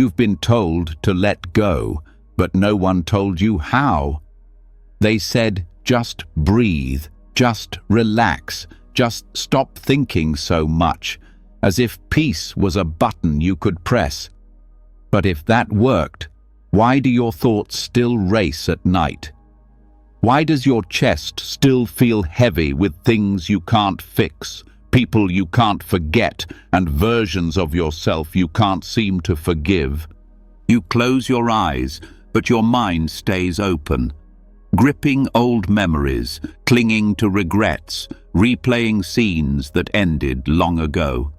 You've been told to let go, but no one told you how. They said, just breathe, just relax, just stop thinking so much, as if peace was a button you could press. But if that worked, why do your thoughts still race at night? Why does your chest still feel heavy with things you can't fix, people you can't forget, and versions of yourself you can't seem to forgive? You close your eyes, but your mind stays open, gripping old memories, clinging to regrets, replaying scenes that ended long ago.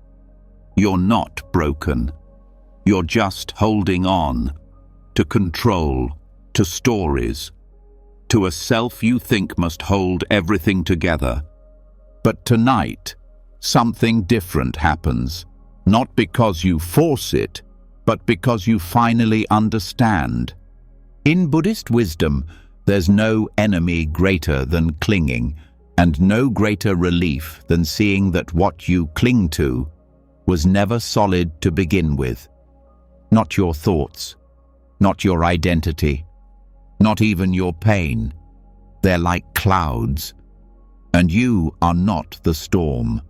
You're not broken. You're just holding on to control, to stories, to a self you think must hold everything together. But tonight, something different happens, not because you force it, but because you finally understand. In Buddhist wisdom, there's no enemy greater than clinging, and no greater relief than seeing that what you cling to was never solid to begin with. Not your thoughts, not your identity, not even your pain. They're like clouds, and you are not the storm.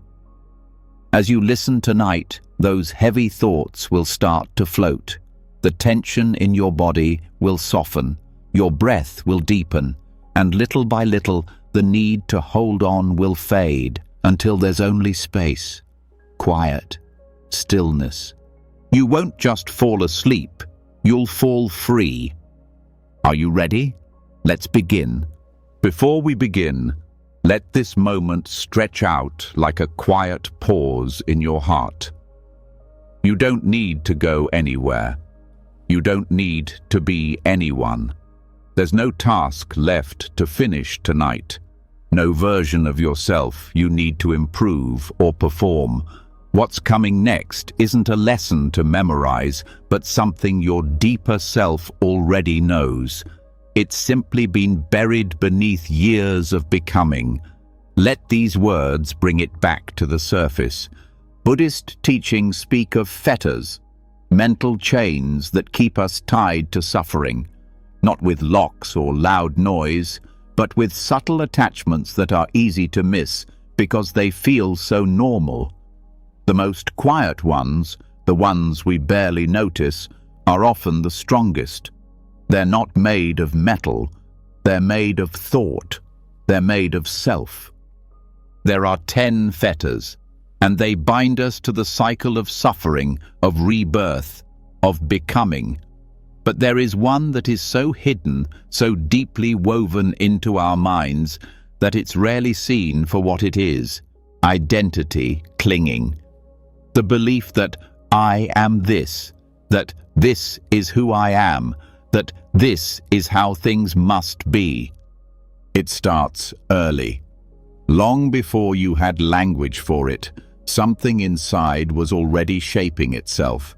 As you listen tonight, those heavy thoughts will start to float. The tension in your body will soften, your breath will deepen, and little by little, the need to hold on will fade until there's only space, quiet, stillness. You won't just fall asleep, you'll fall free. Are you ready? Let's begin. Before we begin, let this moment stretch out like a quiet pause in your heart. You don't need to go anywhere. You don't need to be anyone. There's no task left to finish tonight. No version of yourself you need to improve or perform. What's coming next isn't a lesson to memorize, but something your deeper self already knows. It's simply been buried beneath years of becoming. Let these words bring it back to the surface. Buddhist teachings speak of fetters, mental chains that keep us tied to suffering, not with locks or loud noise, but with subtle attachments that are easy to miss because they feel so normal. The most quiet ones, the ones we barely notice, are often the strongest. They're not made of metal, they're made of thought, they're made of self. There are 10 fetters, and they bind us to the cycle of suffering, of rebirth, of becoming. But there is one that is so hidden, so deeply woven into our minds, that it's rarely seen for what it is: identity clinging. The belief that I am this, that this is who I am, that this is how things must be. It starts early. Long before you had language for it, something inside was already shaping itself.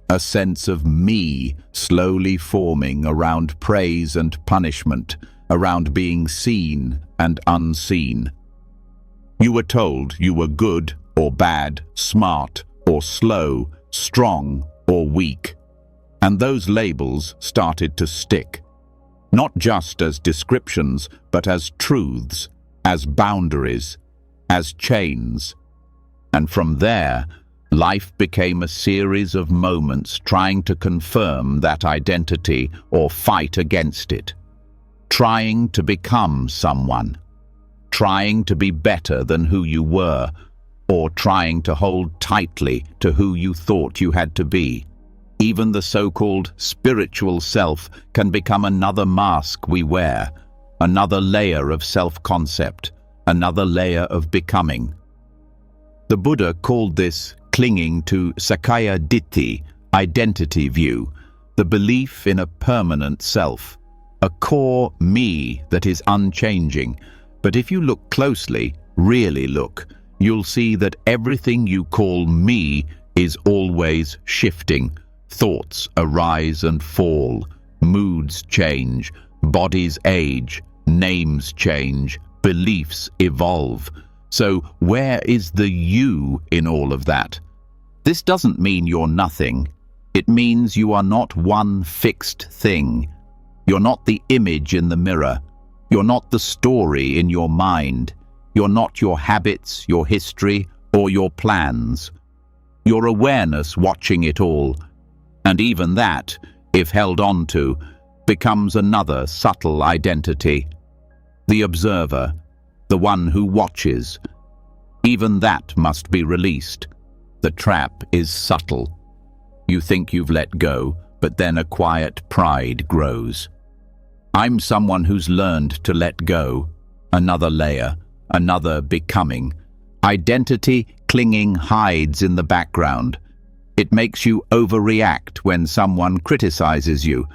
A sense of me slowly forming around praise and punishment, around being seen and unseen. You were told you were good or bad, smart or slow, strong or weak. And those labels started to stick, not just as descriptions, but as truths, as boundaries, as chains. And from there, life became a series of moments trying to confirm that identity or fight against it, trying to become someone, trying to be better than who you were, or trying to hold tightly to who you thought you had to be. Even the so-called spiritual self can become another mask we wear, another layer of self-concept, another layer of becoming. The Buddha called this clinging to Sakkaya Ditthi, identity view, the belief in a permanent self, a core me that is unchanging. But if you look closely, really look, you'll see that everything you call me is always shifting. Thoughts arise and fall, moods change, bodies age, names change, beliefs evolve. So where is the you in all of that? This doesn't mean you're nothing. It means you are not one fixed thing. You're not the image in the mirror. You're not the story in your mind. You're not your habits, your history, or your plans. Your awareness watching it all. And even that, if held on to, becomes another subtle identity. The observer, the one who watches. Even that must be released. The trap is subtle. You think you've let go, but then a quiet pride grows. I'm someone who's learned to let go. Another layer, another becoming. Identity clinging hides in the background. It makes you overreact when someone criticizes you,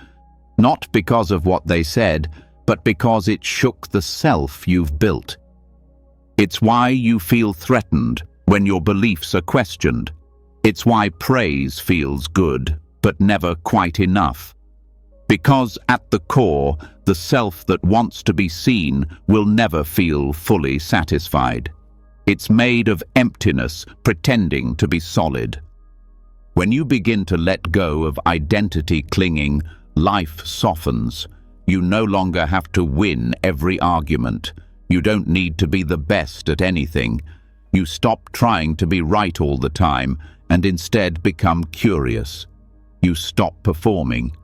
not because of what they said, but because it shook the self you've built. It's why you feel threatened when your beliefs are questioned. It's why praise feels good, but never quite enough. Because at the core, the self that wants to be seen will never feel fully satisfied. It's made of emptiness, pretending to be solid. When you begin to let go of identity clinging, life softens. You no longer have to win every argument. You don't need to be the best at anything. You stop trying to be right all the time and instead become curious. You stop performing.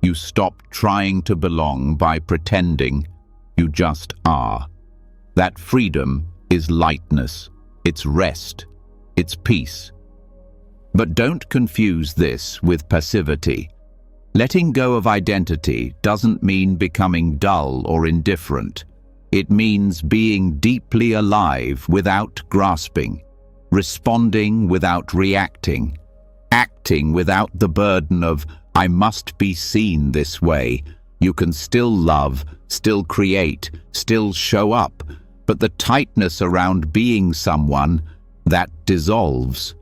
You stop trying to belong by pretending. You just are. That freedom is lightness. It's rest. It's peace. But don't confuse this with passivity. Letting go of identity doesn't mean becoming dull or indifferent. It means being deeply alive without grasping, responding without reacting, acting without the burden of, I must be seen this way. You can still love, still create, still show up, but the tightness around being someone, that dissolves.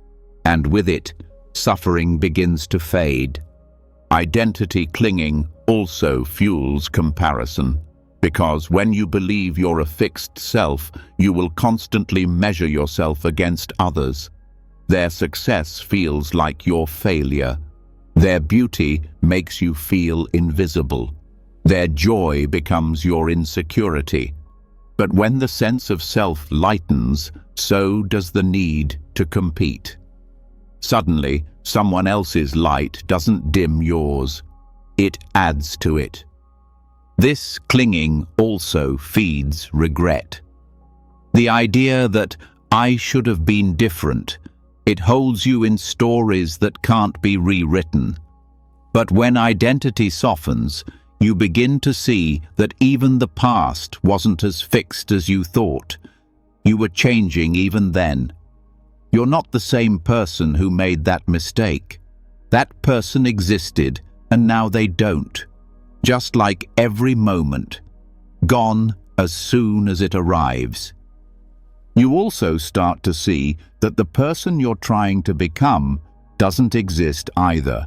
And with it, suffering begins to fade. Identity clinging also fuels comparison, because when you believe you're a fixed self, you will constantly measure yourself against others. Their success feels like your failure. Their beauty makes you feel invisible. Their joy becomes your insecurity. But when the sense of self lightens, so does the need to compete. Suddenly, someone else's light doesn't dim yours. It adds to it. This clinging also feeds regret. The idea that I should have been different, it holds you in stories that can't be rewritten. But when identity softens, you begin to see that even the past wasn't as fixed as you thought. You were changing even then. You're not the same person who made that mistake. That person existed, and now they don't. Just like every moment, gone as soon as it arrives. You also start to see that the person you're trying to become doesn't exist either.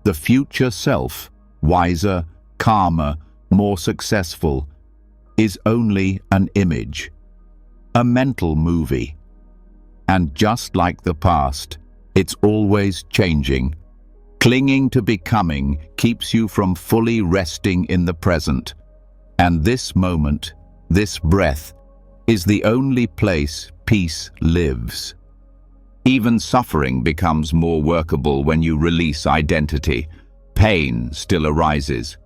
The future self, wiser, calmer, more successful, is only an image, a mental movie. And just like the past, it's always changing. Clinging to becoming keeps you from fully resting in the present. And this moment, this breath, is the only place peace lives. Even suffering becomes more workable when you release identity. Pain still arises.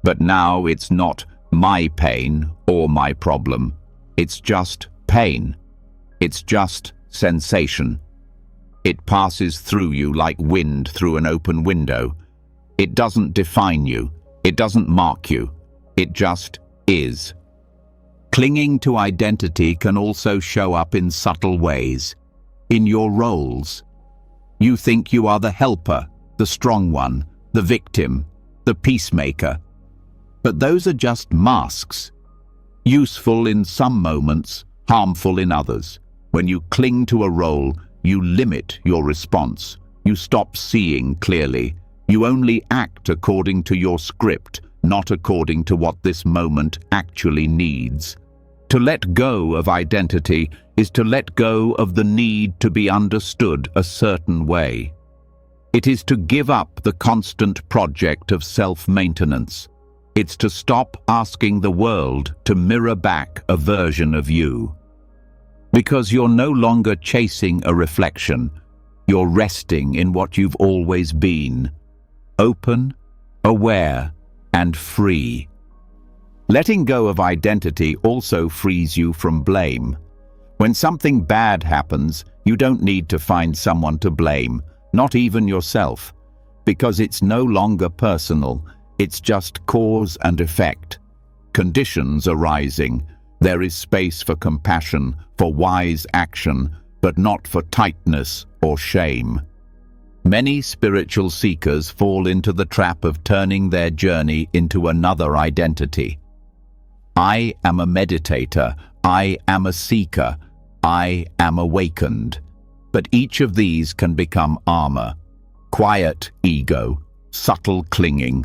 But now it's not my pain or my problem. It's just pain. It's just sensation. It passes through you like wind through an open window. It doesn't define you. It doesn't mark you. It just is. Clinging to identity can also show up in subtle ways. In your roles. You think you are the helper, the strong one, the victim, the peacemaker. But those are just masks. Useful in some moments, harmful in others. When you cling to a role, you limit your response. You stop seeing clearly. You only act according to your script, not according to what this moment actually needs. To let go of identity is to let go of the need to be understood a certain way. It is to give up the constant project of self-maintenance. It's to stop asking the world to mirror back a version of you. Because you're no longer chasing a reflection, you're resting in what you've always been, open, aware, and free. Letting go of identity also frees you from blame. When something bad happens, you don't need to find someone to blame, not even yourself, because it's no longer personal, it's just cause and effect. Conditions arising. There is space for compassion, for wise action, but not for tightness or shame. Many spiritual seekers fall into the trap of turning their journey into another identity. I am a meditator, I am a seeker, I am awakened. But each of these can become armor. Quiet ego, subtle clinging.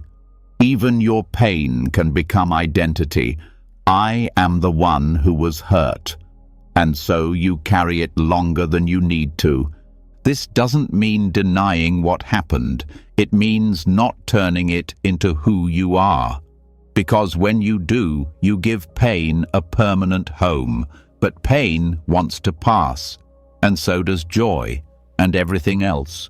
Even your pain can become identity. I am the one who was hurt. And so you carry it longer than you need to. This doesn't mean denying what happened. It means not turning it into who you are. Because when you do, you give pain a permanent home. But pain wants to pass. And so does joy and everything else.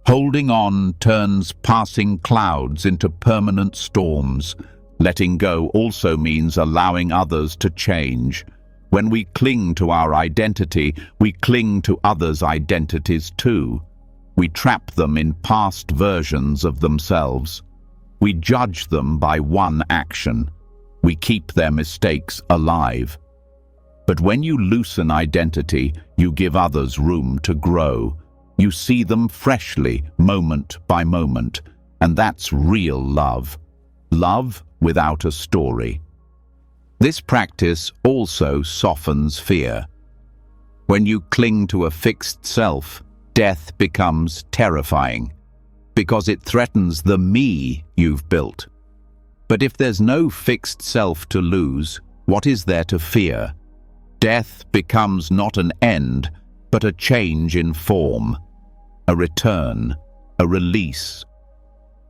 Holding on turns passing clouds into permanent storms. Letting go also means allowing others to change. When we cling to our identity, we cling to others' identities too. We trap them in past versions of themselves. We judge them by one action. We keep their mistakes alive. But when you loosen identity, you give others room to grow. You see them freshly, moment by moment, and that's real love. Love without a story. This practice also softens fear. When you cling to a fixed self, death becomes terrifying, because it threatens the me you've built. But if there's no fixed self to lose, what is there to fear? Death becomes not an end, but a change in form, a return, a release.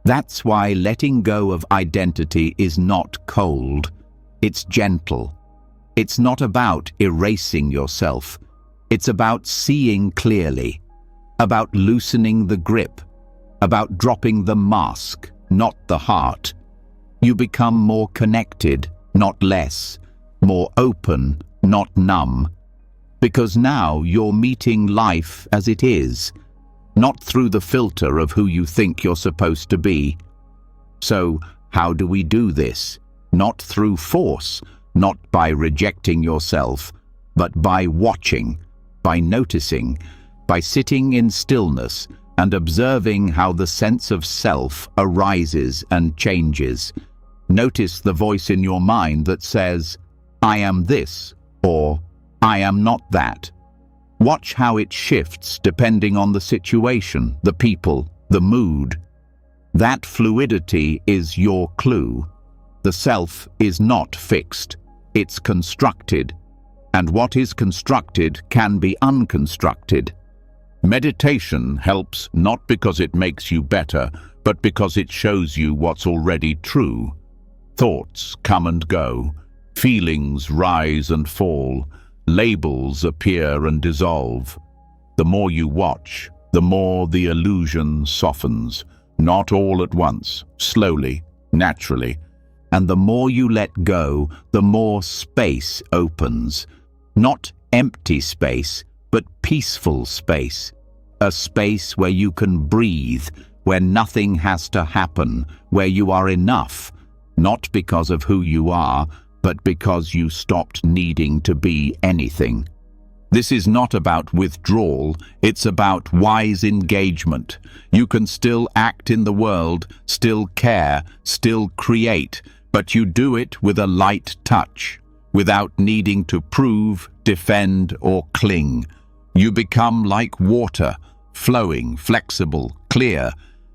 That's why letting go of identity is not cold, it's gentle. It's not about erasing yourself, it's about seeing clearly, about loosening the grip, about dropping the mask, not the heart. You become more connected, not less, more open, not numb, because now you're meeting life as it is, not through the filter of who you think you're supposed to be. So, how do we do this? Not through force, not by rejecting yourself, but by watching, by noticing, by sitting in stillness and observing how the sense of self arises and changes. Notice the voice in your mind that says, I am this, or I am not that. Watch how it shifts depending on the situation, the people, the mood. That fluidity is your clue. The self is not fixed, it's constructed. And what is constructed can be unconstructed. Meditation helps not because it makes you better, but because it shows you what's already true. Thoughts come and go. Feelings rise and fall, labels appear and dissolve. The more you watch, the more the illusion softens, not all at once, slowly, naturally. And the more you let go, the more space opens. Not empty space, but peaceful space. A space where you can breathe, where nothing has to happen, where you are enough, not because of who you are, but because you stopped needing to be anything. This is not about withdrawal, it's about wise engagement. You can still act in the world, still care, still create, but you do it with a light touch, without needing to prove, defend, or cling. You become like water, flowing, flexible, clear.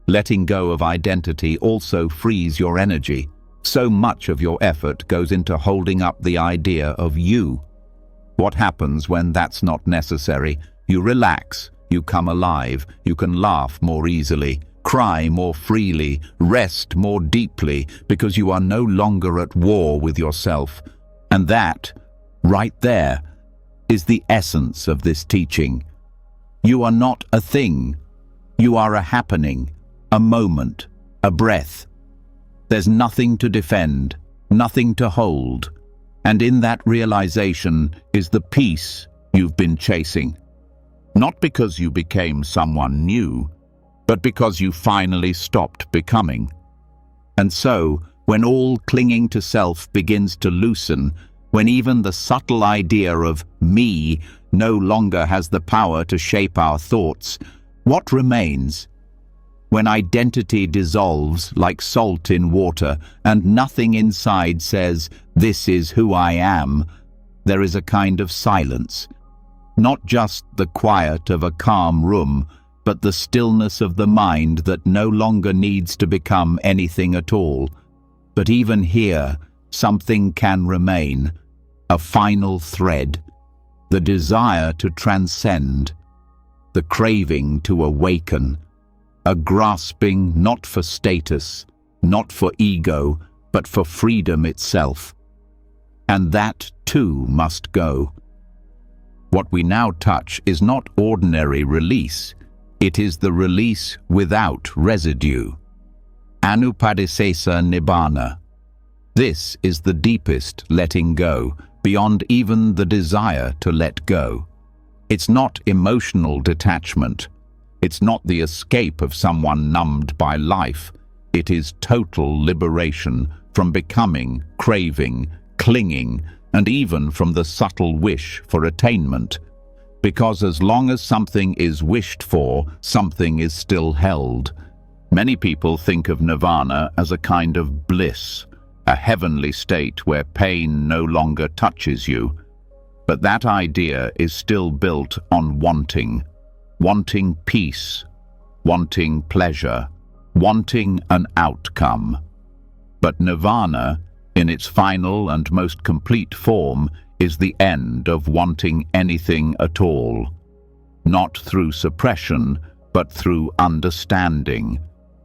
Letting go of identity also frees your energy. So much of your effort goes into holding up the idea of you. What happens when that's not necessary? You relax, you come alive, you can laugh more easily, cry more freely, rest more deeply, because you are no longer at war with yourself. And that, right there, is the essence of this teaching. You are not a thing. You are a happening, a moment, a breath. There's nothing to defend, nothing to hold. And in that realization is the peace you've been chasing. Not because you became someone new, but because you finally stopped becoming. And so, when all clinging to self begins to loosen, when even the subtle idea of me no longer has the power to shape our thoughts, what remains? When identity dissolves like salt in water and nothing inside says, "This is who I am," there is a kind of silence. Not just the quiet of a calm room, but the stillness of the mind that no longer needs to become anything at all. But even here, something can remain, a final thread, the desire to transcend, the craving to awaken, a grasping not for status, not for ego, but for freedom itself. And that too must go. What we now touch is not ordinary release, it is the release without residue. Anupadisesa nibbana. This is the deepest letting go, beyond even the desire to let go. It's not emotional detachment. It's not the escape of someone numbed by life. It is total liberation from becoming, craving, clinging, and even from the subtle wish for attainment. Because as long as something is wished for, something is still held. Many people think of nirvana as a kind of bliss, a heavenly state where pain no longer touches you. But that idea is still built on wanting peace, wanting pleasure, wanting an outcome. But nirvana, in its final and most complete form, is the end of wanting anything at all. Not through suppression, but through understanding,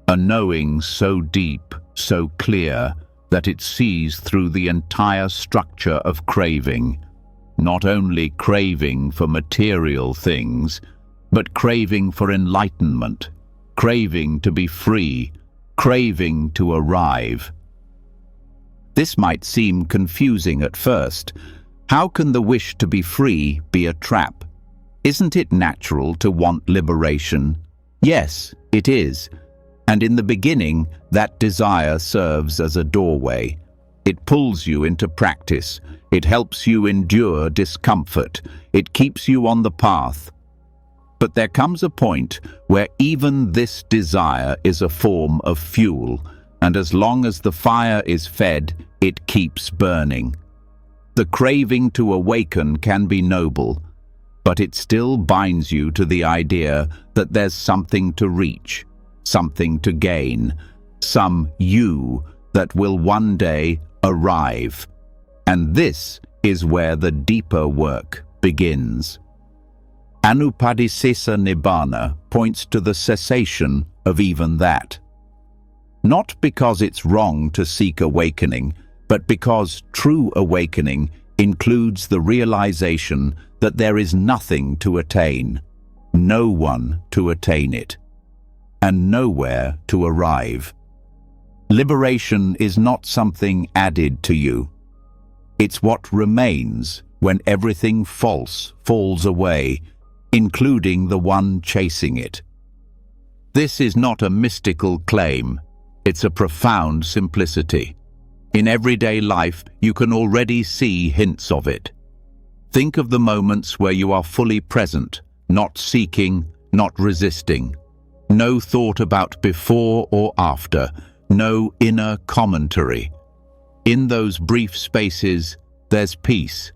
a knowing so deep, so clear, that it sees through the entire structure of craving. Not only craving for material things, but craving for enlightenment, craving to be free, craving to arrive. This might seem confusing at first. How can the wish to be free be a trap? Isn't it natural to want liberation? Yes, it is. And in the beginning, that desire serves as a doorway. It pulls you into practice. It helps you endure discomfort. It keeps you on the path. But there comes a point where even this desire is a form of fuel, and as long as the fire is fed, it keeps burning. The craving to awaken can be noble, but it still binds you to the idea that there's something to reach, something to gain, some you that will one day arrive. And this is where the deeper work begins. Anupadisesa nibbana points to the cessation of even that. Not because it's wrong to seek awakening, but because true awakening includes the realization that there is nothing to attain, no one to attain it, and nowhere to arrive. Liberation is not something added to you. It's what remains when everything false falls away, including the one chasing it. This is not a mystical claim. It's a profound simplicity. In everyday life, you can already see hints of it. Think of the moments where you are fully present, not seeking, not resisting. No thought about before or after, no inner commentary. In those brief spaces, there's peace,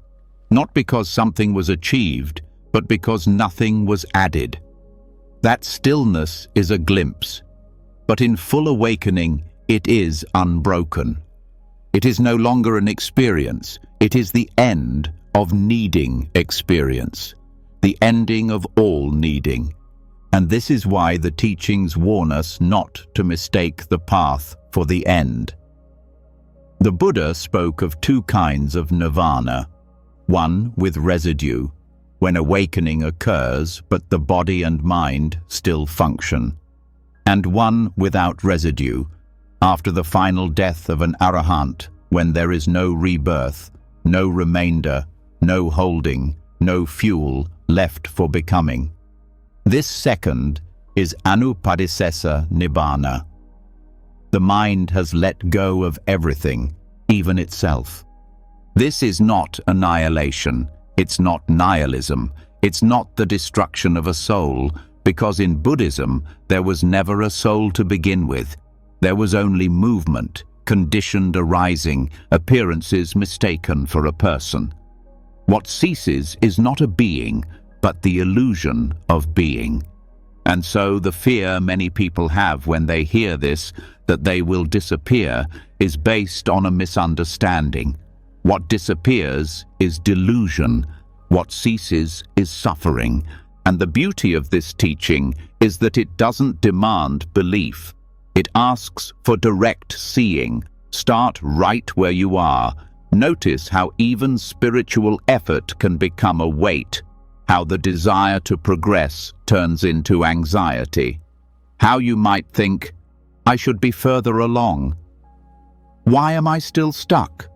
not because something was achieved, but because nothing was added. That stillness is a glimpse, but in full awakening, it is unbroken. It is no longer an experience, it is the end of needing experience. the ending of all needing. And this is why the teachings warn us not to mistake the path for the end. The Buddha spoke of two kinds of nirvana, one with residue, when awakening occurs but the body and mind still function, and one without residue, after the final death of an arahant, when there is no rebirth, no remainder, no holding, no fuel left for becoming. This second is anupadisesa nibbana. The mind has let go of everything, even itself. This is not annihilation, it's not nihilism, it's not the destruction of a soul, because in Buddhism there was never a soul to begin with. There was only movement, conditioned arising, appearances mistaken for a person. What ceases is not a being, but the illusion of being. And so the fear many people have when they hear this, that they will disappear, is based on a misunderstanding. What disappears is delusion. What ceases is suffering. And the beauty of this teaching is that it doesn't demand belief. It asks for direct seeing. Start right where you are. Notice how even spiritual effort can become a weight. How the desire to progress turns into anxiety. How you might think, I should be further along. Why am I still stuck?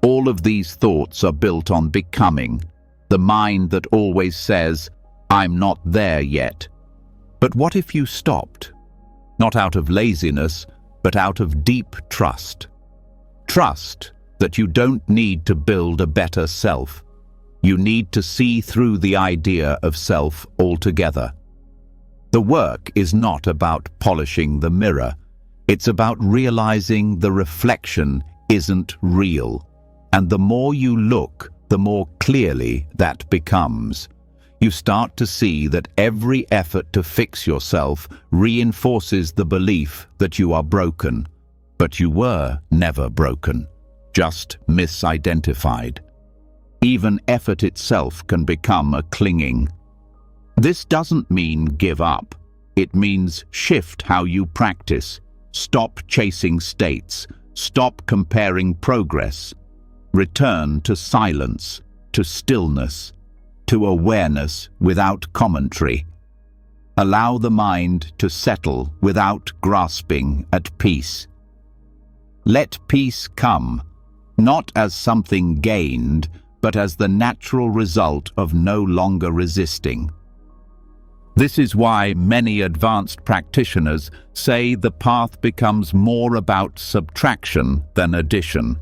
All of these thoughts are built on becoming, the mind that always says, I'm not there yet. But what if you stopped? Not out of laziness, but out of deep trust. Trust that you don't need to build a better self. You need to see through the idea of self altogether. The work is not about polishing the mirror. It's about realizing the reflection isn't real. And the more you look, the more clearly that becomes. You start to see that every effort to fix yourself reinforces the belief that you are broken. But you were never broken, just misidentified. Even effort itself can become a clinging. This doesn't mean give up. It means shift how you practice. Stop chasing states. Stop comparing progress. Return to silence, to stillness, to awareness without commentary. Allow the mind to settle without grasping at peace. Let peace come, not as something gained, but as the natural result of no longer resisting. This is why many advanced practitioners say the path becomes more about subtraction than addition.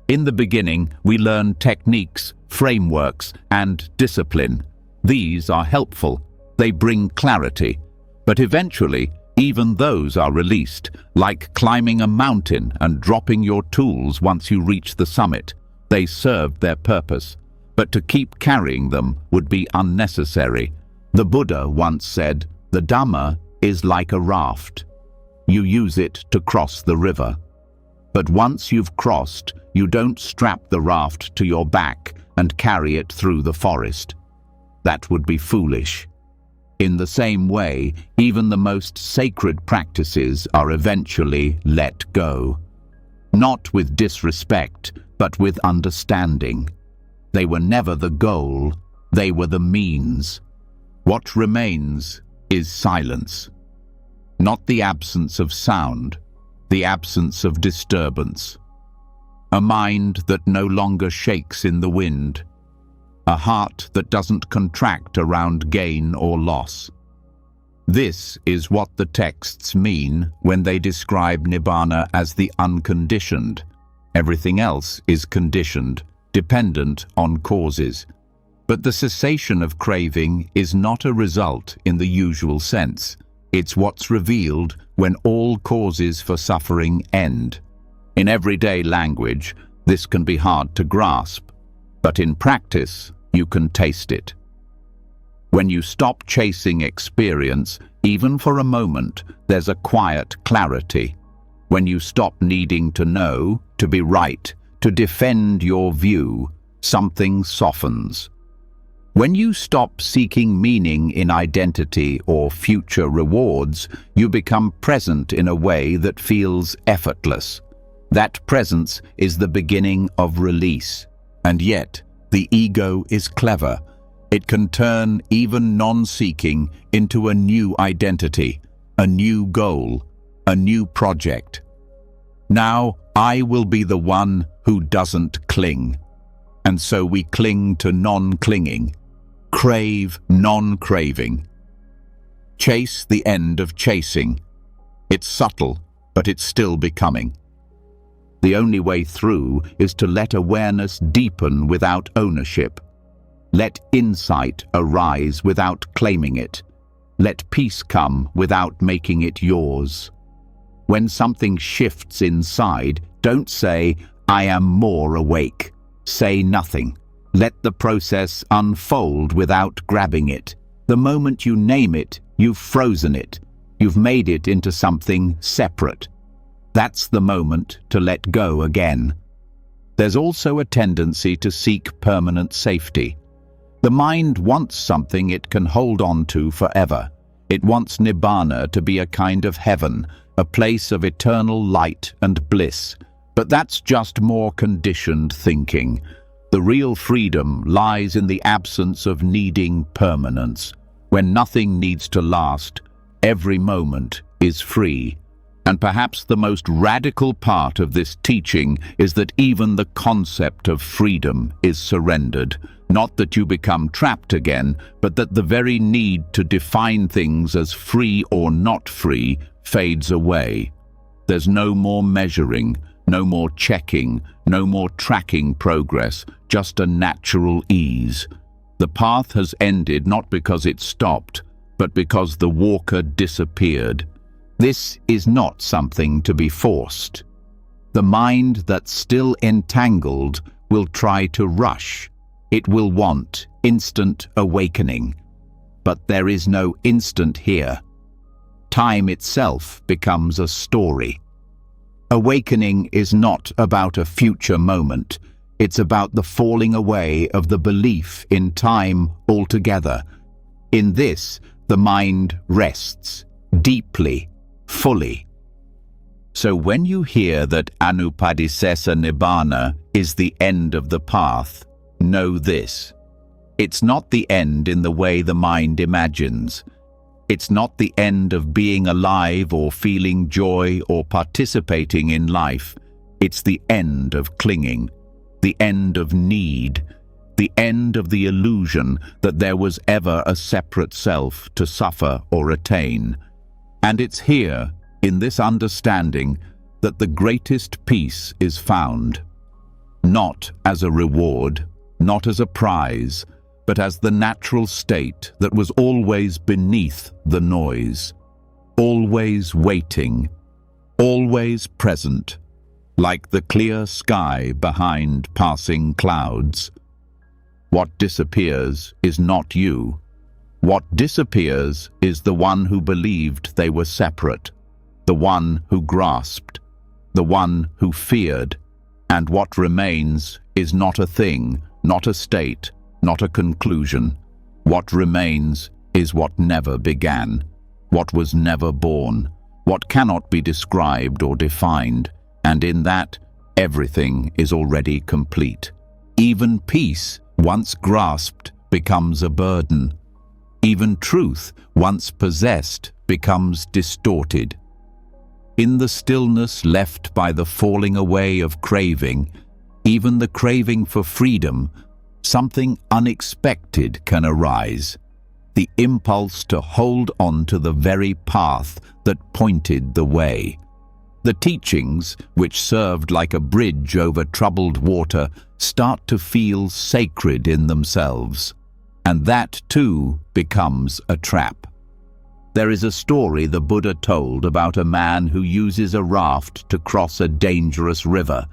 In the beginning, we learn techniques, frameworks, and discipline. These are helpful. They bring clarity. But eventually, even those are released, like climbing a mountain and dropping your tools once you reach the summit. They served their purpose, but to keep carrying them would be unnecessary. The Buddha once said, the dharma is like a raft. You use it to cross the river. But once you've crossed, you don't strap the raft to your back and carry it through the forest. That would be foolish. In the same way, even the most sacred practices are eventually let go. Not with disrespect, but with understanding. They were never the goal, they were the means. What remains is silence. Not the absence of sound, the absence of disturbance. A mind that no longer shakes in the wind. A heart that doesn't contract around gain or loss. This is what the texts mean when they describe Nibbana as the unconditioned. Everything else is conditioned, dependent on causes. But the cessation of craving is not a result in the usual sense. It's what's revealed when all causes for suffering end. In everyday language, this can be hard to grasp, but in practice, you can taste it. When you stop chasing experience, even for a moment, there's a quiet clarity. When you stop needing to know, to be right, to defend your view, something softens. When you stop seeking meaning in identity or future rewards, you become present in a way that feels effortless. That presence is the beginning of release. And yet, the ego is clever. It can turn even non-seeking into a new identity, a new goal, a new project. Now, I will be the one who doesn't cling. And so we cling to non-clinging. Crave non-craving. Chase the end of chasing. It's subtle, but it's still becoming. The only way through is to let awareness deepen without ownership. Let insight arise without claiming it. Let peace come without making it yours. When something shifts inside, don't say, "I am more awake." Say nothing. Let the process unfold without grabbing it. The moment you name it, you've frozen it. You've made it into something separate. That's the moment to let go again. There's also a tendency to seek permanent safety. The mind wants something it can hold on to forever. It wants nibbana to be a kind of heaven, a place of eternal light and bliss. But that's just more conditioned thinking. The real freedom lies in the absence of needing permanence. When nothing needs to last, every moment is free. And perhaps the most radical part of this teaching is that even the concept of freedom is surrendered. Not that you become trapped again, but that the very need to define things as free or not free fades away. There's no more measuring, no more checking, no more tracking progress, just a natural ease. The path has ended not because it stopped, but because the walker disappeared. This is not something to be forced. The mind that's still entangled will try to rush. It will want instant awakening. But there is no instant here. Time itself becomes a story. Awakening is not about a future moment. It's about the falling away of the belief in time altogether. In this, the mind rests, deeply, fully. So when you hear that anupadisesa nibbana is the end of the path, know this. It's not the end in the way the mind imagines. It's not the end of being alive or feeling joy or participating in life. It's the end of clinging, the end of need, the end of the illusion that there was ever a separate self to suffer or attain. And it's here, in this understanding, that the greatest peace is found. Not as a reward, not as a prize, but as the natural state that was always beneath the noise, always waiting, always present, like the clear sky behind passing clouds. What disappears is not you. What disappears is the one who believed they were separate, the one who grasped, the one who feared, and what remains is not a thing, not a state, not a conclusion. What remains is what never began, what was never born, what cannot be described or defined, and in that, everything is already complete. Even peace, once grasped, becomes a burden. Even truth, once possessed, becomes distorted. In the stillness left by the falling away of craving, even the craving for freedom, something unexpected can arise. The impulse to hold on to the very path that pointed the way. The teachings, which served like a bridge over troubled water, start to feel sacred in themselves. And that, too, becomes a trap. There is a story the Buddha told about a man who uses a raft to cross a dangerous river.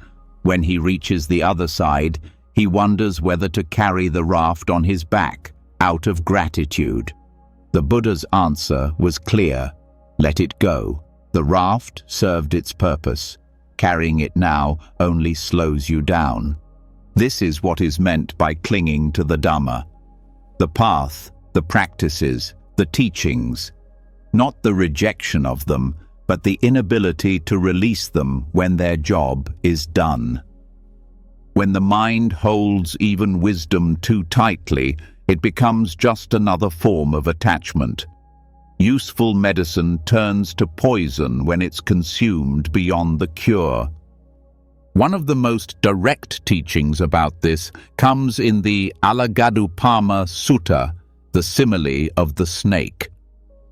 When he reaches the other side, he wonders whether to carry the raft on his back, out of gratitude. The Buddha's answer was clear: let it go. The raft served its purpose. Carrying it now only slows you down. This is what is meant by clinging to the Dhamma. the path, the practices, the teachings, not the rejection of them, but the inability to release them when their job is done. When the mind holds even wisdom too tightly, it becomes just another form of attachment. Useful medicine turns to poison when it's consumed beyond the cure. One of the most direct teachings about this comes in the Alagadupama Sutta, the simile of the snake.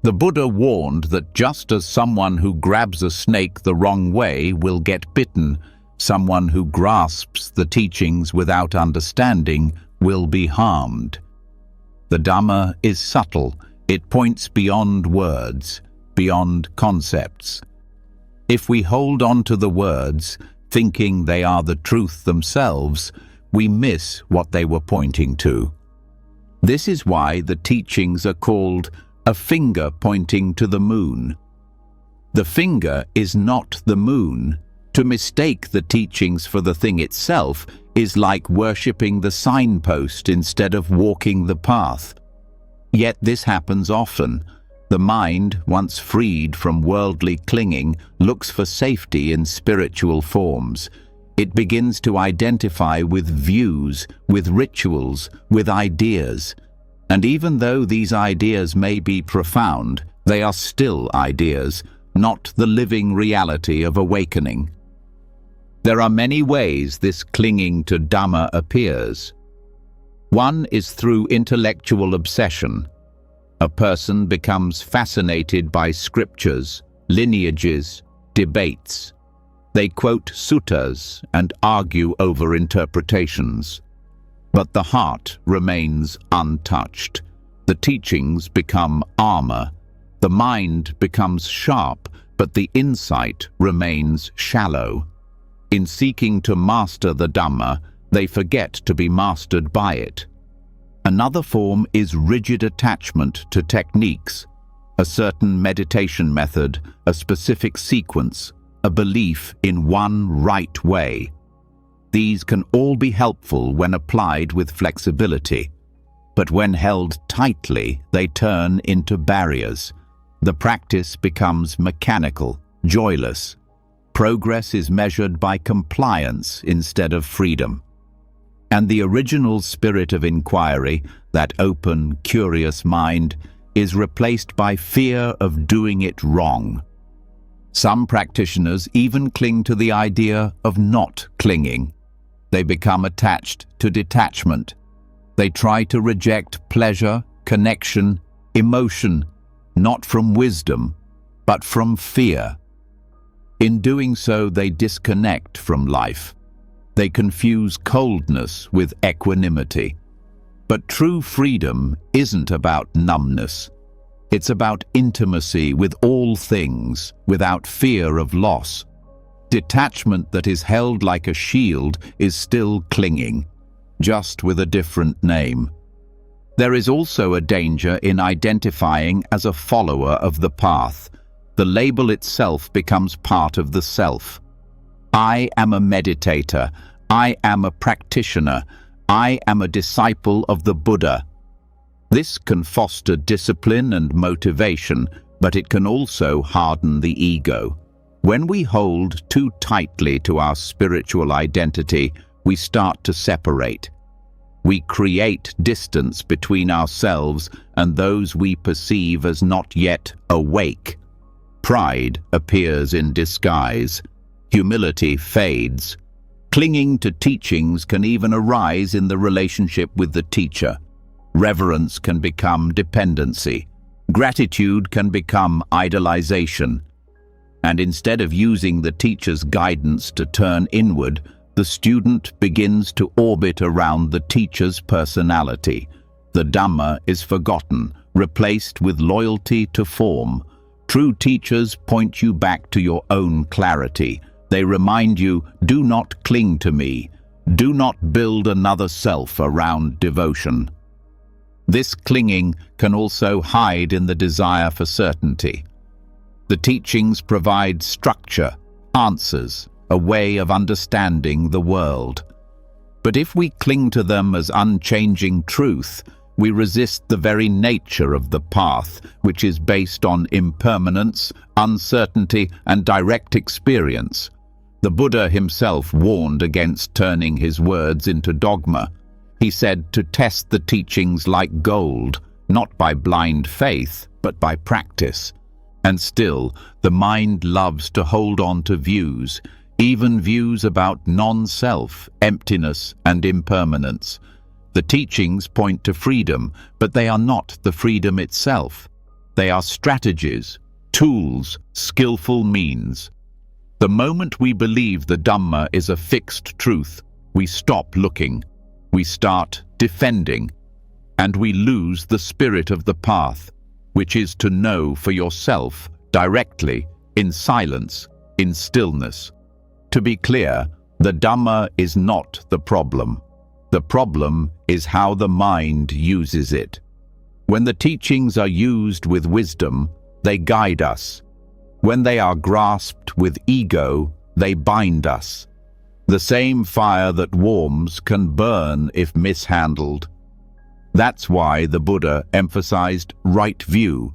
The Buddha warned that just as someone who grabs a snake the wrong way will get bitten, someone who grasps the teachings without understanding will be harmed. The Dhamma is subtle. It points beyond words, beyond concepts. If we hold on to the words, thinking they are the truth themselves, we miss what they were pointing to. This is why the teachings are called a finger pointing to the moon. The finger is not the moon. To mistake the teachings for the thing itself is like worshipping the signpost instead of walking the path. Yet this happens often. The mind, once freed from worldly clinging, looks for safety in spiritual forms. It begins to identify with views, with rituals, with ideas. And even though these ideas may be profound, they are still ideas, not the living reality of awakening. There are many ways this clinging to Dhamma appears. One is through intellectual obsession. A person becomes fascinated by scriptures, lineages, debates. They quote suttas and argue over interpretations. But the heart remains untouched. The teachings become armor. The mind becomes sharp, but the insight remains shallow. In seeking to master the Dhamma, they forget to be mastered by it. Another form is rigid attachment to techniques, a certain meditation method, a specific sequence, a belief in one right way. These can all be helpful when applied with flexibility, but when held tightly, they turn into barriers. The practice becomes mechanical, joyless. Progress is measured by compliance instead of freedom. And the original spirit of inquiry, that open, curious mind, is replaced by fear of doing it wrong. Some practitioners even cling to the idea of not clinging. They become attached to detachment. They try to reject pleasure, connection, emotion, not from wisdom, but from fear. In doing so, they disconnect from life. They confuse coldness with equanimity. But true freedom isn't about numbness. It's about intimacy with all things, without fear of loss. Detachment that is held like a shield is still clinging, just with a different name. There is also a danger in identifying as a follower of the path. The label itself becomes part of the self. I am a meditator. I am a practitioner. I am a disciple of the Buddha. This can foster discipline and motivation, but it can also harden the ego. When we hold too tightly to our spiritual identity, we start to separate. We create distance between ourselves and those we perceive as not yet awake. Pride appears in disguise. Humility fades. Clinging to teachings can even arise in the relationship with the teacher. Reverence can become dependency. Gratitude can become idolization. And instead of using the teacher's guidance to turn inward, the student begins to orbit around the teacher's personality. The Dhamma is forgotten, replaced with loyalty to form. True teachers point you back to your own clarity. They remind you, do not cling to me. Do not build another self around devotion. This clinging can also hide in the desire for certainty. The teachings provide structure, answers, a way of understanding the world. But if we cling to them as unchanging truth, we resist the very nature of the path, which is based on impermanence, uncertainty, and direct experience. The Buddha himself warned against turning his words into dogma. He said to test the teachings like gold, not by blind faith, but by practice. And still, the mind loves to hold on to views, even views about non-self, emptiness, and impermanence. The teachings point to freedom, but they are not the freedom itself. They are strategies, tools, skillful means. The moment we believe the Dhamma is a fixed truth, we stop looking, we start defending, and we lose the spirit of the path, which is to know for yourself, directly, in silence, in stillness. To be clear, the Dhamma is not the problem. The problem is how the mind uses it. When the teachings are used with wisdom, they guide us. When they are grasped with ego, they bind us. The same fire that warms can burn if mishandled. That's why the Buddha emphasized right view,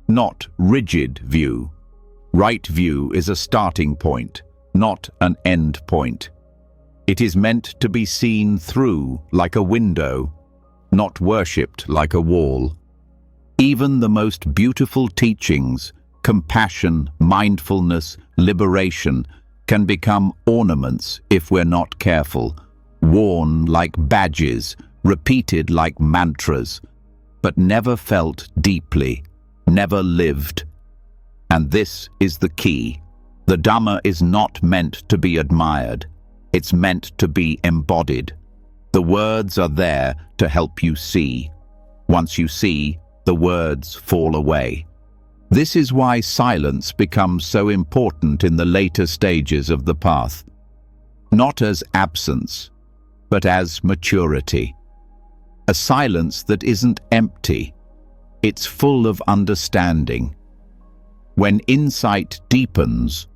not rigid view. Right view is a starting point, not an end point. It is meant to be seen through like a window, not worshipped like a wall. Even the most beautiful teachings, compassion, mindfulness, liberation, can become ornaments if we're not careful, worn like badges, repeated like mantras, but never felt deeply, never lived. And this is the key. The Dhamma is not meant to be admired. It's meant to be embodied. The words are there to help you see. Once you see, the words fall away. This is why silence becomes so important in the later stages of the path. Not as absence, but as maturity. A silence that isn't empty. It's full of understanding. When insight deepens,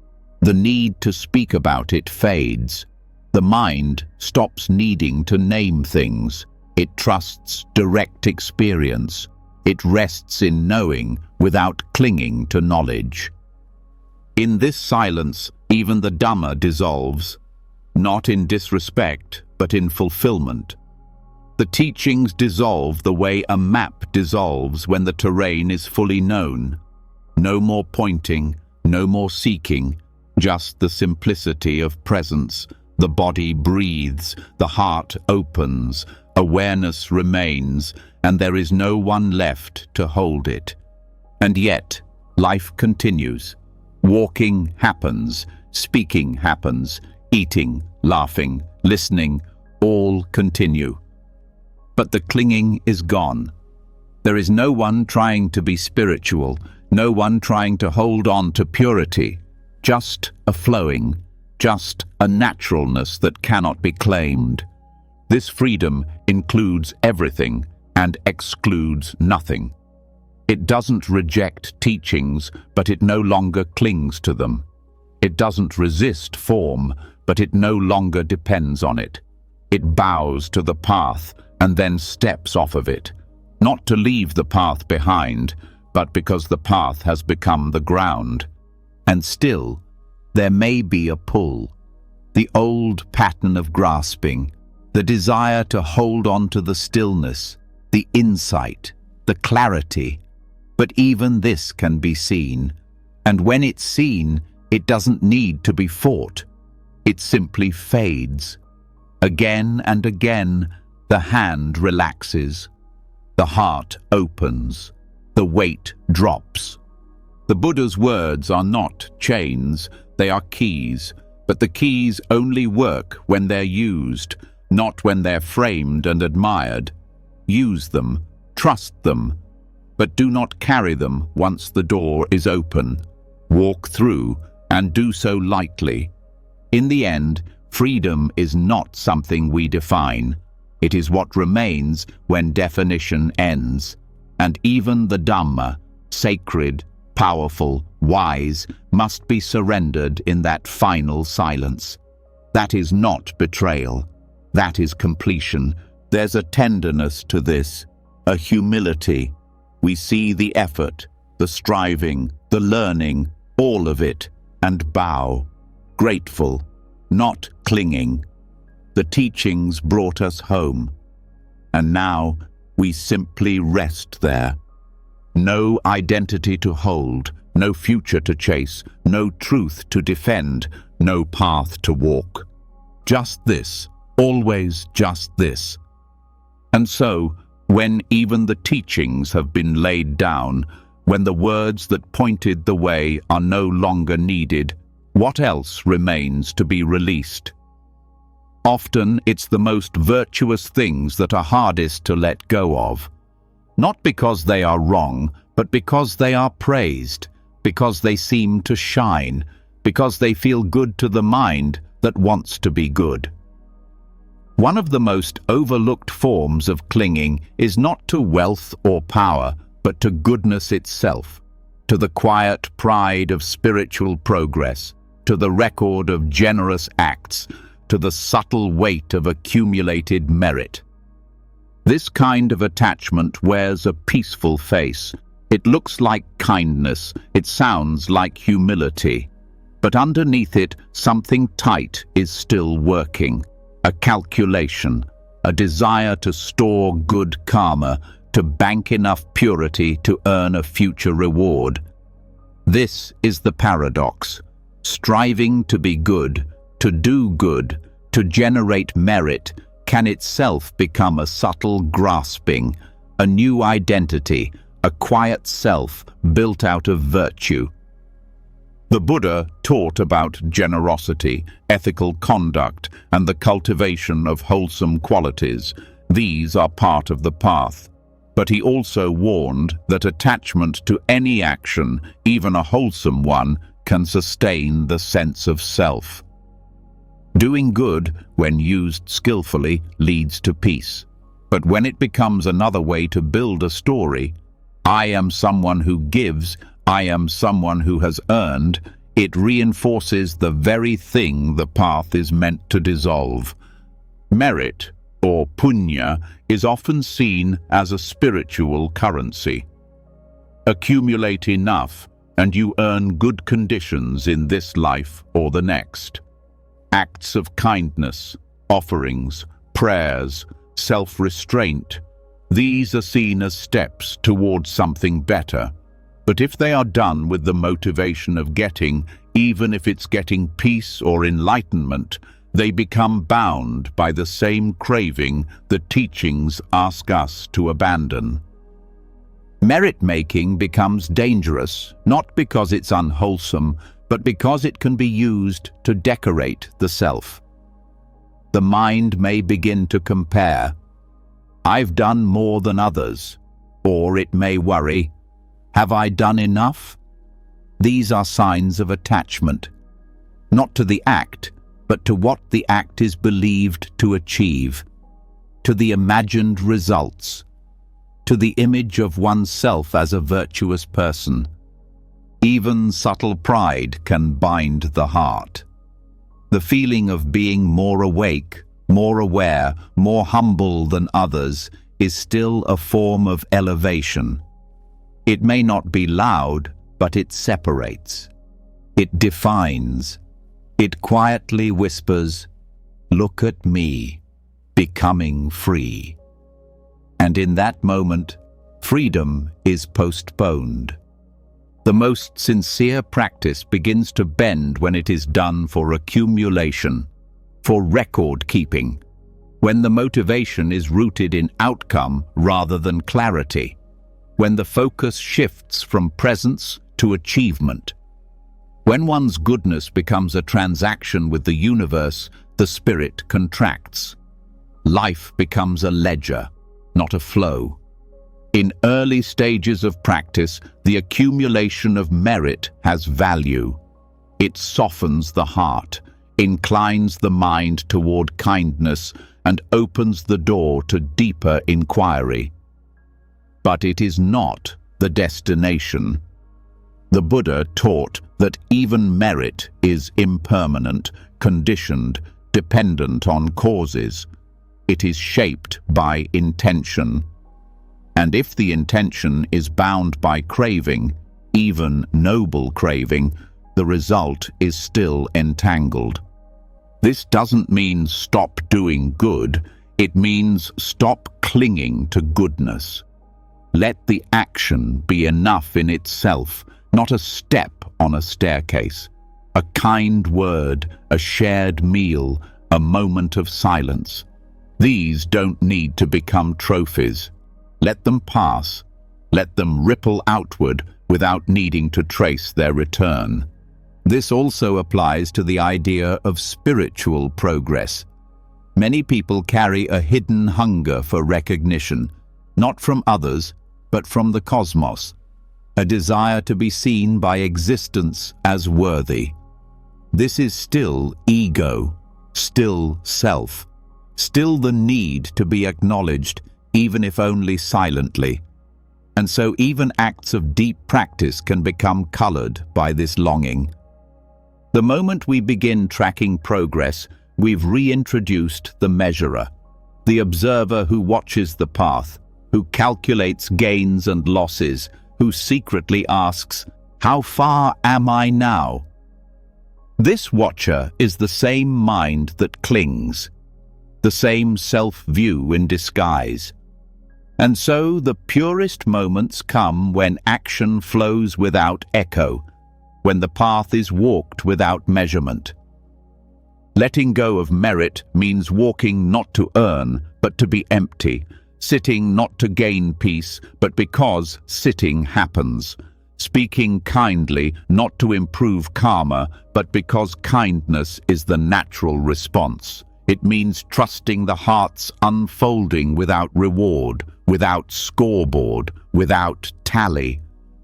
the need to speak about it fades. The mind stops needing to name things. It trusts direct experience. It rests in knowing without clinging to knowledge. In this silence, even the Dhamma dissolves, not in disrespect, but in fulfillment. The teachings dissolve the way a map dissolves when the terrain is fully known. No more pointing, no more seeking, just the simplicity of presence. The body breathes, the heart opens, awareness remains, and there is no one left to hold it. And yet, life continues. Walking happens, speaking happens, eating, laughing, listening, all continue. But the clinging is gone. There is no one trying to be spiritual, no one trying to hold on to purity, just a flowing, just a naturalness that cannot be claimed. This freedom includes everything and excludes nothing. It doesn't reject teachings, but it no longer clings to them. It doesn't resist form, but it no longer depends on it. It bows to the path and then steps off of it, not to leave the path behind, but because the path has become the ground. And still, there may be a pull, the old pattern of grasping, the desire to hold on to the stillness, the insight, the clarity. But even this can be seen, and when it's seen, it doesn't need to be fought. It simply fades. Again and again, the hand relaxes, the heart opens, the weight drops. The Buddha's words are not chains, they are keys, but the keys only work when they're used, not when they're framed and admired. Use them, trust them, but do not carry them once the door is open. Walk through, and do so lightly. In the end, freedom is not something we define. It is what remains when definition ends. And even the Dhamma, sacred, powerful, wise, must be surrendered in that final silence. That is not betrayal. That is completion. There's a tenderness to this, a humility. We see the effort, the striving, the learning, all of it, and bow, grateful, not clinging. The teachings brought us home, and now we simply rest there. No identity to hold, no future to chase, no truth to defend, no path to walk. Just this, always just this. And so, when even the teachings have been laid down, when the words that pointed the way are no longer needed, what else remains to be released? Often it's the most virtuous things that are hardest to let go of. Not because they are wrong, but because they are praised, because they seem to shine, because they feel good to the mind that wants to be good. One of the most overlooked forms of clinging is not to wealth or power, but to goodness itself, to the quiet pride of spiritual progress, to the record of generous acts, to the subtle weight of accumulated merit. This kind of attachment wears a peaceful face. It looks like kindness, it sounds like humility, but underneath it something tight is still working. A calculation, a desire to store good karma, to bank enough purity to earn a future reward. This is the paradox. Striving to be good, to do good, to generate merit, can itself become a subtle grasping, a new identity, a quiet self built out of virtue. The Buddha taught about generosity, ethical conduct, and the cultivation of wholesome qualities. These are part of the path. But he also warned that attachment to any action, even a wholesome one, can sustain the sense of self. Doing good, when used skillfully, leads to peace. But when it becomes another way to build a story, I am someone who gives, I am someone who has earned, it reinforces the very thing the path is meant to dissolve. Merit, or punya, is often seen as a spiritual currency. Accumulate enough, and you earn good conditions in this life or the next. Acts of kindness, offerings, prayers, self-restraint, these are seen as steps towards something better. But if they are done with the motivation of getting, even if it's getting peace or enlightenment, they become bound by the same craving the teachings ask us to abandon. Merit-making becomes dangerous, not because it's unwholesome, but because it can be used to decorate the self. The mind may begin to compare. I've done more than others. Or it may worry, have I done enough? These are signs of attachment, not to the act, but to what the act is believed to achieve, to the imagined results, to the image of oneself as a virtuous person. Even subtle pride can bind the heart. The feeling of being more awake, more aware, more humble than others is still a form of elevation. It may not be loud, but it separates. It defines. It quietly whispers, "Look at me, becoming free." And in that moment, freedom is postponed. The most sincere practice begins to bend when it is done for accumulation, for record-keeping, when the motivation is rooted in outcome rather than clarity, when the focus shifts from presence to achievement. When one's goodness becomes a transaction with the universe, the spirit contracts. Life becomes a ledger, not a flow. In early stages of practice, the accumulation of merit has value. It softens the heart, inclines the mind toward kindness, and opens the door to deeper inquiry. But it is not the destination. The Buddha taught that even merit is impermanent, conditioned, dependent on causes. It is shaped by intention. And if the intention is bound by craving, even noble craving, the result is still entangled. This doesn't mean stop doing good, it means stop clinging to goodness. Let the action be enough in itself, not a step on a staircase. A kind word, a shared meal, a moment of silence. These don't need to become trophies. Let them pass. Let them ripple outward without needing to trace their return. This also applies to the idea of spiritual progress. Many people carry a hidden hunger for recognition, not from others, but from the cosmos, a desire to be seen by existence as worthy. This is still ego, still self, still the need to be acknowledged, even if only silently. And so even acts of deep practice can become colored by this longing. The moment we begin tracking progress, we've reintroduced the measurer, the observer who watches the path, who calculates gains and losses, who secretly asks, "How far am I now?" This watcher is the same mind that clings, the same self-view in disguise. And so the purest moments come when action flows without echo, when the path is walked without measurement. Letting go of merit means walking not to earn, but to be empty, sitting not to gain peace, but because sitting happens, speaking kindly not to improve karma, but because kindness is the natural response. It means trusting the heart's unfolding without reward, without scoreboard, without tally.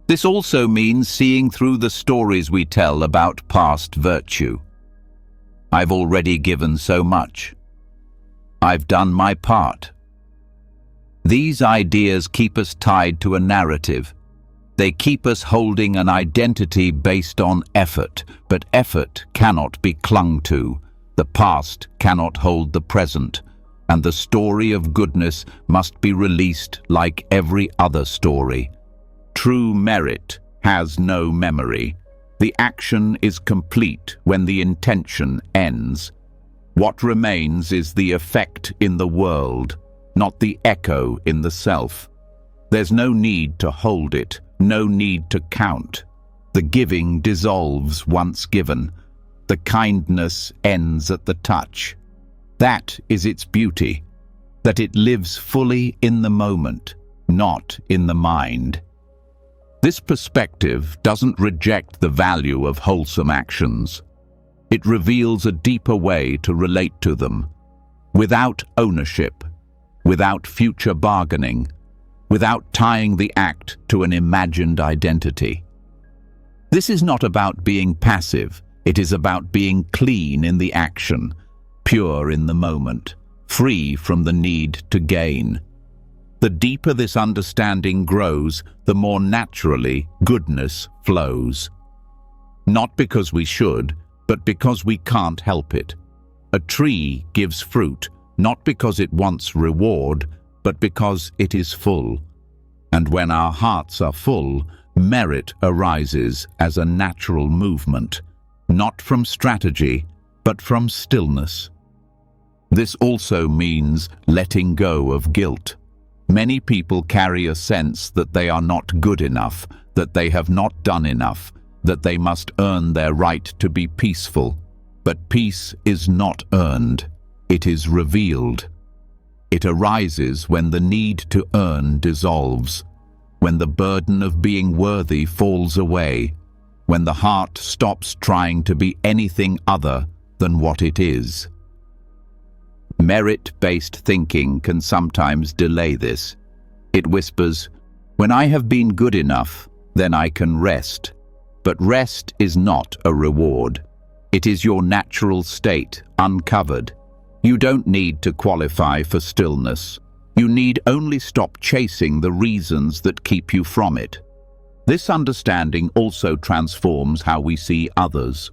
This also means seeing through the stories we tell about past virtue. I've already given so much. I've done my part. These ideas keep us tied to a narrative. They keep us holding an identity based on effort, but effort cannot be clung to. The past cannot hold the present, and the story of goodness must be released like every other story. True merit has no memory. The action is complete when the intention ends. What remains is the effect in the world, not the echo in the self. There's no need to hold it, no need to count. The giving dissolves once given. The kindness ends at the touch. That is its beauty, that it lives fully in the moment, not in the mind. This perspective doesn't reject the value of wholesome actions. It reveals a deeper way to relate to them, without ownership, without future bargaining, without tying the act to an imagined identity. This is not about being passive, it is about being clean in the action, pure in the moment, free from the need to gain. The deeper this understanding grows, the more naturally goodness flows. Not because we should, but because we can't help it. A tree gives fruit, not because it wants reward, but because it is full. And when our hearts are full, merit arises as a natural movement, not from strategy, but from stillness. This also means letting go of guilt. Many people carry a sense that they are not good enough, that they have not done enough, that they must earn their right to be peaceful. But peace is not earned, it is revealed. It arises when the need to earn dissolves, when the burden of being worthy falls away, when the heart stops trying to be anything other than what it is. Merit-based thinking can sometimes delay this. It whispers, "When I have been good enough, then I can rest." But rest is not a reward. It is your natural state, uncovered. You don't need to qualify for stillness. You need only stop chasing the reasons that keep you from it. This understanding also transforms how we see others.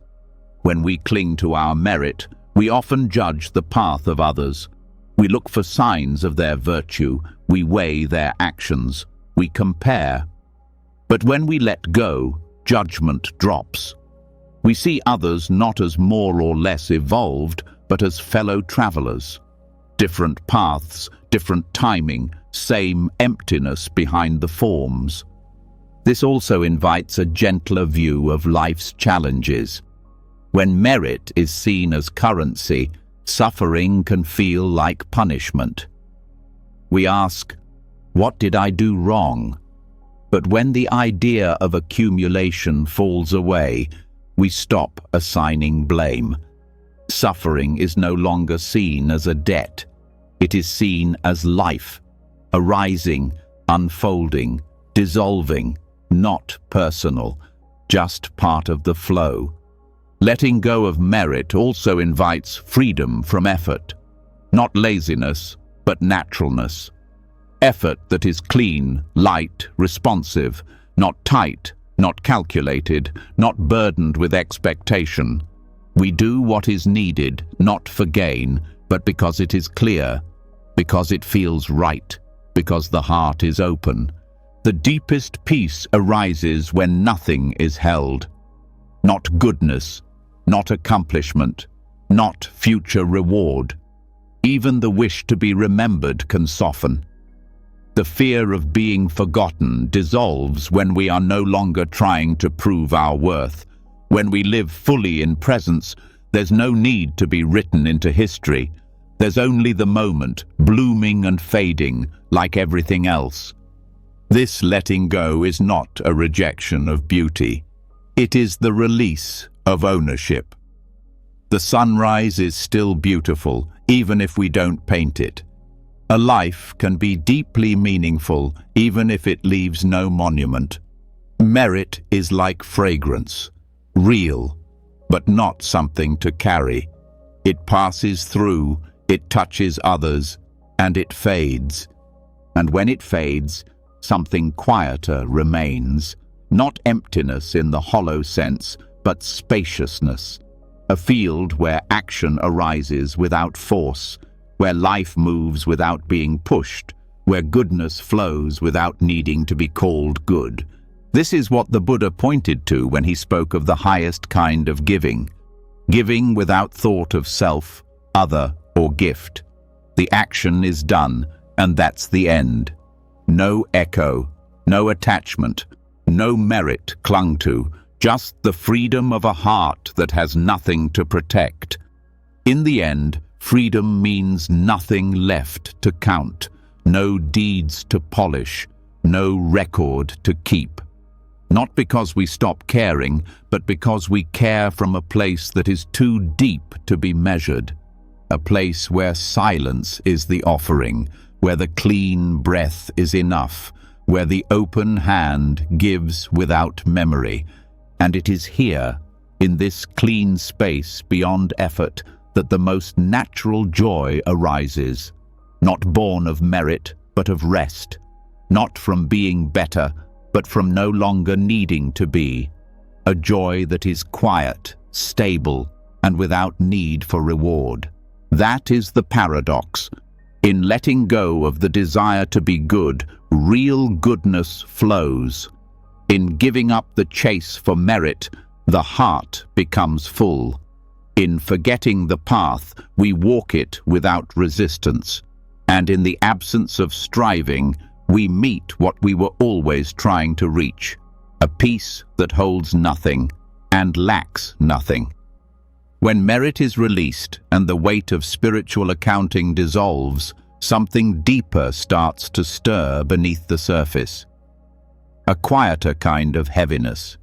When we cling to our merit, we often judge the path of others. We look for signs of their virtue, we weigh their actions, we compare. But when we let go, judgment drops. We see others not as more or less evolved, but as fellow travelers. Different paths, different timing, same emptiness behind the forms. This also invites a gentler view of life's challenges. When merit is seen as currency, suffering can feel like punishment. We ask, what did I do wrong? But when the idea of accumulation falls away, we stop assigning blame. Suffering is no longer seen as a debt. It is seen as life, arising, unfolding, dissolving, not personal, just part of the flow. Letting go of merit also invites freedom from effort, not laziness, but naturalness. Effort that is clean, light, responsive, not tight, not calculated, not burdened with expectation. We do what is needed, not for gain, but because it is clear, because it feels right, because the heart is open. The deepest peace arises when nothing is held. Not goodness, not accomplishment, not future reward. Even the wish to be remembered can soften. The fear of being forgotten dissolves when we are no longer trying to prove our worth. When we live fully in presence, there's no need to be written into history. There's only the moment, blooming and fading, like everything else. This letting go is not a rejection of beauty. It is the release of ownership. The sunrise is still beautiful, even if we don't paint it. A life can be deeply meaningful, even if it leaves no monument. Merit is like fragrance, real, but not something to carry. It passes through, it touches others, and it fades. And when it fades, something quieter remains, not emptiness in the hollow sense, but spaciousness, a field where action arises without force, where life moves without being pushed, where goodness flows without needing to be called good. This is what the Buddha pointed to when he spoke of the highest kind of giving. Giving without thought of self, other, or gift. The action is done, and that's the end. No echo, no attachment, no merit clung to, just the freedom of a heart that has nothing to protect. In the end, freedom means nothing left to count, no deeds to polish, no record to keep. Not because we stop caring, but because we care from a place that is too deep to be measured. A place where silence is the offering, where the clean breath is enough, where the open hand gives without memory. And it is here, in this clean space beyond effort, that the most natural joy arises, not born of merit, but of rest, not from being better, but from no longer needing to be, a joy that is quiet, stable, and without need for reward. That is the paradox. In letting go of the desire to be good, real goodness flows. In giving up the chase for merit, the heart becomes full. In forgetting the path, we walk it without resistance. And in the absence of striving, we meet what we were always trying to reach, a peace that holds nothing and lacks nothing. When merit is released and the weight of spiritual accounting dissolves, something deeper starts to stir beneath the surface. A quieter kind of heaviness.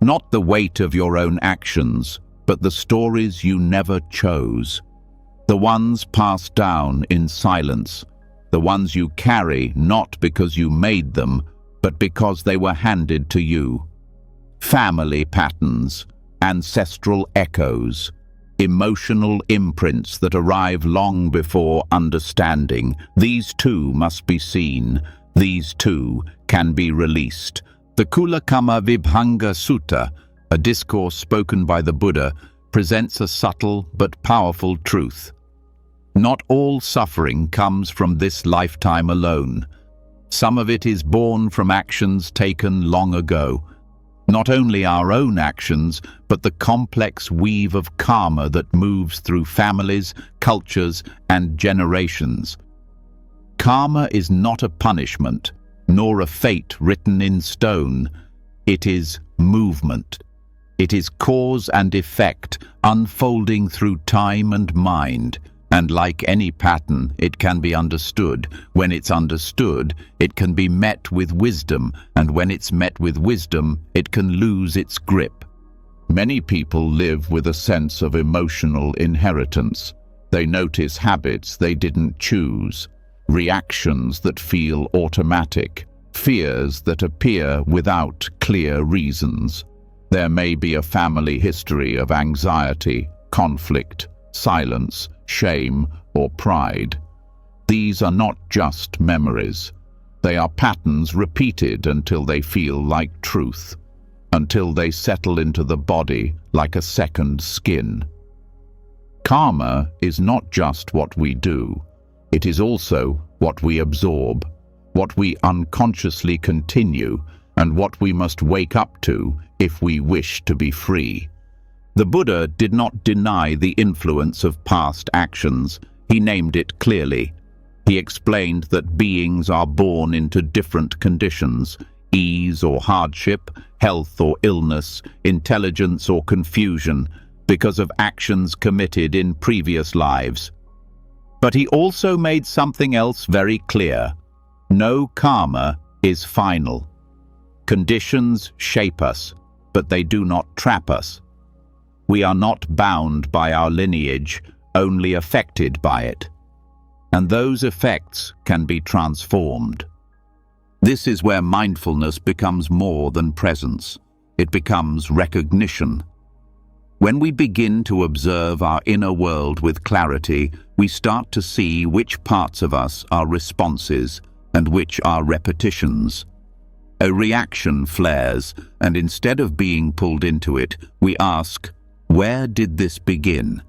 Not the weight of your own actions, but the stories you never chose. The ones passed down in silence. The ones you carry not because you made them, but because they were handed to you. Family patterns, ancestral echoes, emotional imprints that arrive long before understanding. These too must be seen. These too can be released. The Kulakama Vibhanga Sutta, a discourse spoken by the Buddha, presents a subtle but powerful truth. Not all suffering comes from this lifetime alone. Some of it is born from actions taken long ago. Not only our own actions, but the complex weave of karma that moves through families, cultures, and generations. Karma is not a punishment, nor a fate written in stone. It is movement. It is cause and effect, unfolding through time and mind. And like any pattern, it can be understood. When it's understood, it can be met with wisdom, and when it's met with wisdom, it can lose its grip. Many people live with a sense of emotional inheritance. They notice habits they didn't choose, reactions that feel automatic, fears that appear without clear reasons. There may be a family history of anxiety, conflict, silence, shame, or pride. These are not just memories. They are patterns repeated until they feel like truth, until they settle into the body like a second skin. Karma is not just what we do. It is also what we absorb, what we unconsciously continue, and what we must wake up to if we wish to be free. The Buddha did not deny the influence of past actions. He named it clearly. He explained that beings are born into different conditions, ease or hardship, health or illness, intelligence or confusion, because of actions committed in previous lives. But he also made something else very clear. No karma is final. Conditions shape us, but they do not trap us. We are not bound by our lineage, only affected by it. And those effects can be transformed. This is where mindfulness becomes more than presence. It becomes recognition. When we begin to observe our inner world with clarity, we start to see which parts of us are responses and which are repetitions. A reaction flares, and instead of being pulled into it, we ask, where did this begin?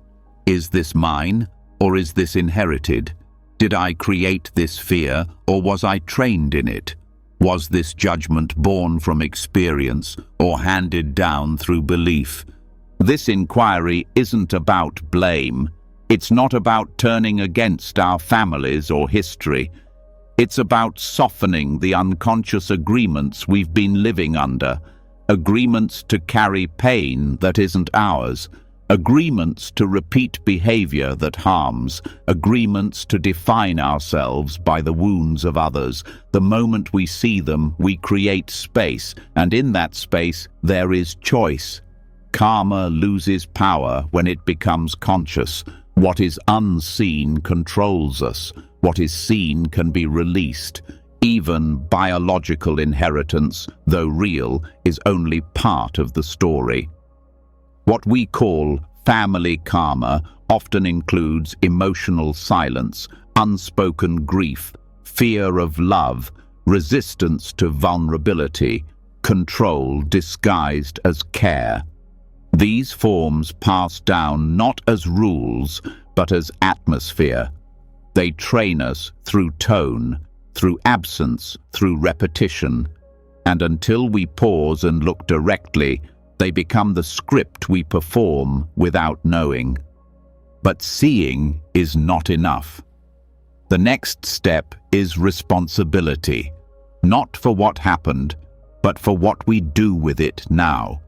Is this mine, or is this inherited? Did I create this fear, or was I trained in it? Was this judgment born from experience, or handed down through belief? This inquiry isn't about blame. It's not about turning against our families or history. It's about softening the unconscious agreements we've been living under. Agreements to carry pain that isn't ours, agreements to repeat behavior that harms, agreements to define ourselves by the wounds of others. The moment we see them, we create space, and in that space there is choice. Karma loses power when it becomes conscious. What is unseen controls us. What is seen can be released. Even biological inheritance, though real, is only part of the story. What we call family karma often includes emotional silence, unspoken grief, fear of love, resistance to vulnerability, control disguised as care. These forms pass down not as rules, but as atmosphere. They train us through tone, through absence, through repetition, and until we pause and look directly, they become the script we perform without knowing. But seeing is not enough. The next step is responsibility, not for what happened, but for what we do with it now.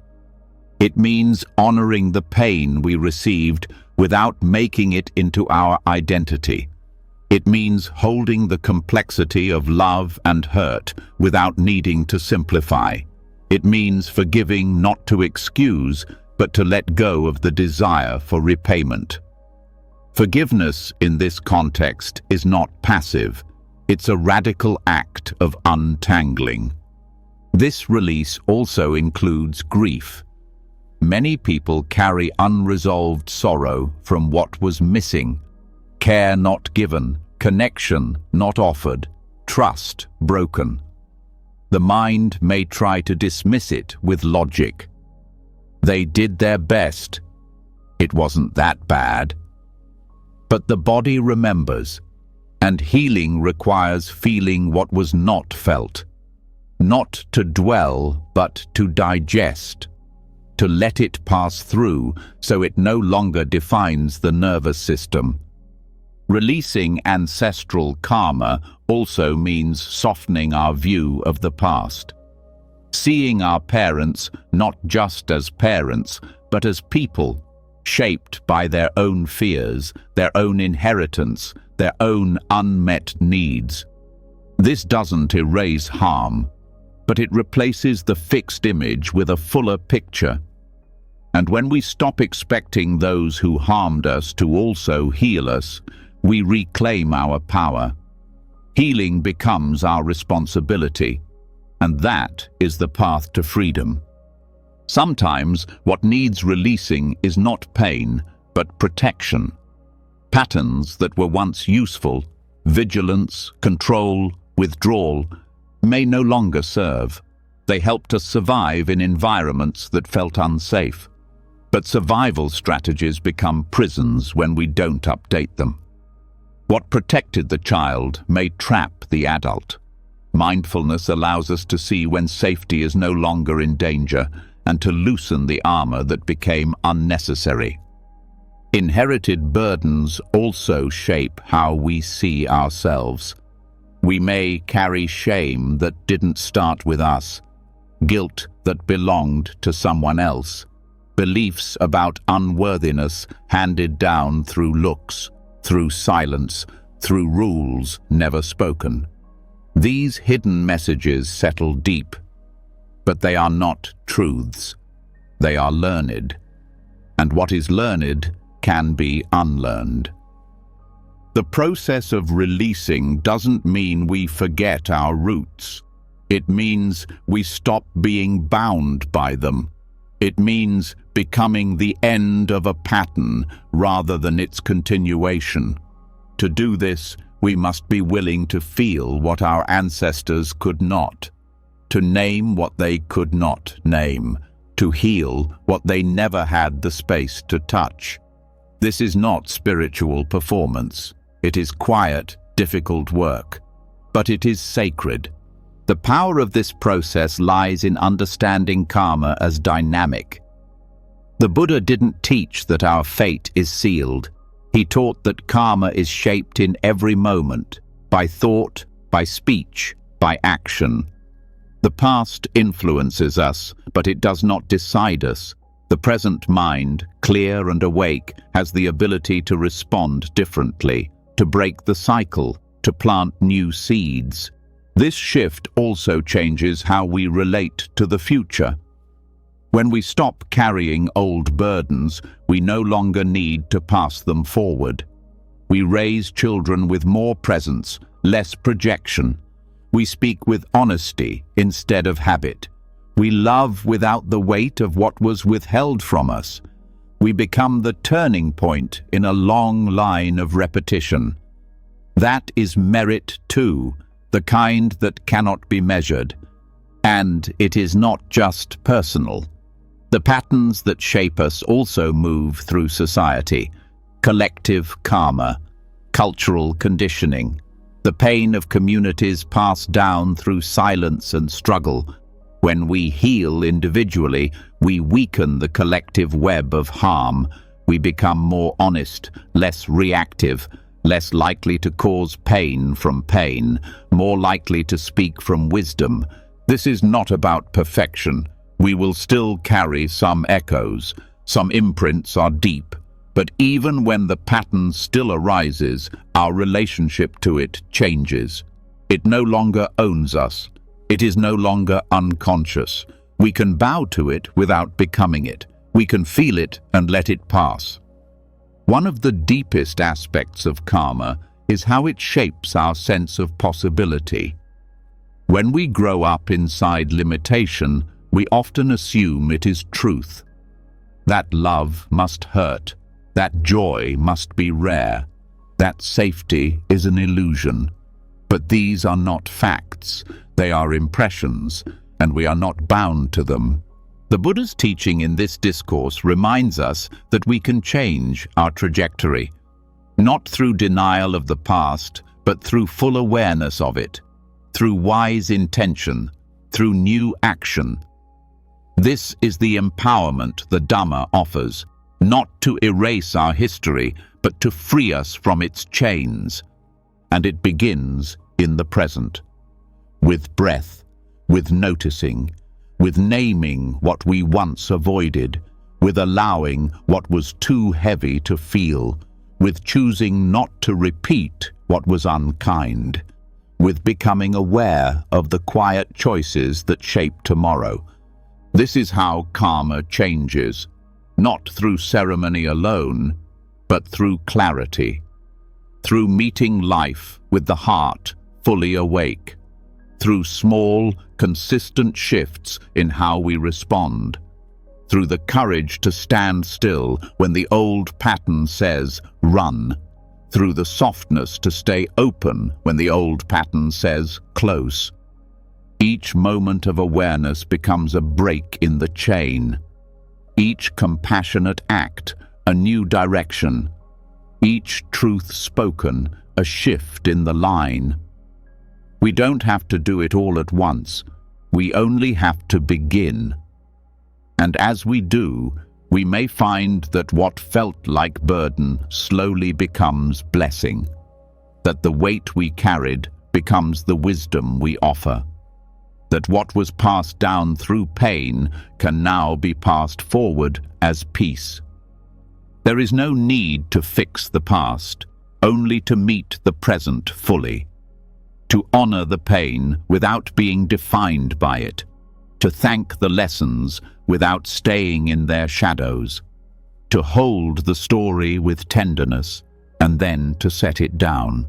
It means honoring the pain we received without making it into our identity. It means holding the complexity of love and hurt without needing to simplify. It means forgiving not to excuse, but to let go of the desire for repayment. Forgiveness in this context is not passive. It's a radical act of untangling. This release also includes grief. Many people carry unresolved sorrow from what was missing. Care not given, connection not offered, trust broken. The mind may try to dismiss it with logic. They did their best. It wasn't that bad. but the body remembers, and healing requires feeling what was not felt. Not to dwell, but to digest, to let it pass through so it no longer defines the nervous system. Releasing ancestral karma also means softening our view of the past. Seeing our parents not just as parents, but as people, shaped by their own fears, their own inheritance, their own unmet needs. This doesn't erase harm, but it replaces the fixed image with a fuller picture. And when we stop expecting those who harmed us to also heal us, we reclaim our power. Healing becomes our responsibility, and that is the path to freedom. Sometimes what needs releasing is not pain, but protection. Patterns that were once useful, vigilance, control, withdrawal, may no longer serve. They helped us survive in environments that felt unsafe. But survival strategies become prisons when we don't update them. What protected the child may trap the adult. Mindfulness allows us to see when safety is no longer in danger and to loosen the armor that became unnecessary. Inherited burdens also shape how we see ourselves. We may carry shame that didn't start with us, guilt that belonged to someone else, beliefs about unworthiness handed down through looks, through silence, through rules never spoken. These hidden messages settle deep, but they are not truths. They are learned, and what is learned can be unlearned. The process of releasing doesn't mean we forget our roots. It means we stop being bound by them. It means becoming the end of a pattern rather than its continuation. To do this, we must be willing to feel what our ancestors could not, to name what they could not name, to heal what they never had the space to touch. This is not spiritual performance. It is quiet, difficult work, but it is sacred. The power of this process lies in understanding karma as dynamic. The Buddha didn't teach that our fate is sealed. He taught that karma is shaped in every moment, by thought, by speech, by action. The past influences us, but it does not decide us. The present mind, clear and awake, has the ability to respond differently, to break the cycle, to plant new seeds. This shift also changes how we relate to the future. When we stop carrying old burdens, we no longer need to pass them forward. We raise children with more presence, less projection. We speak with honesty instead of habit. We love without the weight of what was withheld from us. We become the turning point in a long line of repetition. That is merit too, the kind that cannot be measured. And it is not just personal. The patterns that shape us also move through society. Collective karma, cultural conditioning, the pain of communities passed down through silence and struggle. When we heal individually, we weaken the collective web of harm. We become more honest, less reactive, less likely to cause pain from pain, more likely to speak from wisdom. This is not about perfection. We will still carry some echoes. Some imprints are deep. But even when the pattern still arises, our relationship to it changes. It no longer owns us. It is no longer unconscious. We can bow to it without becoming it. We can feel it and let it pass. One of the deepest aspects of karma is how it shapes our sense of possibility. When we grow up inside limitation, we often assume it is truth. That love must hurt. That joy must be rare. That safety is an illusion. But these are not facts. They are impressions, and we are not bound to them. The Buddha's teaching in this discourse reminds us that we can change our trajectory. not through denial of the past, but through full awareness of it, through wise intention, through new action. This is the empowerment the Dhamma offers, not to erase our history, but to free us from its chains. And it begins in the present, with breath, with noticing, with naming what we once avoided, with allowing what was too heavy to feel, with choosing not to repeat what was unkind, with becoming aware of the quiet choices that shape tomorrow. This is how karma changes, not through ceremony alone, but through clarity, through meeting life with the heart fully awake, through small, consistent shifts in how we respond, through the courage to stand still when the old pattern says, run, through the softness to stay open when the old pattern says, close. Each moment of awareness becomes a break in the chain. Each compassionate act, a new direction. Each truth spoken, a shift in the line. We don't have to do it all at once. We only have to begin. And as we do, we may find that what felt like burden slowly becomes blessing, that the weight we carried becomes the wisdom we offer, that what was passed down through pain can now be passed forward as peace. There is no need to fix the past, only to meet the present fully, to honor the pain without being defined by it, to thank the lessons without staying in their shadows, to hold the story with tenderness and then to set it down.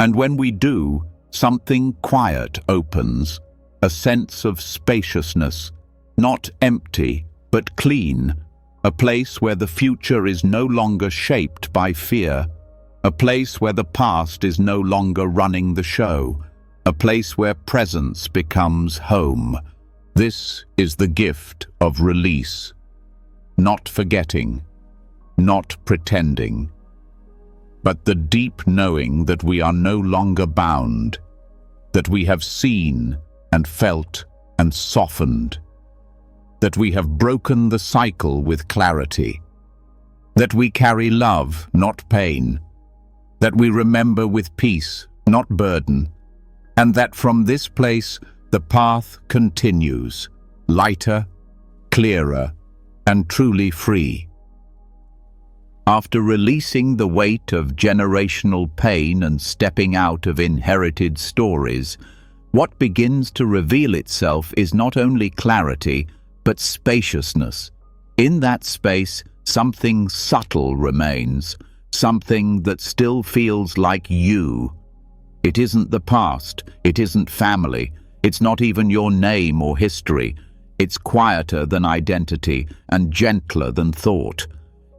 And when we do, something quiet opens, a sense of spaciousness, not empty, but clean, a place where the future is no longer shaped by fear, a place where the past is no longer running the show, a place where presence becomes home. This is the gift of release, not forgetting, not pretending, but the deep knowing that we are no longer bound, that we have seen and felt and softened, that we have broken the cycle with clarity, that we carry love, not pain, that we remember with peace, not burden, and that from this place the path continues, lighter, clearer, and truly free. After releasing the weight of generational pain and stepping out of inherited stories, what begins to reveal itself is not only clarity, but spaciousness. In that space, something subtle remains, something that still feels like you. It isn't the past, it isn't family, it's not even your name or history. It's quieter than identity and gentler than thought.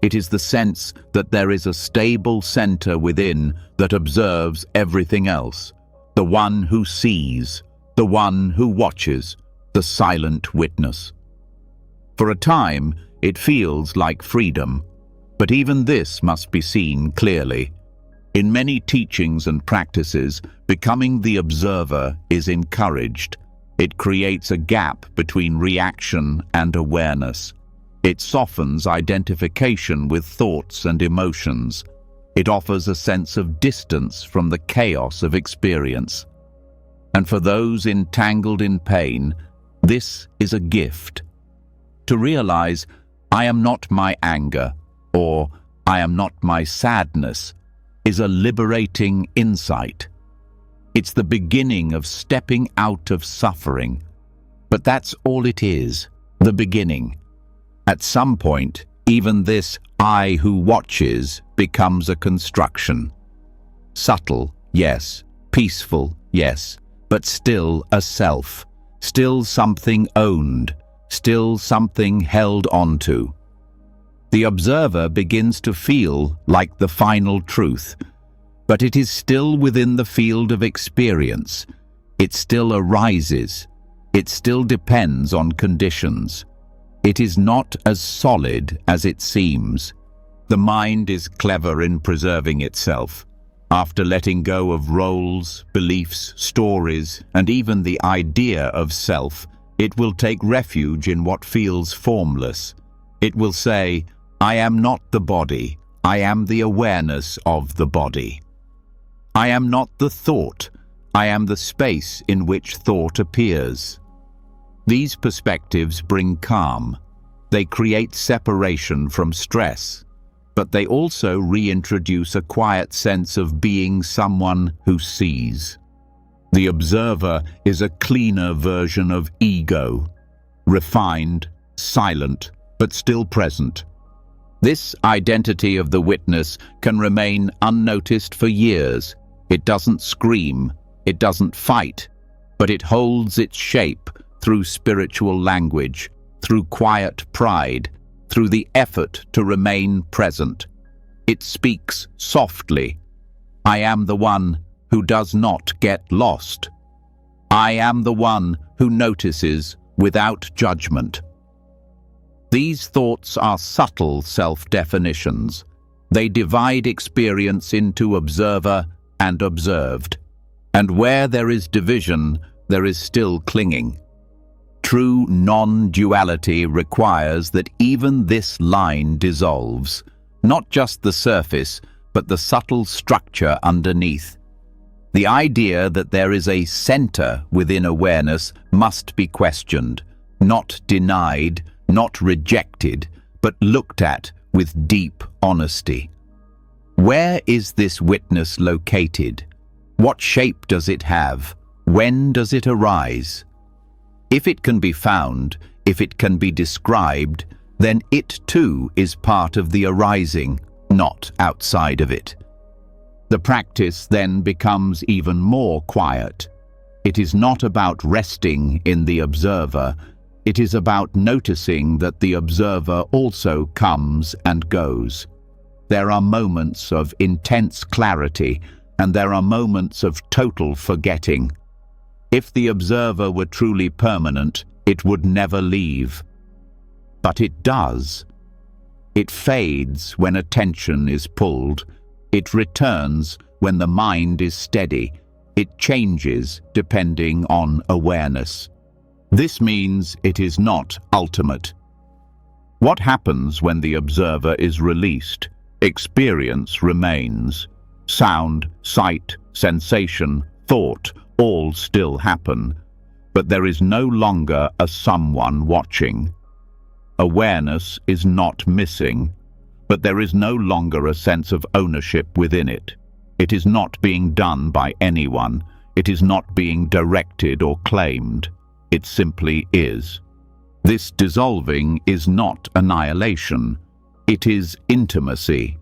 It is the sense that there is a stable center within that observes everything else, the one who sees, the one who watches, the silent witness. For a time, it feels like freedom, but even this must be seen clearly. In many teachings and practices, becoming the observer is encouraged. It creates a gap between reaction and awareness. It softens identification with thoughts and emotions. It offers a sense of distance from the chaos of experience. And for those entangled in pain, this is a gift. To realize, I am not my anger, or I am not my sadness, is a liberating insight. It's the beginning of stepping out of suffering. But that's all it is, the beginning. At some point, even this I who watches becomes a construction. Subtle, yes. Peaceful, yes. But still a self. Still something owned. Still something held onto. The observer begins to feel like the final truth, but it is still within the field of experience. It still arises. It still depends on conditions. It is not as solid as it seems. The mind is clever in preserving itself. After letting go of roles, beliefs, stories, and even the idea of self, it will take refuge in what feels formless. It will say, I am not the body, I am the awareness of the body. I am not the thought, I am the space in which thought appears. These perspectives bring calm. They create separation from stress, but they also reintroduce a quiet sense of being someone who sees. The observer is a cleaner version of ego, refined, silent, but still present. This identity of the witness can remain unnoticed for years. It doesn't scream, it doesn't fight, but it holds its shape through spiritual language, through quiet pride, through the effort to remain present. It speaks softly. I am the one who does not get lost. I am the one who notices without judgment. These thoughts are subtle self-definitions. They divide experience into observer and observed. And where there is division, there is still clinging. True non-duality requires that even this line dissolves, not just the surface, but the subtle structure underneath. The idea that there is a center within awareness must be questioned, not denied, not rejected, but looked at with deep honesty. Where is this witness located? What shape does it have? When does it arise? If it can be found, if it can be described, then it too is part of the arising, not outside of it. The practice then becomes even more quiet. It is not about resting in the observer. It is about noticing that the observer also comes and goes. There are moments of intense clarity, and there are moments of total forgetting. If the observer were truly permanent, it would never leave. But it does. It fades when attention is pulled. It returns when the mind is steady. It changes depending on awareness. This means it is not ultimate. What happens when the observer is released? Experience remains. Sound, sight, sensation, thought, all still happen, but there is no longer a someone watching. Awareness is not missing, but there is no longer a sense of ownership within it. It is not being done by anyone. It is not being directed or claimed. It simply is. This dissolving is not annihilation. It is intimacy.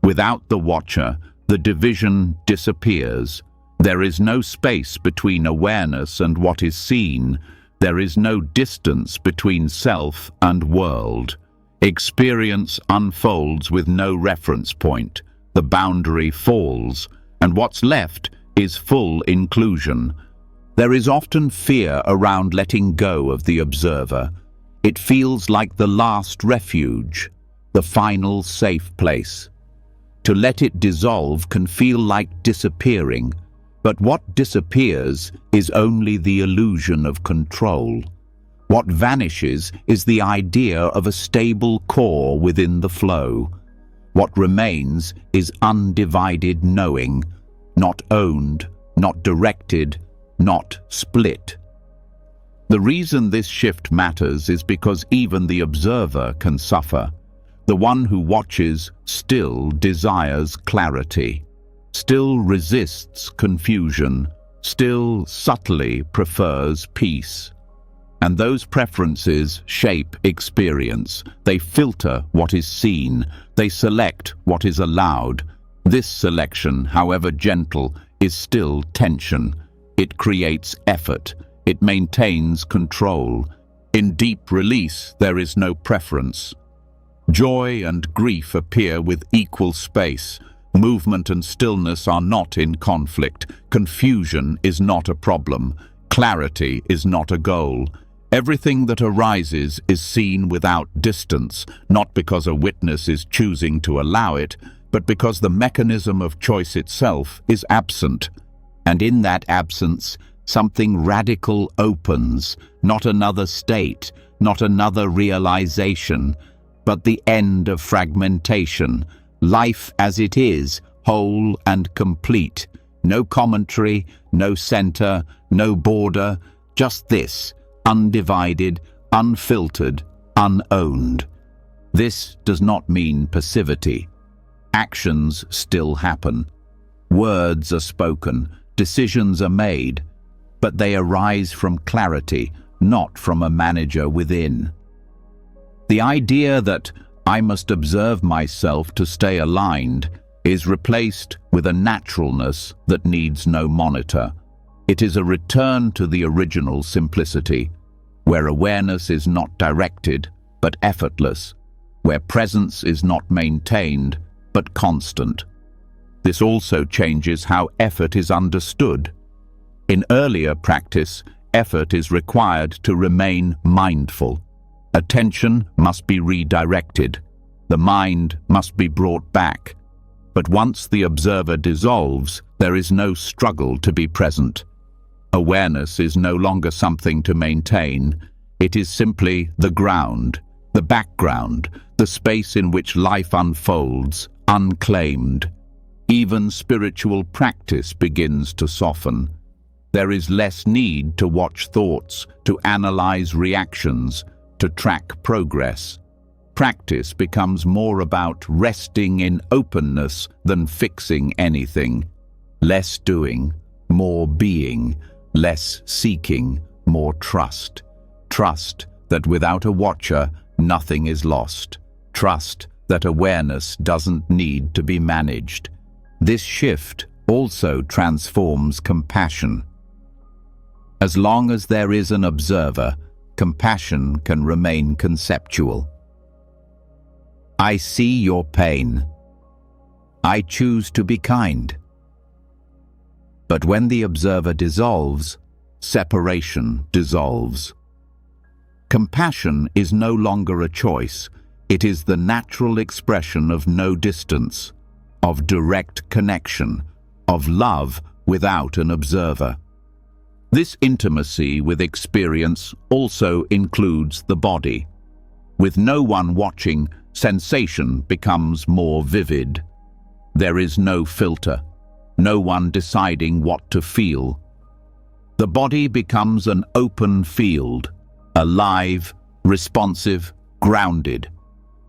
Without the watcher, the division disappears. There is no space between awareness and what is seen. There is no distance between self and world. Experience unfolds with no reference point. The boundary falls, and what's left is full inclusion. There is often fear around letting go of the observer. It feels like the last refuge, the final safe place. To let it dissolve can feel like disappearing. But what disappears is only the illusion of control. What vanishes is the idea of a stable core within the flow. What remains is undivided knowing, not owned, not directed, not split. The reason this shift matters is because even the observer can suffer. The one who watches still desires clarity. Still resists confusion, still subtly prefers peace. And those preferences shape experience. They filter what is seen. They select what is allowed. This selection, however gentle, is still tension. It creates effort. It maintains control. In deep release, there is no preference. Joy and grief appear with equal space. Movement and stillness are not in conflict. Confusion is not a problem. Clarity is not a goal. Everything that arises is seen without distance, not because a witness is choosing to allow it, but because the mechanism of choice itself is absent. And in that absence, something radical opens, not another state, not another realization, but the end of fragmentation, life as it is, whole and complete. No commentary, no center, no border, just this, undivided, unfiltered, unowned. This does not mean passivity. Actions still happen. Words are spoken, decisions are made, but they arise from clarity, not from a manager within. The idea that I must observe myself to stay aligned is replaced with a naturalness that needs no monitor. It is a return to the original simplicity, where awareness is not directed, but effortless, where presence is not maintained, but constant. This also changes how effort is understood. In earlier practice, effort is required to remain mindful. Attention must be redirected. The mind must be brought back. But once the observer dissolves, there is no struggle to be present. Awareness is no longer something to maintain. It is simply the ground, the background, the space in which life unfolds, unclaimed. Even spiritual practice begins to soften. There is less need to watch thoughts, to analyze reactions, to track progress. Practice becomes more about resting in openness than fixing anything. Less doing, more being, less seeking, more trust. Trust that without a watcher, nothing is lost. Trust that awareness doesn't need to be managed. This shift also transforms compassion. As long as there is an observer, compassion can remain conceptual. I see your pain. I choose to be kind. But when the observer dissolves, separation dissolves. Compassion is no longer a choice. It is the natural expression of no distance, of direct connection, of love without an observer. This intimacy with experience also includes the body. With no one watching, sensation becomes more vivid. There is no filter, no one deciding what to feel. The body becomes an open field, alive, responsive, grounded.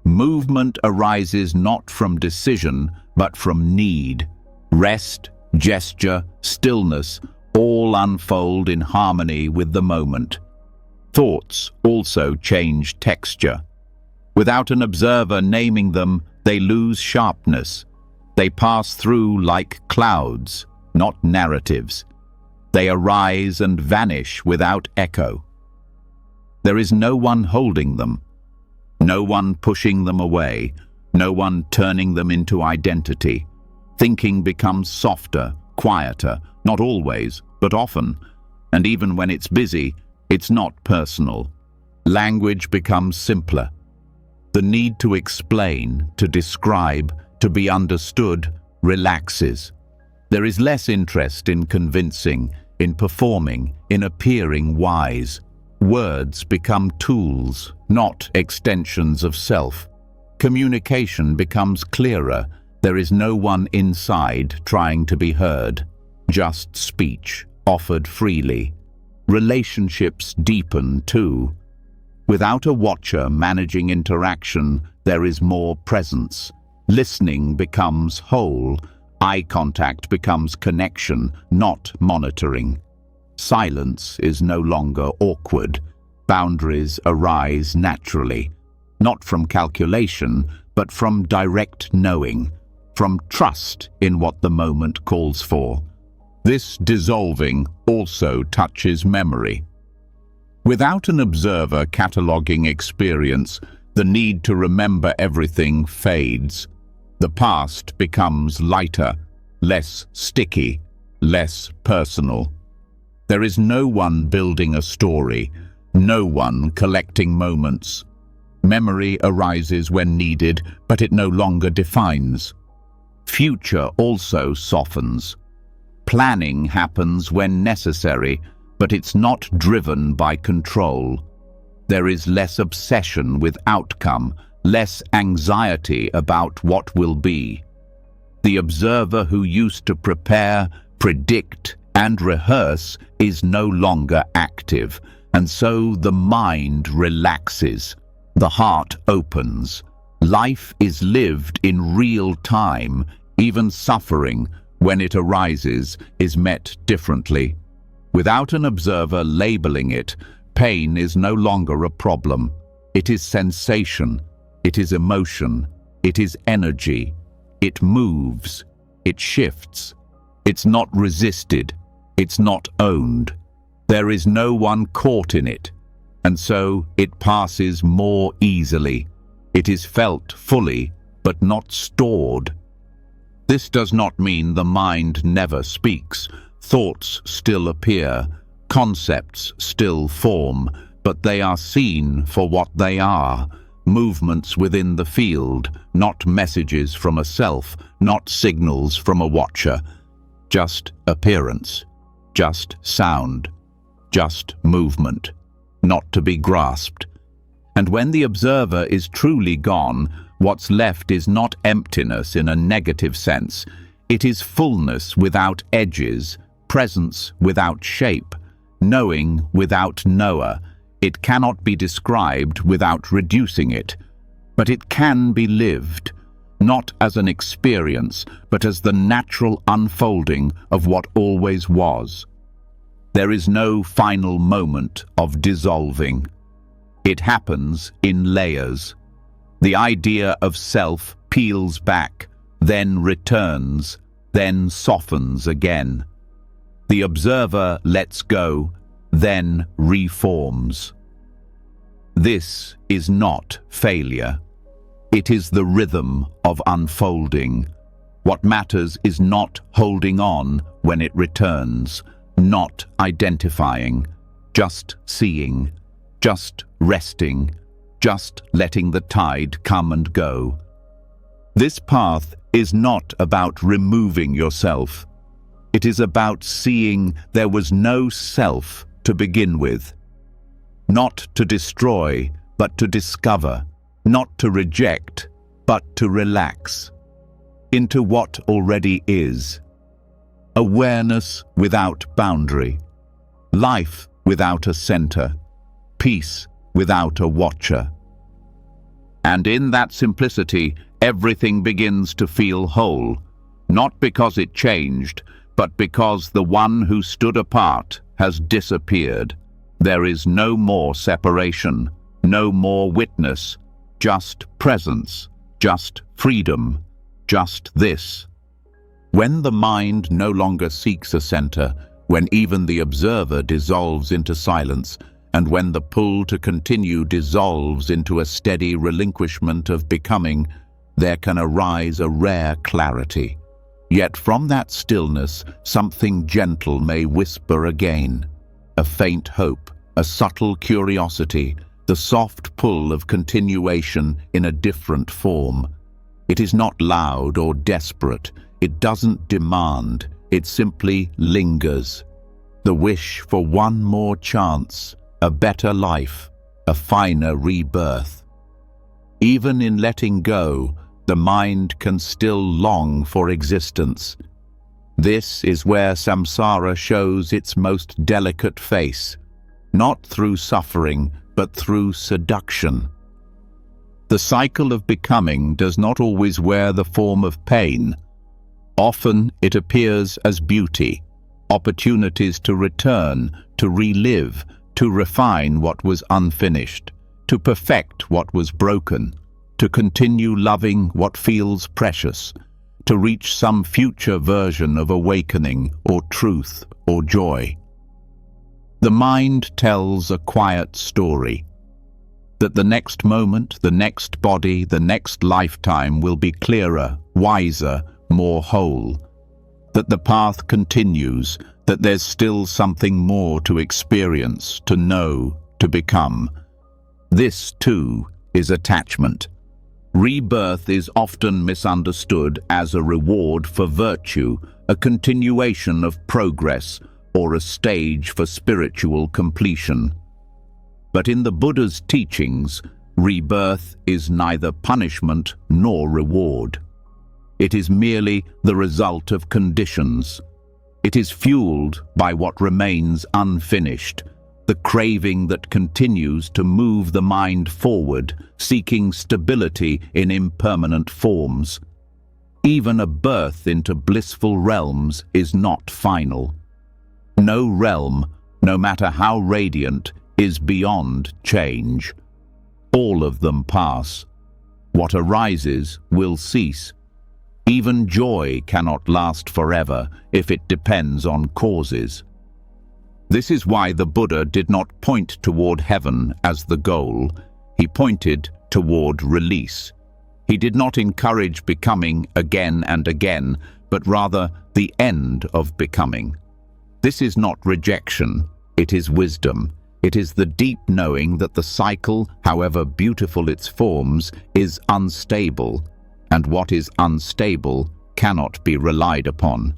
Movement arises not from decision, but from need. Rest, gesture, stillness, all unfold in harmony with the moment. Thoughts also change texture. Without an observer naming them, they lose sharpness. They pass through like clouds, not narratives. They arise and vanish without echo. There is no one holding them, no one pushing them away, no one turning them into identity. Thinking becomes softer, quieter, not always, but often. And even when it's busy, it's not personal. Language becomes simpler. The need to explain, to describe, to be understood relaxes. There is less interest in convincing, in performing, in appearing wise. Words become tools, not extensions of self. Communication becomes clearer. There is no one inside trying to be heard. Just speech, offered freely. Relationships deepen too. Without a watcher managing interaction, there is more presence. Listening becomes whole. Eye contact becomes connection, not monitoring. Silence is no longer awkward. Boundaries arise naturally, not from calculation, but from direct knowing, from trust in what the moment calls for. This dissolving also touches memory. Without an observer cataloging experience, the need to remember everything fades. The past becomes lighter, less sticky, less personal. There is no one building a story, No one collecting moments. Memory arises when needed, but it no longer defines. Future also softens. Planning happens when necessary, but it's not driven by control. There is less obsession with outcome, less anxiety about what will be. The observer who used to prepare, predict, and rehearse is no longer active, and so the mind relaxes. The heart opens. Life is lived in real time. Even suffering, when it arises, is met differently. Without an observer labeling it, pain is no longer a problem. It is sensation. It is emotion. It is energy. It moves. It shifts. It's not resisted. It's not owned. There is no one caught in it, and so it passes more easily. It is felt fully, but not stored. This does not mean the mind never speaks. Thoughts still appear, concepts still form, but they are seen for what they are, movements within the field, not messages from a self, not signals from a watcher. Just appearance, just sound, just movement, not to be grasped. And when the observer is truly gone, what's left is not emptiness in a negative sense. It is fullness without edges, presence without shape, knowing without knower. It cannot be described without reducing it, but it can be lived, not as an experience, but as the natural unfolding of what always was. There is no final moment of dissolving. It happens in layers. The idea of self peels back, then returns, then softens again. The observer lets go, then reforms. This is not failure. It is the rhythm of unfolding. What matters is not holding on when it returns, not identifying, just seeing, just resting, just letting the tide come and go. This path is not about removing yourself. It is about seeing there was no self to begin with. Not to destroy, but to discover. Not to reject, but to relax. Into what already is. Awareness without boundary. Life without a center. Peace without a watcher. And in that simplicity, everything begins to feel whole, not because it changed, but because the one who stood apart has disappeared. There is no more separation, no more witness, just presence, just freedom, just this. When the mind no longer seeks a center, when even the observer dissolves into silence, and when the pull to continue dissolves into a steady relinquishment of becoming, there can arise a rare clarity. Yet from that stillness, something gentle may whisper again. A faint hope, a subtle curiosity, the soft pull of continuation in a different form. It is not loud or desperate. It doesn't demand. It simply lingers. The wish for one more chance, a better life, a finer rebirth. Even in letting go, the mind can still long for existence. This is where samsara shows its most delicate face, not through suffering, but through seduction. The cycle of becoming does not always wear the form of pain. Often it appears as beauty, opportunities to return, to relive, to refine what was unfinished, to perfect what was broken, to continue loving what feels precious, to reach some future version of awakening or truth or joy. The mind tells a quiet story, that the next moment, the next body, the next lifetime will be clearer, wiser, more whole, that the path continues, that there's still something more to experience, to know, to become. This, too, is attachment. Rebirth is often misunderstood as a reward for virtue, a continuation of progress, or a stage for spiritual completion. But in the Buddha's teachings, rebirth is neither punishment nor reward. It is merely the result of conditions. It is fueled by what remains unfinished, the craving that continues to move the mind forward, seeking stability in impermanent forms. Even a birth into blissful realms is not final. No realm, no matter how radiant, is beyond change. All of them pass. What arises will cease. Even joy cannot last forever if it depends on causes. This is why the Buddha did not point toward heaven as the goal. He pointed toward release. He did not encourage becoming again and again, but rather the end of becoming. This is not rejection, it is wisdom. It is the deep knowing that the cycle, however beautiful its forms, is unstable, and what is unstable cannot be relied upon.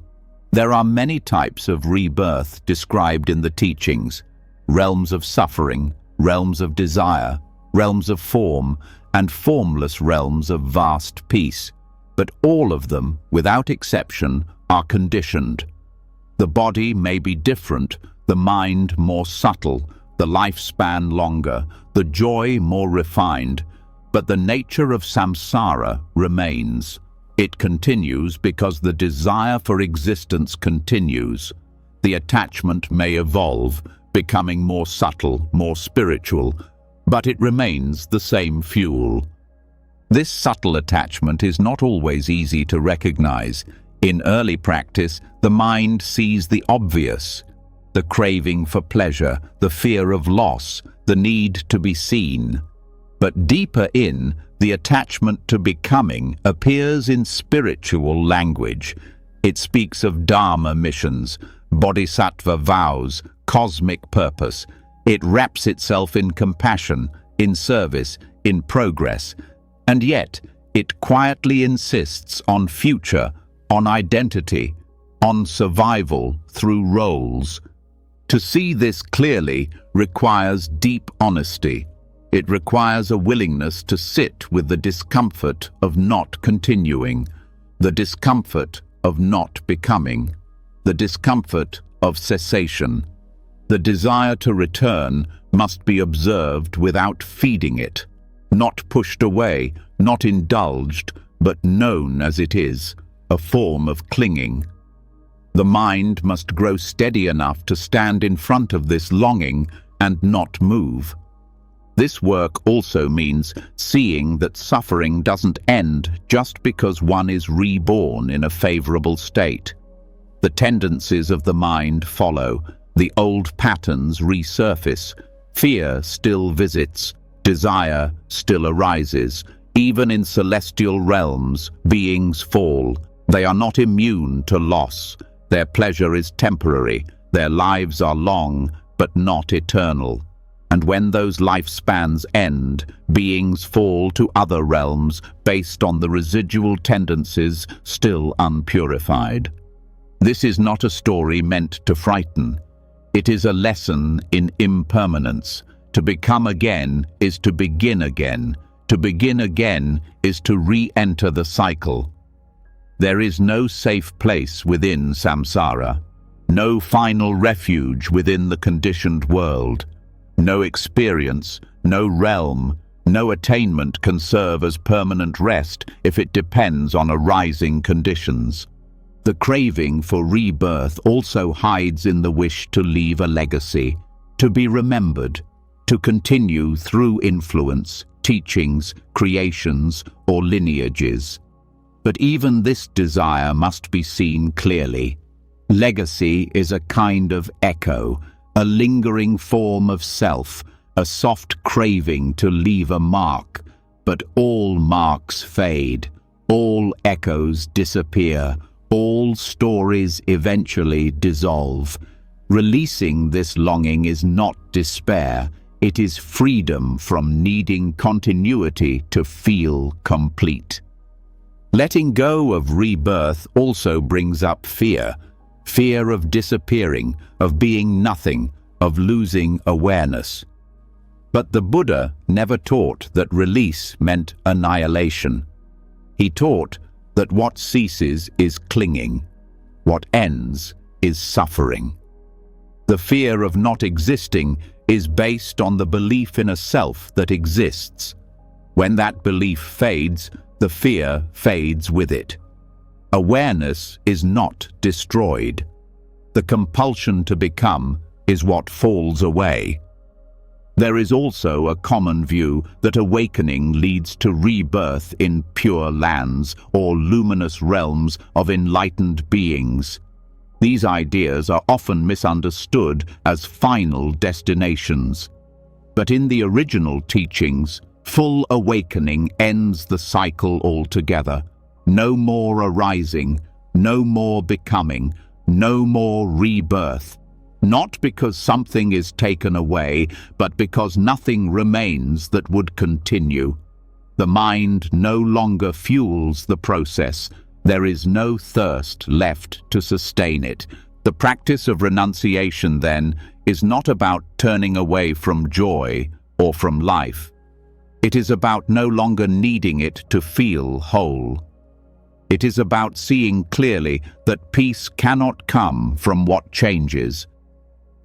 There are many types of rebirth described in the teachings: realms of suffering, realms of desire, realms of form, and formless realms of vast peace. But all of them, without exception, are conditioned. The body may be different, the mind more subtle, the lifespan longer, the joy more refined, but the nature of samsara remains. It continues because the desire for existence continues. The attachment may evolve, becoming more subtle, more spiritual, but it remains the same fuel. This subtle attachment is not always easy to recognize. In early practice, the mind sees the obvious: the craving for pleasure, the fear of loss, the need to be seen. But deeper in, the attachment to becoming appears in spiritual language. It speaks of dharma missions, bodhisattva vows, cosmic purpose. It wraps itself in compassion, in service, in progress. And yet, it quietly insists on future, on identity, on survival through roles. To see this clearly requires deep honesty. It requires a willingness to sit with the discomfort of not continuing, the discomfort of not becoming, the discomfort of cessation. The desire to return must be observed without feeding it, not pushed away, not indulged, but known as it is, a form of clinging. The mind must grow steady enough to stand in front of this longing and not move. This work also means seeing that suffering doesn't end just because one is reborn in a favorable state. The tendencies of the mind follow, the old patterns resurface, fear still visits, desire still arises. Even in celestial realms, beings fall. They are not immune to loss. Their pleasure is temporary, their lives are long, but not eternal. And when those lifespans end, beings fall to other realms based on the residual tendencies still unpurified. This is not a story meant to frighten. It is a lesson in impermanence. To become again is to begin again. To begin again is to re-enter the cycle. There is no safe place within samsara, no final refuge within the conditioned world. No experience, no realm, no attainment can serve as permanent rest if it depends on arising conditions. The craving for rebirth also hides in the wish to leave a legacy, to be remembered, to continue through influence, teachings, creations, or lineages. But even this desire must be seen clearly. Legacy is a kind of echo, a lingering form of self, a soft craving to leave a mark. But all marks fade, all echoes disappear, all stories eventually dissolve. Releasing this longing is not despair, It is freedom from needing continuity to feel complete. Letting go of rebirth also brings up fear. Fear of disappearing, of being nothing, of losing awareness. But the Buddha never taught that release meant annihilation. He taught that what ceases is clinging, what ends is suffering. The fear of not existing is based on the belief in a self that exists. When that belief fades, the fear fades with it. Awareness is not destroyed. The compulsion to become is what falls away. There is also a common view that awakening leads to rebirth in pure lands or luminous realms of enlightened beings. These ideas are often misunderstood as final destinations. But in the original teachings, full awakening ends the cycle altogether. No more arising, no more becoming, no more rebirth. Not because something is taken away, but because nothing remains that would continue. The mind no longer fuels the process. There is no thirst left to sustain it. The practice of renunciation, then, is not about turning away from joy or from life. It is about no longer needing it to feel whole. It is about seeing clearly that peace cannot come from what changes.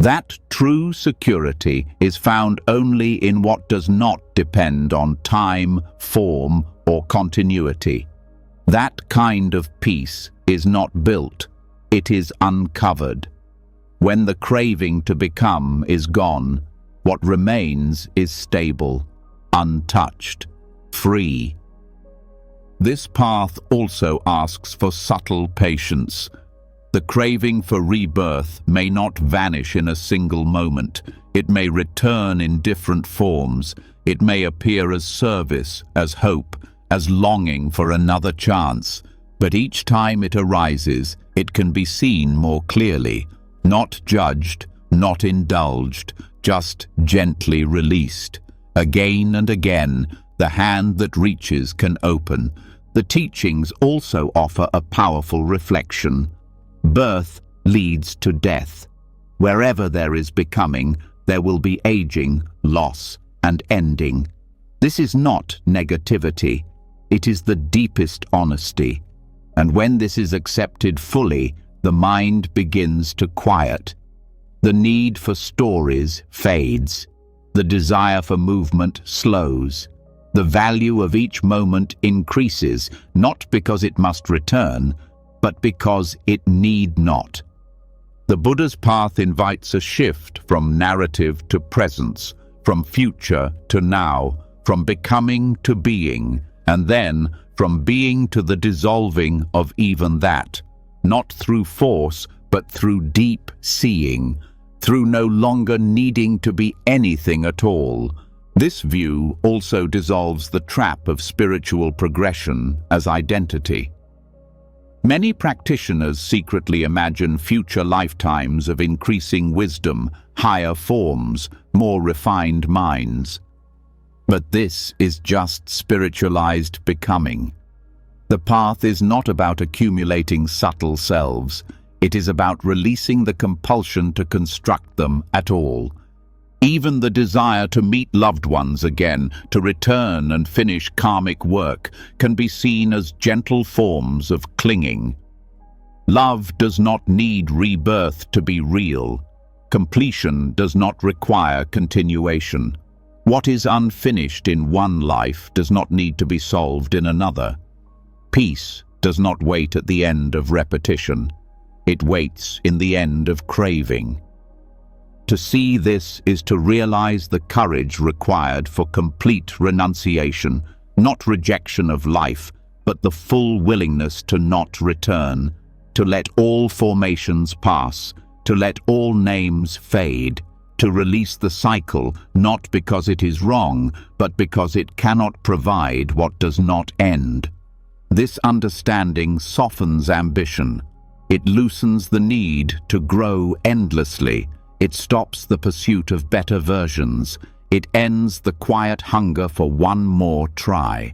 That true security is found only in what does not depend on time, form, or continuity. That kind of peace is not built, it is uncovered. When the craving to become is gone, what remains is stable, untouched, free. This path also asks for subtle patience. The craving for rebirth may not vanish in a single moment. It may return in different forms. It may appear as service, as hope, as longing for another chance. But each time it arises, it can be seen more clearly, not judged, not indulged, just gently released. Again and again, the hand that reaches can open. The teachings also offer a powerful reflection. Birth leads to death. Wherever there is becoming, there will be aging, loss, and ending. This is not negativity. It is the deepest honesty. And when this is accepted fully, the mind begins to quiet. The need for stories fades. The desire for movement slows. The value of each moment increases, not because it must return, but because it need not. The Buddha's path invites a shift from narrative to presence, from future to now, from becoming to being, and then from being to the dissolving of even that, not through force, but through deep seeing, through no longer needing to be anything at all. This view also dissolves the trap of spiritual progression as identity. Many practitioners secretly imagine future lifetimes of increasing wisdom, higher forms, more refined minds. But this is just spiritualized becoming. The path is not about accumulating subtle selves. It is about releasing the compulsion to construct them at all. Even the desire to meet loved ones again, to return and finish karmic work, can be seen as gentle forms of clinging. Love does not need rebirth to be real. Completion does not require continuation. What is unfinished in one life does not need to be solved in another. Peace does not wait at the end of repetition. It waits in the end of craving. To see this is to realize the courage required for complete renunciation, not rejection of life, but the full willingness to not return, to let all formations pass, to let all names fade, to release the cycle, not because it is wrong, but because it cannot provide what does not end. This understanding softens ambition. It loosens the need to grow endlessly. It stops the pursuit of better versions. It ends the quiet hunger for one more try.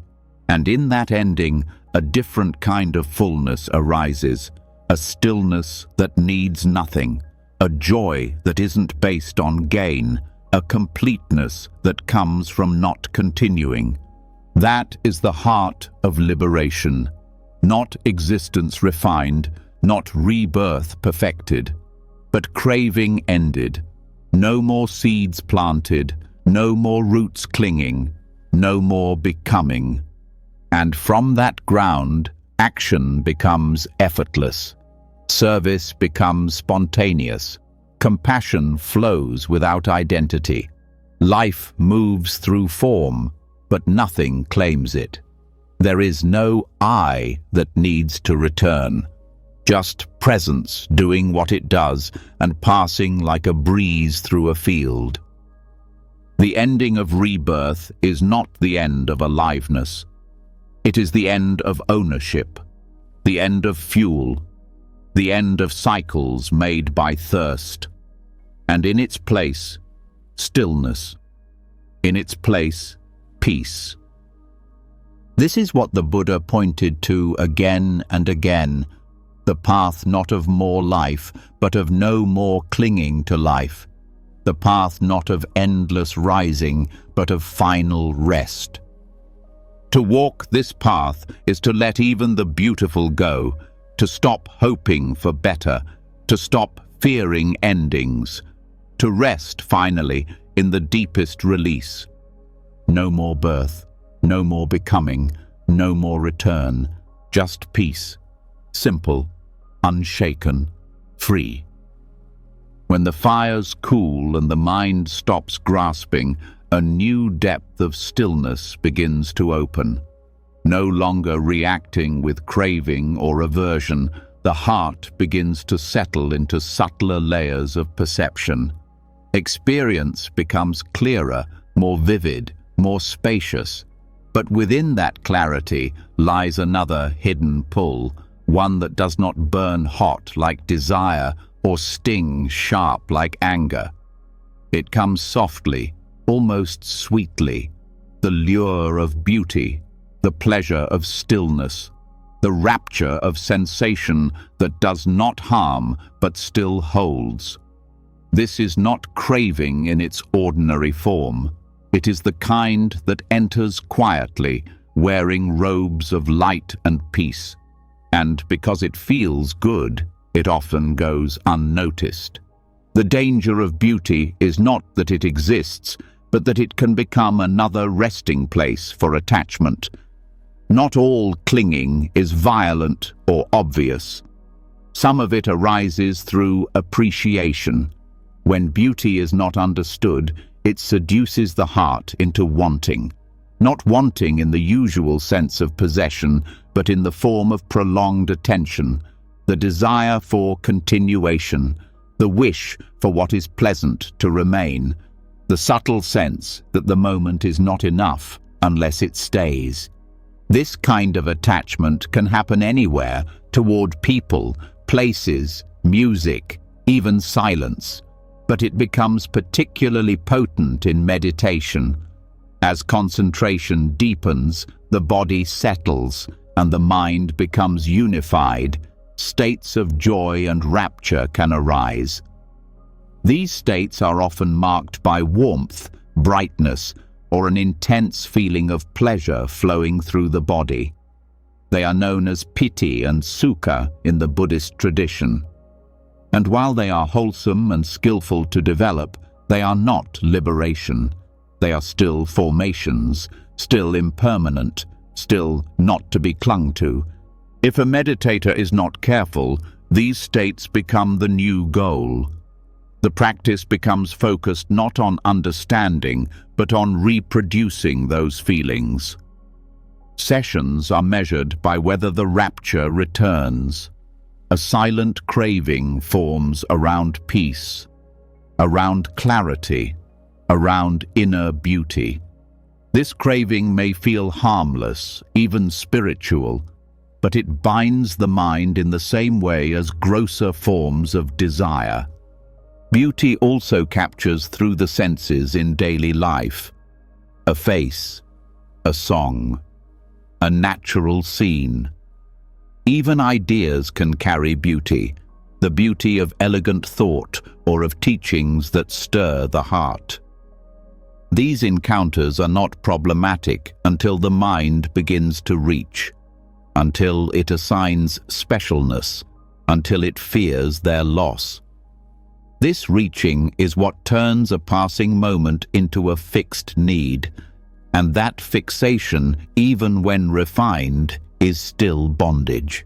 And in that ending, a different kind of fullness arises, a stillness that needs nothing, a joy that isn't based on gain, a completeness that comes from not continuing. That is the heart of liberation, not existence refined, not rebirth perfected, but craving ended, no more seeds planted, no more roots clinging, no more becoming. And from that ground, action becomes effortless, service becomes spontaneous, compassion flows without identity, life moves through form, but nothing claims it. There is no I that needs to return, just presence doing what it does and passing like a breeze through a field. The ending of rebirth is not the end of aliveness. It is the end of ownership, the end of fuel, the end of cycles made by thirst. And in its place, stillness. In its place, peace. This is what the Buddha pointed to again and again, the path not of more life, but of no more clinging to life, the path not of endless rising, but of final rest. To walk this path is to let even the beautiful go, to stop hoping for better, to stop fearing endings, to rest finally in the deepest release. No more birth, no more becoming, no more return, just peace, simple, unshaken, free. When the fires cool and the mind stops grasping, a new depth of stillness begins to open. No longer reacting with craving or aversion, the heart begins to settle into subtler layers of perception. Experience becomes clearer, more vivid, more spacious. But within that clarity lies another hidden pull, one that does not burn hot like desire or sting sharp like anger. It comes softly, almost sweetly, the lure of beauty, the pleasure of stillness, the rapture of sensation that does not harm but still holds. This is not craving in its ordinary form. It is the kind that enters quietly, wearing robes of light and peace. And because it feels good, it often goes unnoticed. The danger of beauty is not that it exists, but that it can become another resting place for attachment. Not all clinging is violent or obvious. Some of it arises through appreciation. When beauty is not understood, it seduces the heart into wanting. Not wanting in the usual sense of possession, but in the form of prolonged attention, the desire for continuation, the wish for what is pleasant to remain, the subtle sense that the moment is not enough unless it stays. This kind of attachment can happen anywhere, toward people, places, music, even silence, but it becomes particularly potent in meditation. As concentration deepens, the body settles and the mind becomes unified. States of joy and rapture can arise. These states are often marked by warmth, brightness, or an intense feeling of pleasure flowing through the body. They are known as piti and sukha in the Buddhist tradition. And while they are wholesome and skillful to develop, they are not liberation. They are still formations, still impermanent, still not to be clung to. If a meditator is not careful, these states become the new goal. The practice becomes focused not on understanding, but on reproducing those feelings. Sessions are measured by whether the rapture returns. A silent craving forms around peace, around clarity, around inner beauty. This craving may feel harmless, even spiritual, but it binds the mind in the same way as grosser forms of desire. Beauty also captures through the senses in daily life. A face, a song, a natural scene. Even ideas can carry beauty, the beauty of elegant thought or of teachings that stir the heart. These encounters are not problematic until the mind begins to reach, until it assigns specialness, until it fears their loss. This reaching is what turns a passing moment into a fixed need, and that fixation, even when refined, is still bondage.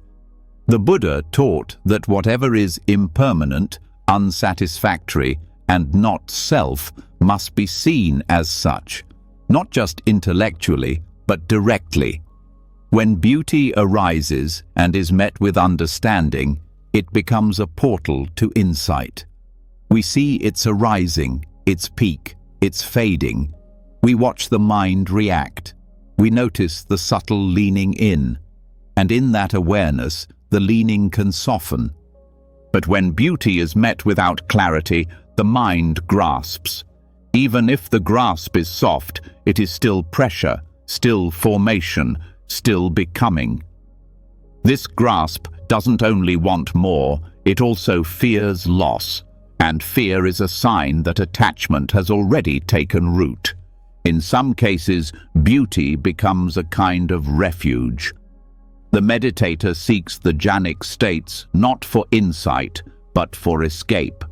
The Buddha taught that whatever is impermanent, unsatisfactory, and not self must be seen as such, not just intellectually, but directly. When beauty arises and is met with understanding, it becomes a portal to insight. We see its arising, its peak, its fading. We watch the mind react. We notice the subtle leaning in, and in that awareness, the leaning can soften. But when beauty is met without clarity, the mind grasps. Even if the grasp is soft, it is still pressure, still formation, still becoming. This grasp doesn't only want more, it also fears loss. And fear is a sign that attachment has already taken root. In some cases, beauty becomes a kind of refuge. The meditator seeks the jhanic states not for insight, but for escape.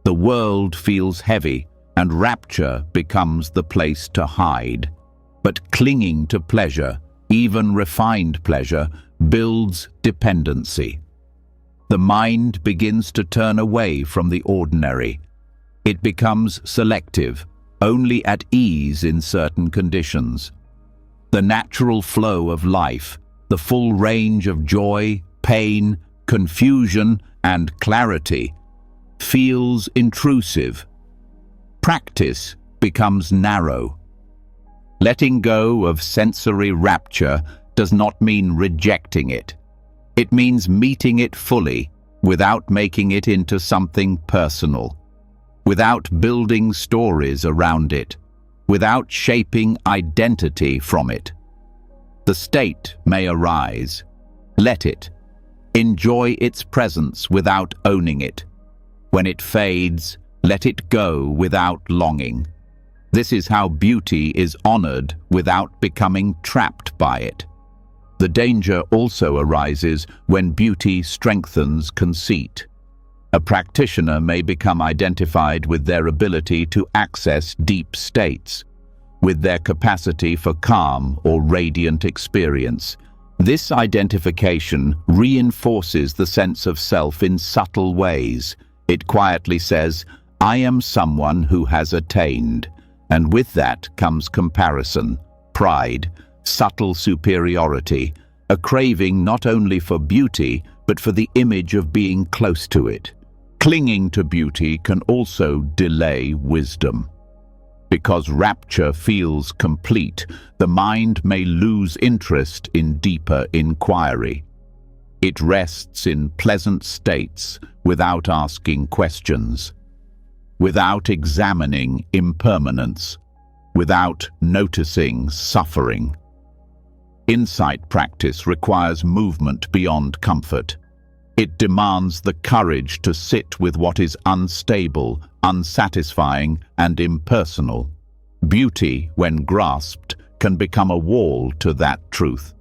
The world feels heavy, and rapture becomes the place to hide. But clinging to pleasure, even refined pleasure, builds dependency. The mind begins to turn away from the ordinary. It becomes selective, only at ease in certain conditions. The natural flow of life, the full range of joy, pain, confusion, and clarity, feels intrusive. Practice becomes narrow. Letting go of sensory rapture does not mean rejecting it. It means meeting it fully, without making it into something personal, without building stories around it, without shaping identity from it. The state may arise. Let it. Enjoy its presence without owning it. When it fades, let it go without longing. This is how beauty is honored without becoming trapped by it. The danger also arises when beauty strengthens conceit. A practitioner may become identified with their ability to access deep states, with their capacity for calm or radiant experience. This identification reinforces the sense of self in subtle ways. It quietly says, "I am someone who has attained," and with that comes comparison, pride, subtle superiority, a craving not only for beauty, but for the image of being close to it. Clinging to beauty can also delay wisdom. Because rapture feels complete, the mind may lose interest in deeper inquiry. It rests in pleasant states without asking questions, without examining impermanence, without noticing suffering. Insight practice requires movement beyond comfort. It demands the courage to sit with what is unstable, unsatisfying, and impersonal. Beauty, when grasped, can become a wall to that truth.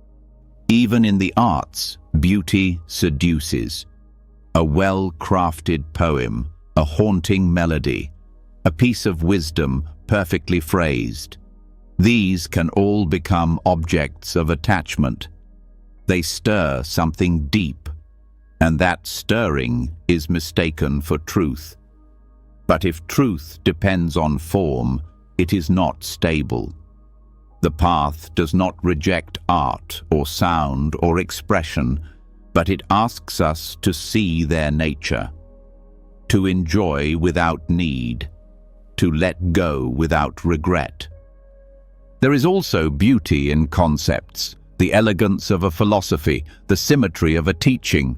Even in the arts, beauty seduces. A well-crafted poem, a haunting melody, a piece of wisdom perfectly phrased. These can all become objects of attachment. They stir something deep, and that stirring is mistaken for truth. But if truth depends on form, it is not stable. The path does not reject art or sound or expression, but it asks us to see their nature, to enjoy without need, to let go without regret. There is also beauty in concepts, the elegance of a philosophy, the symmetry of a teaching.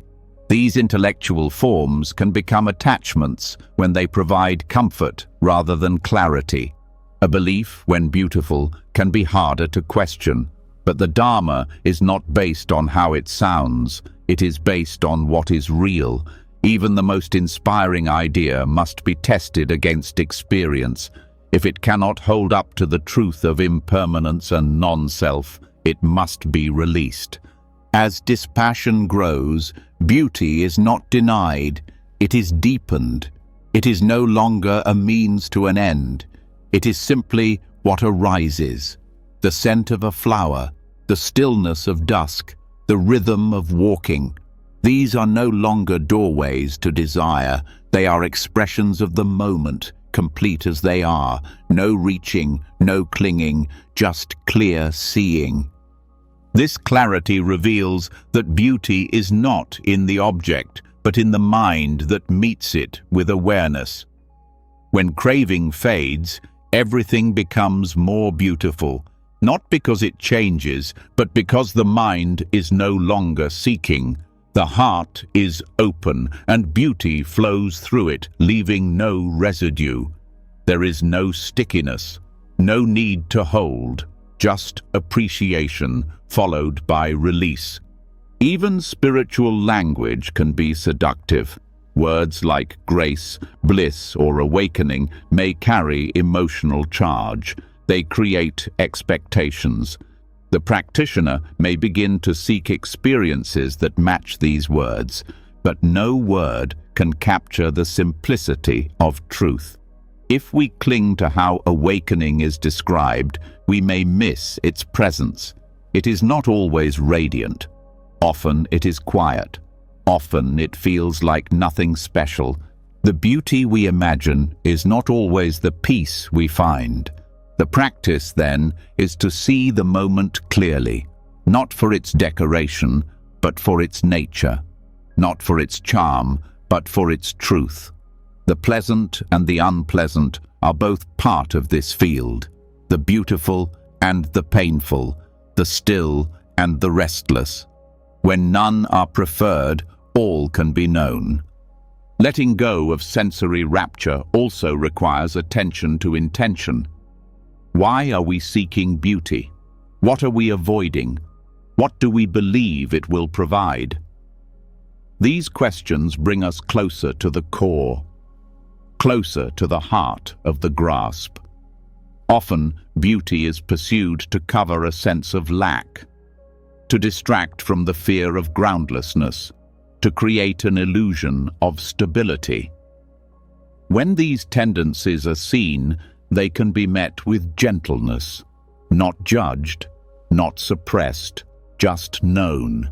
These intellectual forms can become attachments when they provide comfort rather than clarity. A belief, when beautiful, can be harder to question, but the Dharma is not based on how it sounds, it is based on what is real. Even the most inspiring idea must be tested against experience. If it cannot hold up to the truth of impermanence and non-self, it must be released. As dispassion grows, beauty is not denied, it is deepened. It is no longer a means to an end. It is simply what arises. The scent of a flower, the stillness of dusk, the rhythm of walking. These are no longer doorways to desire. They are expressions of the moment, complete as they are. No reaching, no clinging, just clear seeing. This clarity reveals that beauty is not in the object, but in the mind that meets it with awareness. When craving fades, everything becomes more beautiful, not because it changes, but because the mind is no longer seeking. The heart is open, and beauty flows through it, leaving no residue. There is no stickiness, no need to hold, just appreciation followed by release. Even spiritual language can be seductive. Words like grace, bliss, or awakening may carry emotional charge. They create expectations. The practitioner may begin to seek experiences that match these words, but no word can capture the simplicity of truth. If we cling to how awakening is described, we may miss its presence. It is not always radiant. Often it is quiet. Often it feels like nothing special. The beauty we imagine is not always the peace we find. The practice, then, is to see the moment clearly, not for its decoration, but for its nature, not for its charm, but for its truth. The pleasant and the unpleasant are both part of this field, the beautiful and the painful, the still and the restless. When none are preferred, all can be known. Letting go of sensory rapture also requires attention to intention. Why are we seeking beauty? What are we avoiding? What do we believe it will provide? These questions bring us closer to the core, closer to the heart of the grasp. Often, beauty is pursued to cover a sense of lack, to distract from the fear of groundlessness, to create an illusion of stability. When these tendencies are seen, they can be met with gentleness, not judged, not suppressed, just known.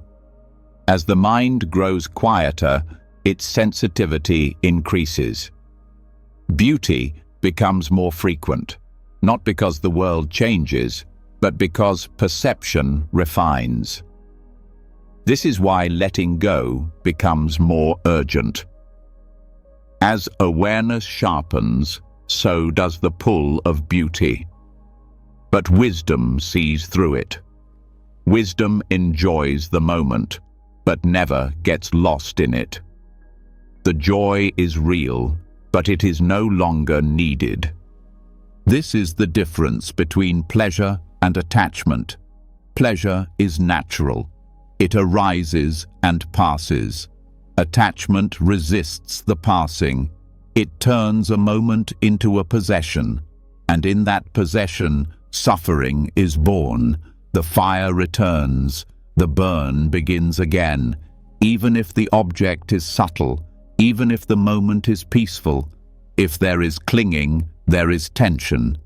As the mind grows quieter, its sensitivity increases. Beauty becomes more frequent, not because the world changes, but because perception refines. This is why letting go becomes more urgent. As awareness sharpens, so does the pull of beauty. But wisdom sees through it. Wisdom enjoys the moment, but never gets lost in it. The joy is real, but it is no longer needed. This is the difference between pleasure and attachment. Pleasure is natural. It arises and passes. Attachment resists the passing. It turns a moment into a possession, and in that possession, suffering is born. The fire returns. The burn begins again. Even if the object is subtle, even if the moment is peaceful, if there is clinging, there is tension.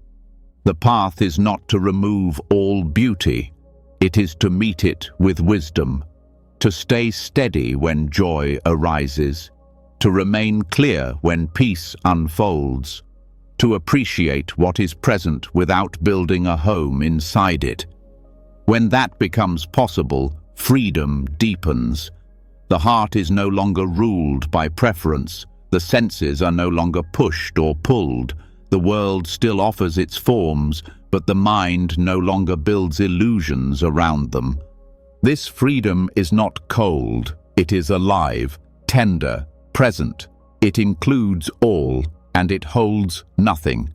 The path is not to remove all beauty. It is to meet it with wisdom, to stay steady when joy arises, to remain clear when peace unfolds, to appreciate what is present without building a home inside it. When that becomes possible, freedom deepens. The heart is no longer ruled by preference. The senses are no longer pushed or pulled. The world still offers its forms, but the mind no longer builds illusions around them. This freedom is not cold, it is alive. tender, present. It includes all, and it holds nothing.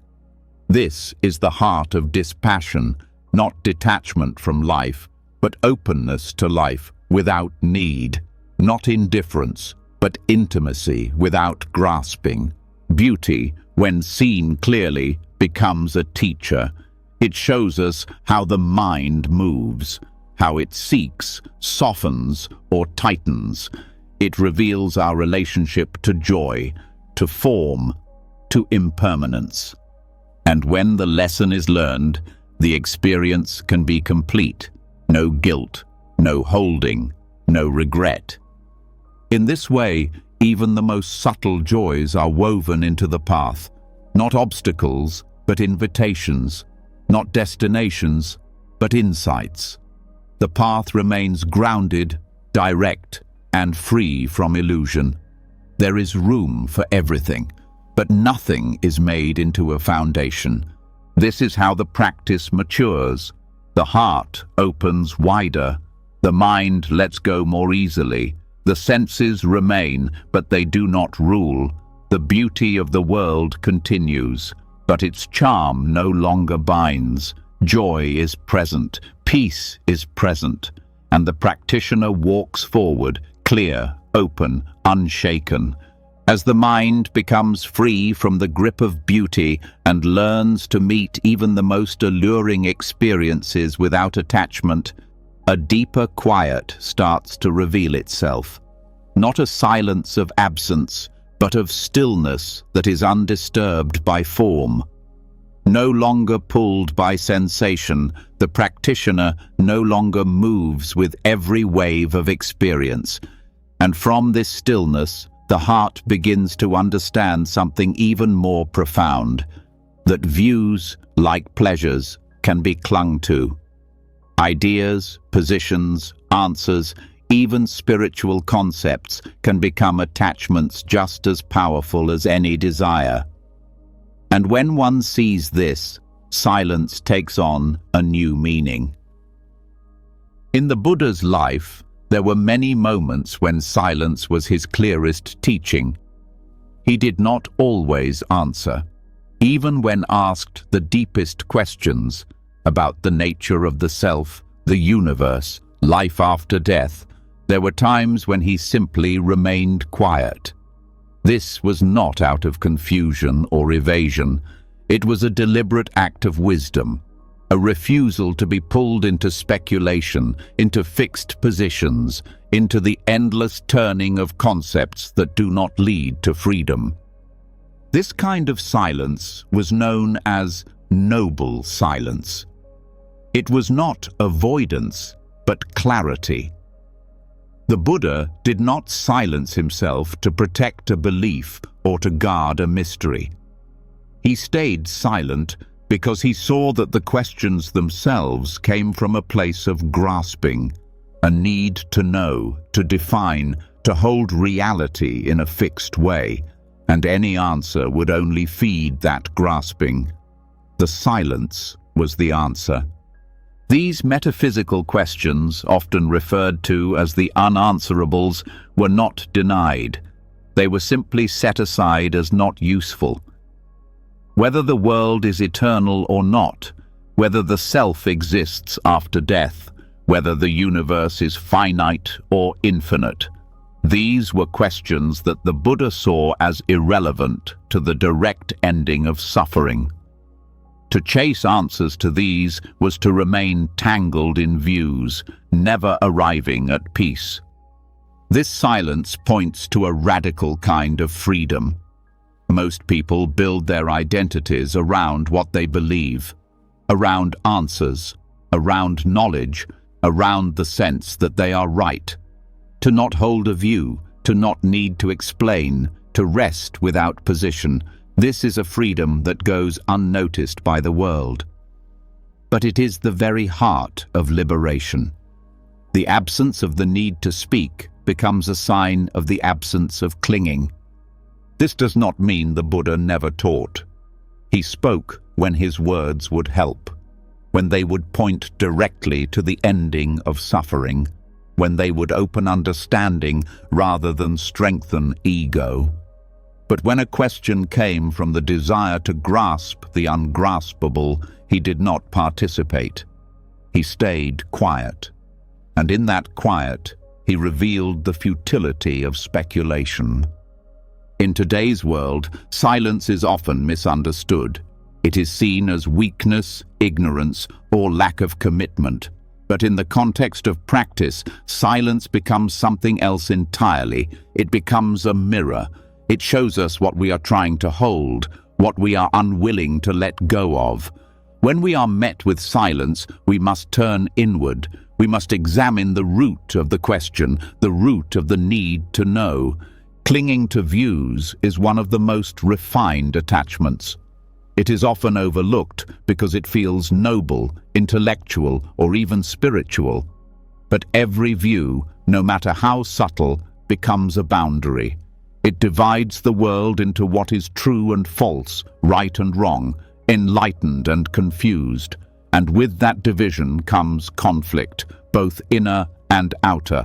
This is the heart of dispassion, not detachment from life, but openness to life without need, not indifference, but intimacy without grasping. Beauty, when seen clearly, becomes a teacher. It shows us how the mind moves, how it seeks, softens, or tightens. It reveals our relationship to joy, to form, to impermanence. And when the lesson is learned, the experience can be complete. No guilt, no holding, no regret. In this way, even the most subtle joys are woven into the path, not obstacles, but invitations, not destinations, but insights. The path remains grounded, direct, and free from illusion. There is room for everything, but nothing is made into a foundation. This is how the practice matures. The heart opens wider, the mind lets go more easily, the senses remain, but they do not rule. The beauty of the world continues, but its charm no longer binds. Joy is present, peace is present, and the practitioner walks forward, clear, open, unshaken. As the mind becomes free from the grip of beauty and learns to meet even the most alluring experiences without attachment, a deeper quiet starts to reveal itself. Not a silence of absence, but of stillness that is undisturbed by form. No longer pulled by sensation, the practitioner no longer moves with every wave of experience. And from this stillness, the heart begins to understand something even more profound, that views, like pleasures, can be clung to. Ideas, positions, answers, even spiritual concepts can become attachments just as powerful as any desire. And when one sees this, silence takes on a new meaning. In the Buddha's life, there were many moments when silence was his clearest teaching. He did not always answer. Even when asked the deepest questions about the nature of the self, the universe, life after death, there were times when he simply remained quiet. This was not out of confusion or evasion. It was a deliberate act of wisdom, a refusal to be pulled into speculation, into fixed positions, into the endless turning of concepts that do not lead to freedom. This kind of silence was known as noble silence. It was not avoidance, but clarity. The Buddha did not silence himself to protect a belief or to guard a mystery. He stayed silent because he saw that the questions themselves came from a place of grasping, a need to know, to define, to hold reality in a fixed way, and any answer would only feed that grasping. The silence was the answer. These metaphysical questions, often referred to as the unanswerables, were not denied. They were simply set aside as not useful. Whether the world is eternal or not, whether the self exists after death, whether the universe is finite or infinite, these were questions that the Buddha saw as irrelevant to the direct ending of suffering. To chase answers to these was to remain tangled in views, never arriving at peace. This silence points to a radical kind of freedom. Most people build their identities around what they believe, around answers, around knowledge, around the sense that they are right. To not hold a view, to not need to explain, to rest without position, this is a freedom that goes unnoticed by the world. But it is the very heart of liberation. The absence of the need to speak becomes a sign of the absence of clinging. This does not mean the Buddha never taught. He spoke when his words would help, when they would point directly to the ending of suffering. when they would open understanding rather than strengthen ego. But when a question came from the desire to grasp the ungraspable, he did not participate. He stayed quiet, and in that quiet, he revealed the futility of speculation. In today's world, silence is often misunderstood. It is seen as weakness, ignorance, or lack of commitment. But in the context of practice, silence becomes something else entirely. It becomes a mirror. It shows us what we are trying to hold, what we are unwilling to let go of. When we are met with silence, we must turn inward. We must examine the root of the question, the root of the need to know. Clinging to views is one of the most refined attachments. It is often overlooked because it feels noble, intellectual, or even spiritual. But every view, no matter how subtle, becomes a boundary. It divides the world into what is true and false, right and wrong, enlightened and confused. And with that division comes conflict, both inner and outer.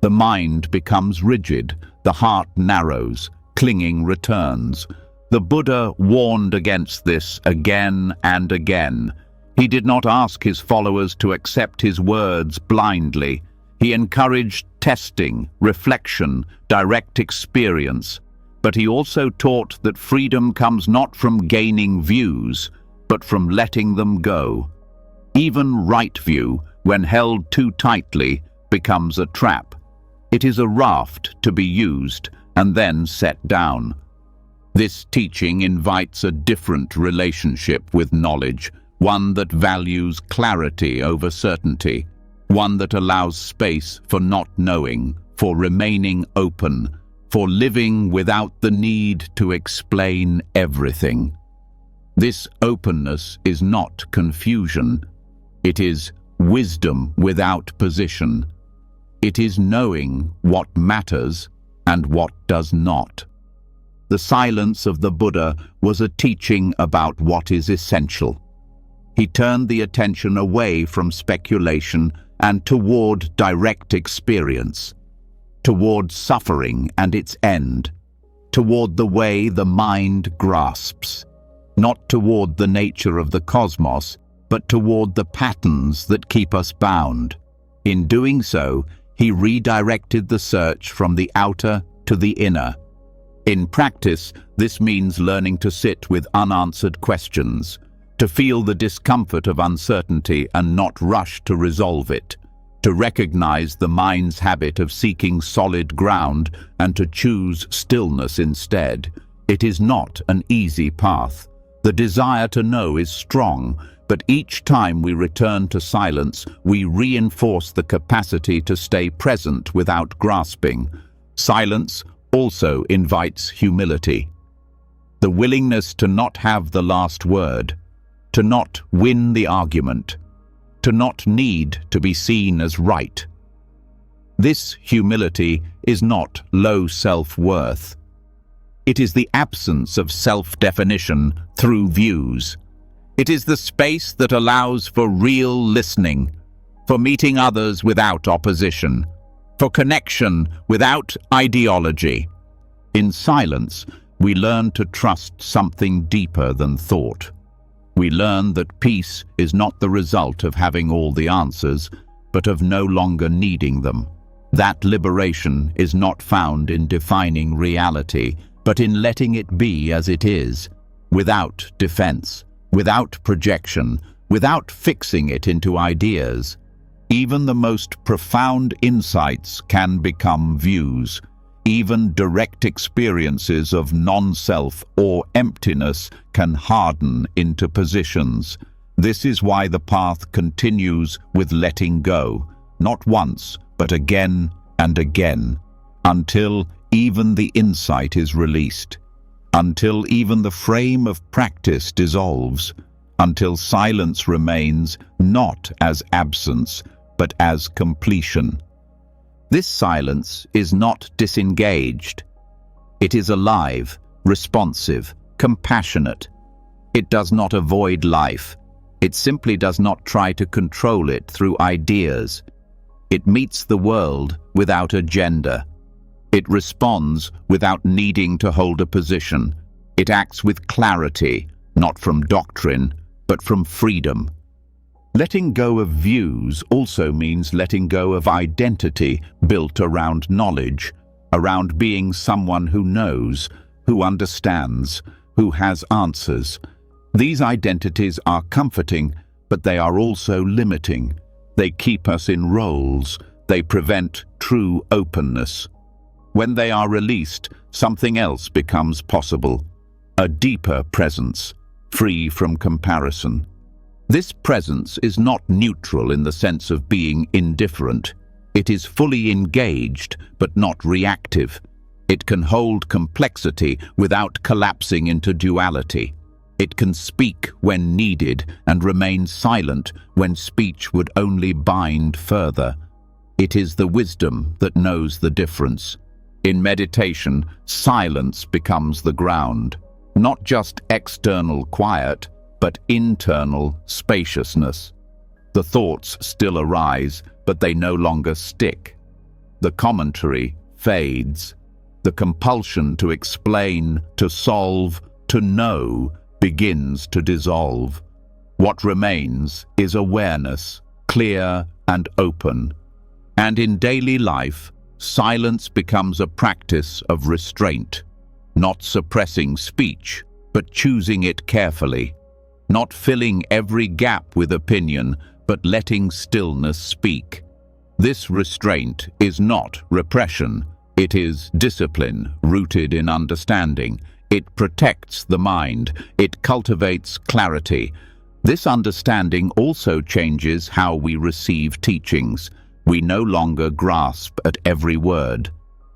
The mind becomes rigid, the heart narrows, clinging returns. The Buddha warned against this again and again. He did not ask his followers to accept his words blindly. He encouraged testing, reflection, direct experience. But he also taught that freedom comes not from gaining views, but from letting them go. Even right view, when held too tightly, becomes a trap. It is a raft to be used and then set down. This teaching invites a different relationship with knowledge, one that values clarity over certainty, one that allows space for not knowing, for remaining open, for living without the need to explain everything. This openness is not confusion. It is wisdom without position. It is knowing what matters and what does not. The silence of the Buddha was a teaching about what is essential. He turned the attention away from speculation and toward direct experience, toward suffering and its end, toward the way the mind grasps, not toward the nature of the cosmos, but toward the patterns that keep us bound. In doing so, he redirected the search from the outer to the inner. In practice, this means learning to sit with unanswered questions, to feel the discomfort of uncertainty and not rush to resolve it, to recognize the mind's habit of seeking solid ground and to choose stillness instead. It is not an easy path. The desire to know is strong, but each time we return to silence, we reinforce the capacity to stay present without grasping. Silence also invites humility. The willingness to not have the last word, to not win the argument, to not need to be seen as right. This humility is not low self-worth. It is the absence of self-definition through views. It is the space that allows for real listening, for meeting others without opposition, for connection without ideology. In silence, we learn to trust something deeper than thought. We learn that peace is not the result of having all the answers, but of no longer needing them. That liberation is not found in defining reality, but in letting it be as it is, without defense, without projection, without fixing it into ideas. Even the most profound insights can become views. Even direct experiences of non-self or emptiness can harden into positions. This is why the path continues with letting go, not once, but again and again, until even the insight is released, until even the frame of practice dissolves, until silence remains not as absence, but as completion. This silence is not disengaged. It is alive, responsive, compassionate. It does not avoid life. It simply does not try to control it through ideas. It meets the world without agenda. It responds without needing to hold a position. It acts with clarity, not from doctrine, but from freedom. Letting go of views also means letting go of identity built around knowledge, around being someone who knows, who understands, who has answers. These identities are comforting, but they are also limiting. They keep us in roles. They prevent true openness. When they are released, something else becomes possible. A deeper presence, free from comparison. This presence is not neutral in the sense of being indifferent. It is fully engaged, but not reactive. It can hold complexity without collapsing into duality. It can speak when needed and remain silent when speech would only bind further. It is the wisdom that knows the difference. In meditation, silence becomes the ground. Not just external quiet, but internal spaciousness. The thoughts still arise, but they no longer stick. The commentary fades. The compulsion to explain, to solve, to know begins to dissolve. What remains is awareness, clear and open. And in daily life, silence becomes a practice of restraint, not suppressing speech, but choosing it carefully, not filling every gap with opinion, but letting stillness speak. This restraint is not repression. It is discipline rooted in understanding. It protects the mind. It cultivates clarity. This understanding also changes how we receive teachings. We no longer grasp at every word.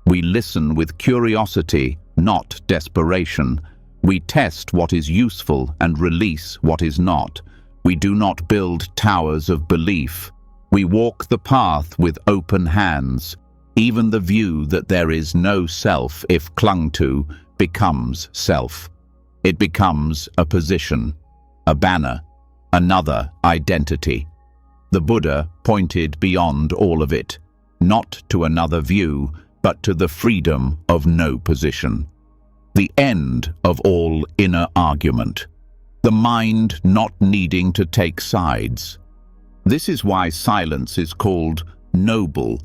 We listen with curiosity, not desperation. We test what is useful and release what is not. We do not build towers of belief. We walk the path with open hands. Even the view that there is no self, if clung to, becomes self. It becomes a position, a banner, another identity. The Buddha pointed beyond all of it, not to another view, but to the freedom of no position. The end of all inner argument. The mind not needing to take sides. This is why silence is called noble,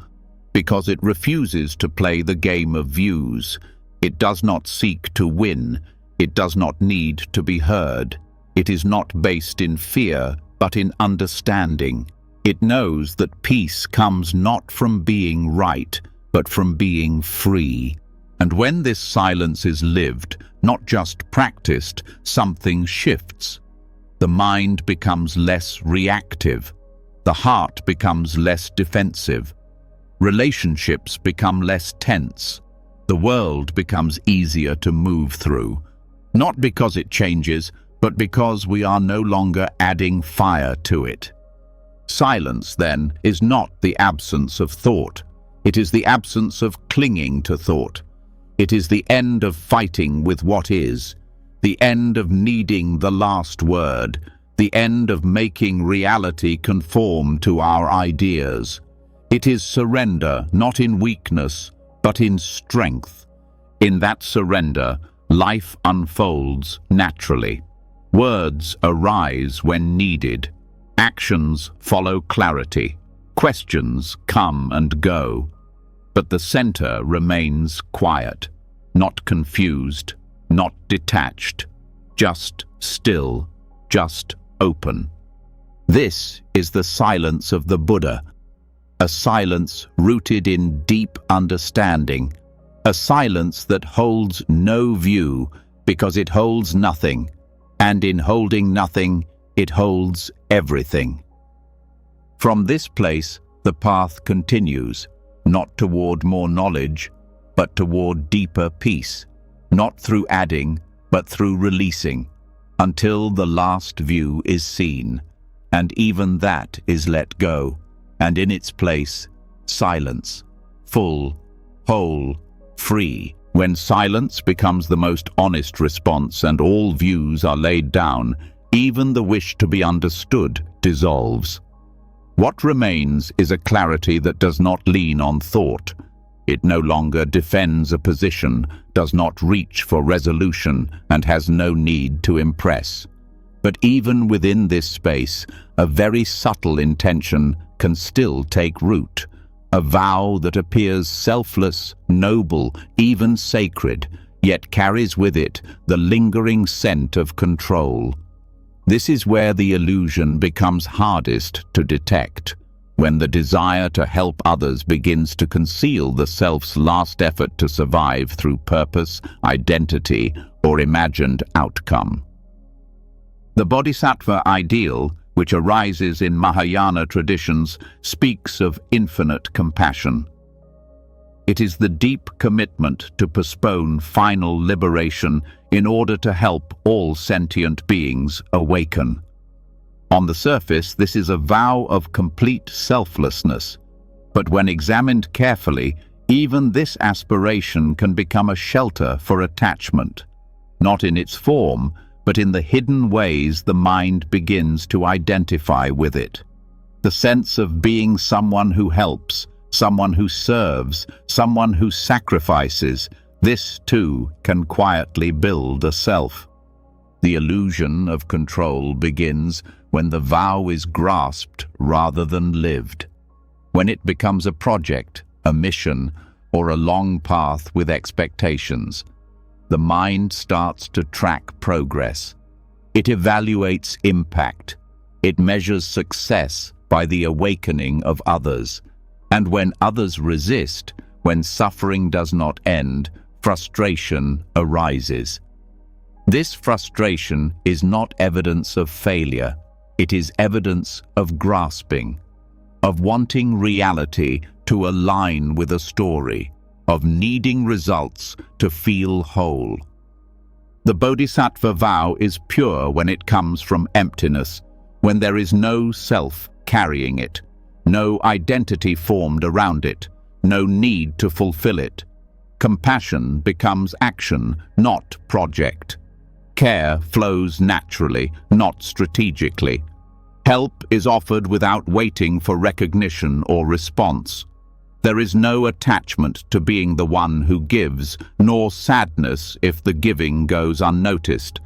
because it refuses to play the game of views. It does not seek to win. It does not need to be heard. It is not based in fear, but in understanding. It knows that peace comes not from being right, but from being free. And when this silence is lived, not just practiced, something shifts. The mind becomes less reactive. The heart becomes less defensive. Relationships become less tense. The world becomes easier to move through. Not because it changes, but because we are no longer adding fire to it. Silence, then, is not the absence of thought. It is the absence of clinging to thought. It is the end of fighting with what is, the end of needing the last word, the end of making reality conform to our ideas. It is surrender, not in weakness, but in strength. In that surrender, life unfolds naturally. Words arise when needed. Actions follow clarity. Questions come and go. But the center remains quiet, not confused, not detached, just still, just open. This is the silence of the Buddha, a silence rooted in deep understanding, a silence that holds no view because it holds nothing, and in holding nothing, it holds everything. From this place, the path continues, not toward more knowledge, but toward deeper peace, not through adding, but through releasing, until the last view is seen, and even that is let go, and in its place, silence, full, whole, free. When silence becomes the most honest response and all views are laid down, even the wish to be understood dissolves. What remains is a clarity that does not lean on thought. It no longer defends a position, does not reach for resolution, and has no need to impress. But even within this space, a very subtle intention can still take root. A vow that appears selfless, noble, even sacred, yet carries with it the lingering scent of control. This is where the illusion becomes hardest to detect, when the desire to help others begins to conceal the self's last effort to survive through purpose, identity, or imagined outcome. The bodhisattva ideal, which arises in Mahayana traditions, speaks of infinite compassion. It is the deep commitment to postpone final liberation in order to help all sentient beings awaken. On the surface, this is a vow of complete selflessness, but when examined carefully, even this aspiration can become a shelter for attachment, not in its form, but in the hidden ways the mind begins to identify with it. The sense of being someone who helps, someone who serves, someone who sacrifices, this too can quietly build a self. The illusion of control begins when the vow is grasped rather than lived, when it becomes a project, a mission, or a long path with expectations. The mind starts to track progress. It evaluates impact. It measures success by the awakening of others. And when others resist, when suffering does not end, frustration arises. This frustration is not evidence of failure. It is evidence of grasping, of wanting reality to align with a story, of needing results to feel whole. The bodhisattva vow is pure when it comes from emptiness, when there is no self carrying it, no identity formed around it, no need to fulfill it. Compassion becomes action, not project. Care flows naturally, not strategically. Help is offered without waiting for recognition or response. There is no attachment to being the one who gives, nor sadness if the giving goes unnoticed.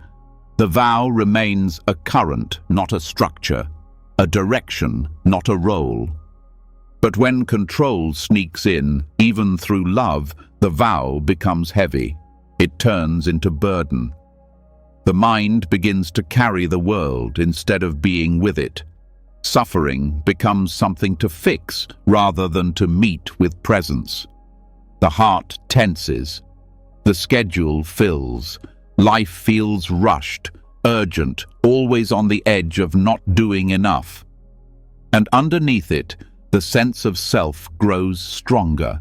The vow remains a current, not a structure, a direction, not a role. But when control sneaks in, even through love, the vow becomes heavy. It turns into burden. The mind begins to carry the world instead of being with it. Suffering becomes something to fix rather than to meet with presence. The heart tenses. The schedule fills. Life feels rushed, urgent, always on the edge of not doing enough. And underneath it, the sense of self grows stronger,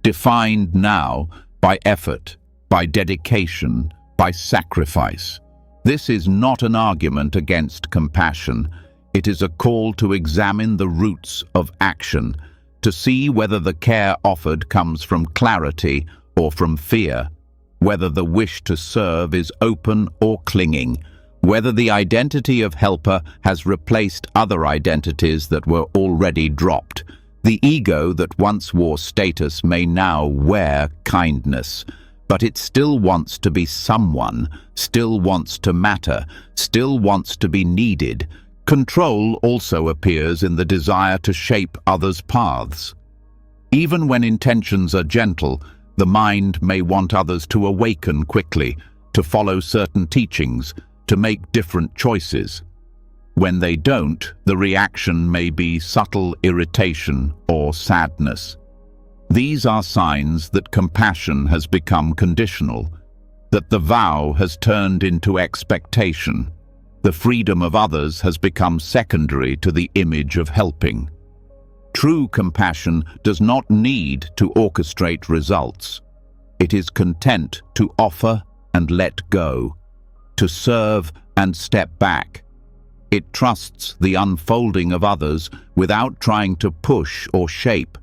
defined now by effort, by dedication, by sacrifice. This is not an argument against compassion. It is a call to examine the roots of action, to see whether the care offered comes from clarity or from fear, whether the wish to serve is open or clinging, whether the identity of helper has replaced other identities that were already dropped. The ego that once wore status may now wear kindness, but it still wants to be someone, still wants to matter, still wants to be needed. Control also appears in the desire to shape others' paths. Even when intentions are gentle, the mind may want others to awaken quickly, to follow certain teachings, to make different choices. When they don't, the reaction may be subtle irritation or sadness. These are signs that compassion has become conditional, that the vow has turned into expectation. The freedom of others has become secondary to the image of helping. True compassion does not need to orchestrate results. It is content to offer and let go, to serve and step back. It trusts the unfolding of others without trying to push or shape.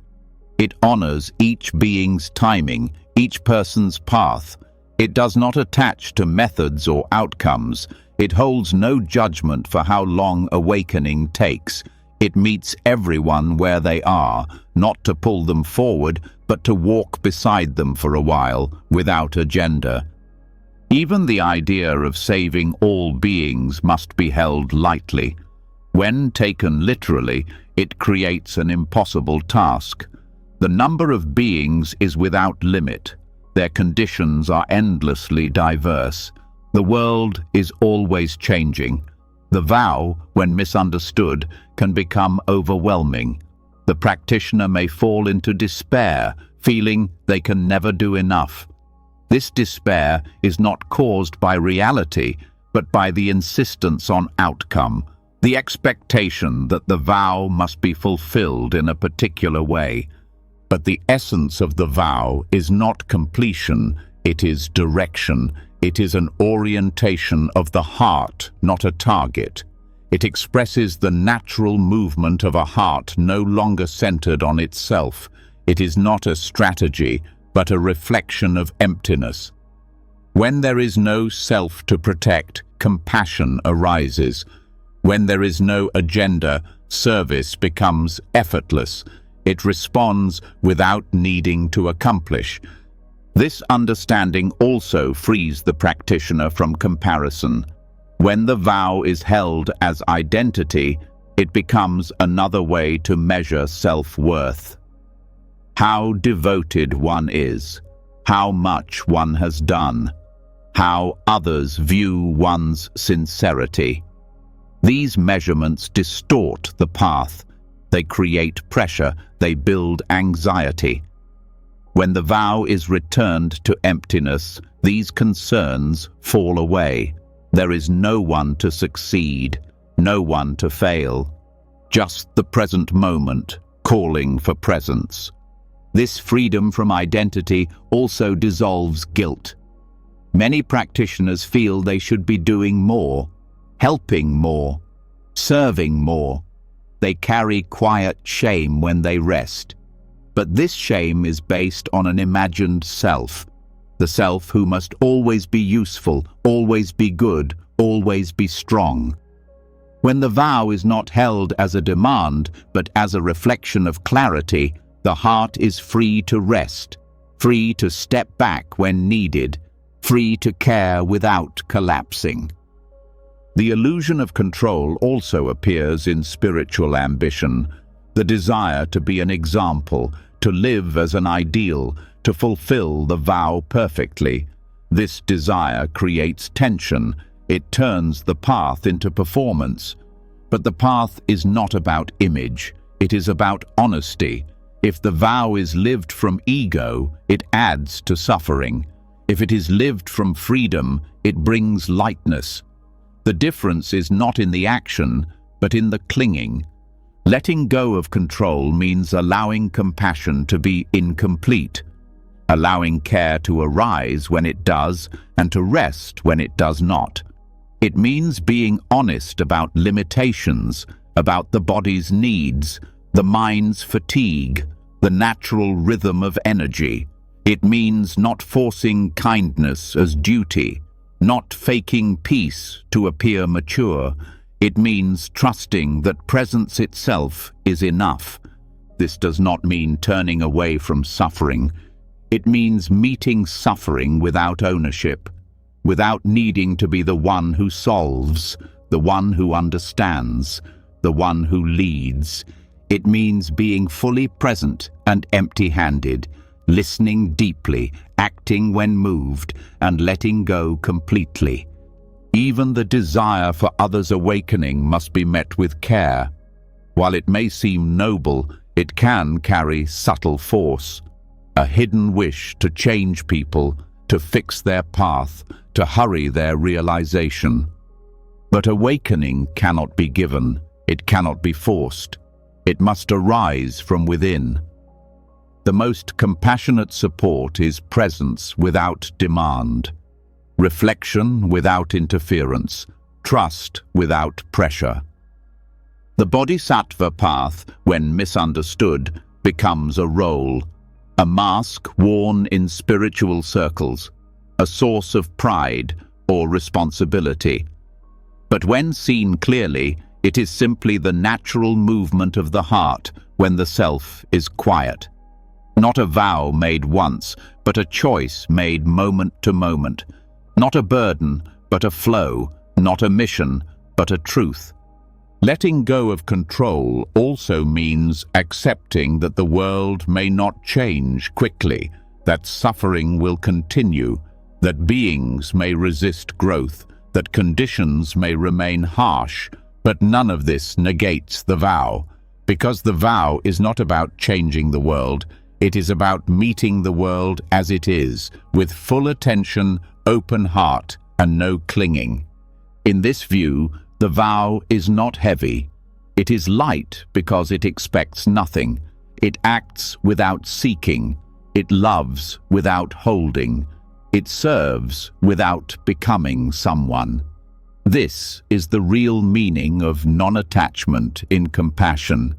It honors each being's timing, each person's path. It does not attach to methods or outcomes. It holds no judgment for how long awakening takes. It meets everyone where they are, not to pull them forward, but to walk beside them for a while, without agenda. Even the idea of saving all beings must be held lightly. When taken literally, it creates an impossible task. The number of beings is without limit. Their conditions are endlessly diverse. The world is always changing. The vow, when misunderstood, can become overwhelming. The practitioner may fall into despair, feeling they can never do enough. This despair is not caused by reality, but by the insistence on outcome, the expectation that the vow must be fulfilled in a particular way. But the essence of the vow is not completion, it is direction. It is an orientation of the heart, not a target. It expresses the natural movement of a heart no longer centered on itself. It is not a strategy, but a reflection of emptiness. When there is no self to protect, compassion arises. When there is no agenda, service becomes effortless. It responds without needing to accomplish. This understanding also frees the practitioner from comparison. When the vow is held as identity, it becomes another way to measure self-worth. How devoted one is, how much one has done, how others view one's sincerity. These measurements distort the path. They create pressure, they build anxiety. When the vow is returned to emptiness, these concerns fall away. There is no one to succeed, no one to fail. Just the present moment, calling for presence. This freedom from identity also dissolves guilt. Many practitioners feel they should be doing more, helping more, serving more. They carry quiet shame when they rest. But this shame is based on an imagined self, the self who must always be useful, always be good, always be strong. When the vow is not held as a demand, but as a reflection of clarity, the heart is free to rest, free to step back when needed, free to care without collapsing. The illusion of control also appears in spiritual ambition. The desire to be an example, to live as an ideal, to fulfill the vow perfectly. This desire creates tension. It turns the path into performance. But the path is not about image. It is about honesty. If the vow is lived from ego, it adds to suffering. If it is lived from freedom, it brings lightness. The difference is not in the action, but in the clinging. Letting go of control means allowing compassion to be incomplete, allowing care to arise when it does and to rest when it does not. It means being honest about limitations, about the body's needs, the mind's fatigue, the natural rhythm of energy. It means not forcing kindness as duty, not faking peace to appear mature. It means trusting that presence itself is enough. This does not mean turning away from suffering. It means meeting suffering without ownership, without needing to be the one who solves, the one who understands, the one who leads. It means being fully present and empty-handed, listening deeply, acting when moved, and letting go completely. Even the desire for others' awakening must be met with care. While it may seem noble, it can carry subtle force. A hidden wish to change people, to fix their path, to hurry their realization. But awakening cannot be given. It cannot be forced. It must arise from within. The most compassionate support is presence without demand, reflection without interference, trust without pressure. The bodhisattva path, when misunderstood, becomes a role, a mask worn in spiritual circles, a source of pride or responsibility. But when seen clearly, It is simply the natural movement of the heart when the self is quiet. Not a vow made once, but a choice made moment to moment. Not a burden, but a flow. Not a mission, but a truth. Letting go of control also means accepting that the world may not change quickly, that suffering will continue, that beings may resist growth, that conditions may remain harsh, but none of this negates the vow, because the vow is not about changing the world, it is about meeting the world as it is, with full attention, open heart, and no clinging. In this view, the vow is not heavy. It is light because it expects nothing. It acts without seeking. It loves without holding. It serves without becoming someone. This is the real meaning of non-attachment in compassion: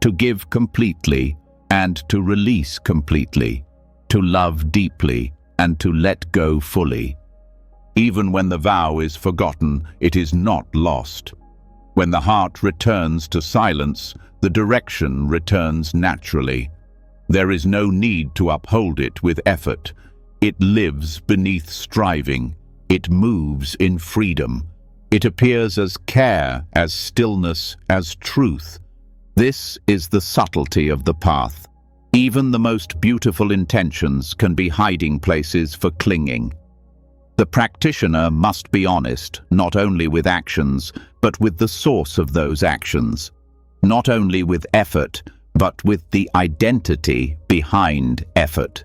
to give completely and to release completely, to love deeply and to let go fully. Even when the vow is forgotten, it is not lost. When the heart returns to silence, the direction returns naturally. There is no need to uphold it with effort. It lives beneath striving. It moves in freedom. It appears as care, as stillness, as truth. This is the subtlety of the path. Even the most beautiful intentions can be hiding places for clinging. The practitioner must be honest, not only with actions, but with the source of those actions. Not only with effort, but with the identity behind effort.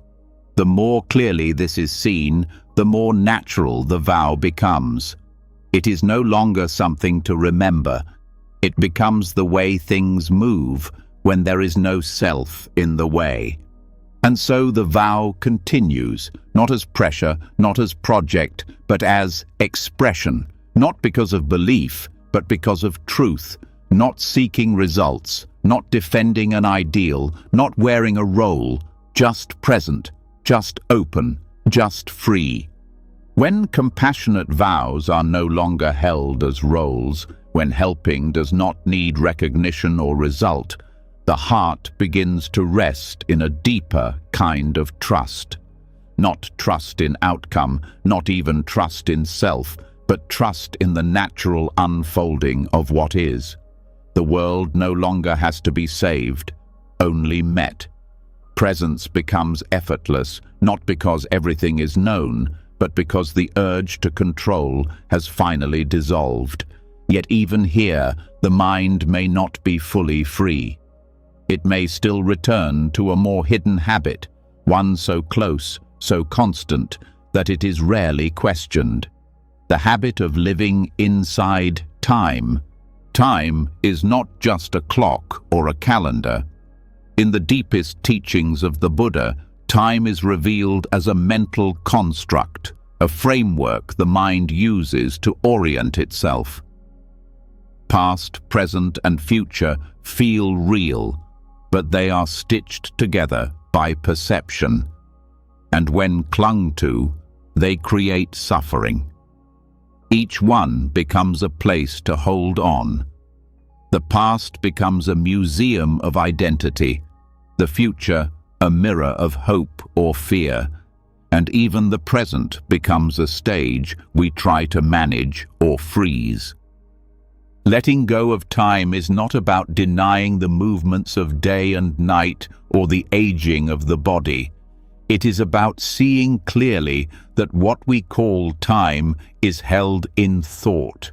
The more clearly this is seen, the more natural the vow becomes. It is no longer something to remember. It becomes the way things move when there is no self in the way. And so the vow continues, not as pressure, not as project, but as expression, not because of belief, but because of truth, not seeking results, not defending an ideal, not wearing a role, just present, just open, just free. When compassionate vows are no longer held as roles, when helping does not need recognition or result, the heart begins to rest in a deeper kind of trust. Not trust in outcome, not even trust in self, but trust in the natural unfolding of what is. The world no longer has to be saved, only met. Presence becomes effortless, not because everything is known, but because the urge to control has finally dissolved. Yet even here, the mind may not be fully free. It may still return to a more hidden habit, one so close, so constant, that it is rarely questioned. The habit of living inside time. Time is not just a clock or a calendar. In the deepest teachings of the Buddha, time is revealed as a mental construct, a framework the mind uses to orient itself. Past, present, and future feel real, but they are stitched together by perception. And when clung to, they create suffering. Each one becomes a place to hold on. The past becomes a museum of identity, the future a mirror of hope or fear, and even the present becomes a stage we try to manage or freeze. Letting go of time is not about denying the movements of day and night or the aging of the body. It is about seeing clearly that what we call time is held in thought.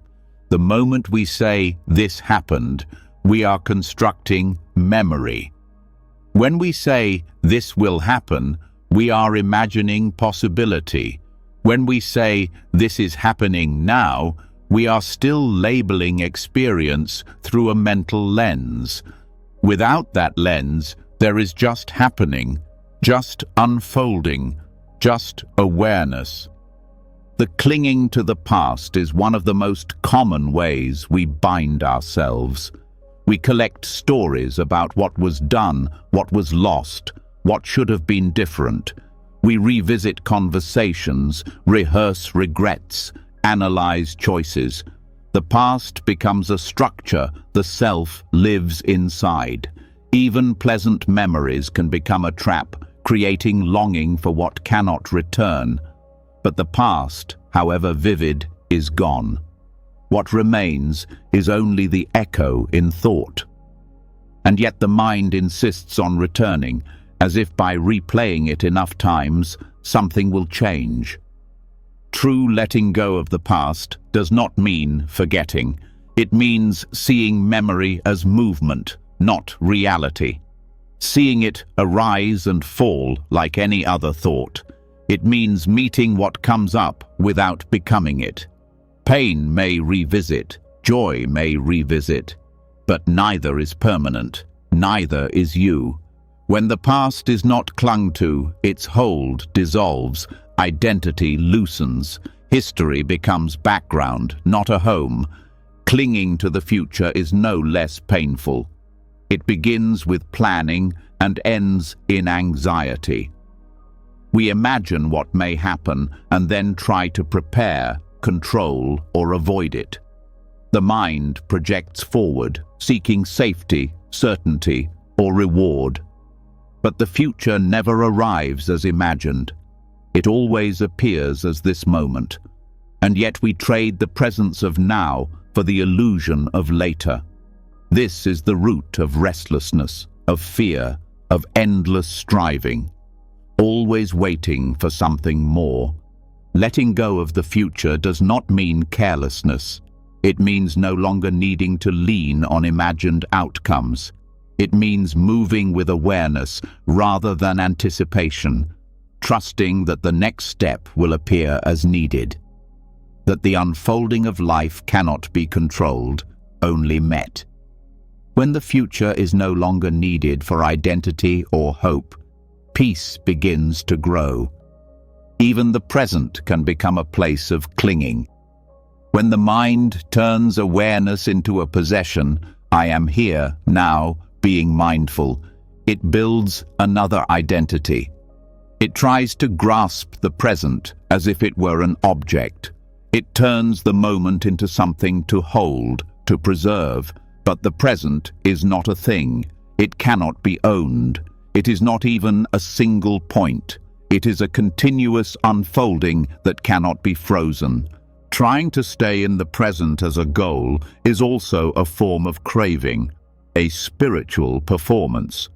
The moment we say, "This happened," we are constructing memory. When we say, "This will happen," we are imagining possibility. When we say, "This is happening now," we are still labeling experience through a mental lens. Without that lens, there is just happening, just unfolding, just awareness. The clinging to the past is one of the most common ways we bind ourselves. We collect stories about what was done, what was lost, what should have been different. We revisit conversations, rehearse regrets, analyze choices. The past becomes a structure the self lives inside. Even pleasant memories can become a trap, creating longing for what cannot return. But the past, however vivid, is gone. What remains is only the echo in thought. And yet the mind insists on returning, as if by replaying it enough times, something will change. True letting go of the past does not mean forgetting. It means seeing memory as movement, not reality. Seeing it arise and fall like any other thought. It means meeting what comes up without becoming it. Pain may revisit, joy may revisit, but neither is permanent, neither is you. When the past is not clung to, its hold dissolves, identity loosens, history becomes background, not a home. Clinging to the future is no less painful. It begins with planning and ends in anxiety. We imagine what may happen and then try to prepare, control, or avoid it. The mind projects forward, seeking safety, certainty, or reward. But the future never arrives as imagined. It always appears as this moment. And yet we trade the presence of now for the illusion of later. This is the root of restlessness, of fear, of endless striving. Always waiting for something more. Letting go of the future does not mean carelessness. It means no longer needing to lean on imagined outcomes. It means moving with awareness rather than anticipation, trusting that the next step will appear as needed. That the unfolding of life cannot be controlled, only met. When the future is no longer needed for identity or hope, peace begins to grow. Even the present can become a place of clinging. When the mind turns awareness into a possession, I am here, now, being mindful, it builds another identity. It tries to grasp the present as if it were an object. It turns the moment into something to hold, to preserve. But the present is not a thing. It cannot be owned. It is not even a single point. It is a continuous unfolding that cannot be frozen. Trying to stay in the present as a goal is also a form of craving, a spiritual performance.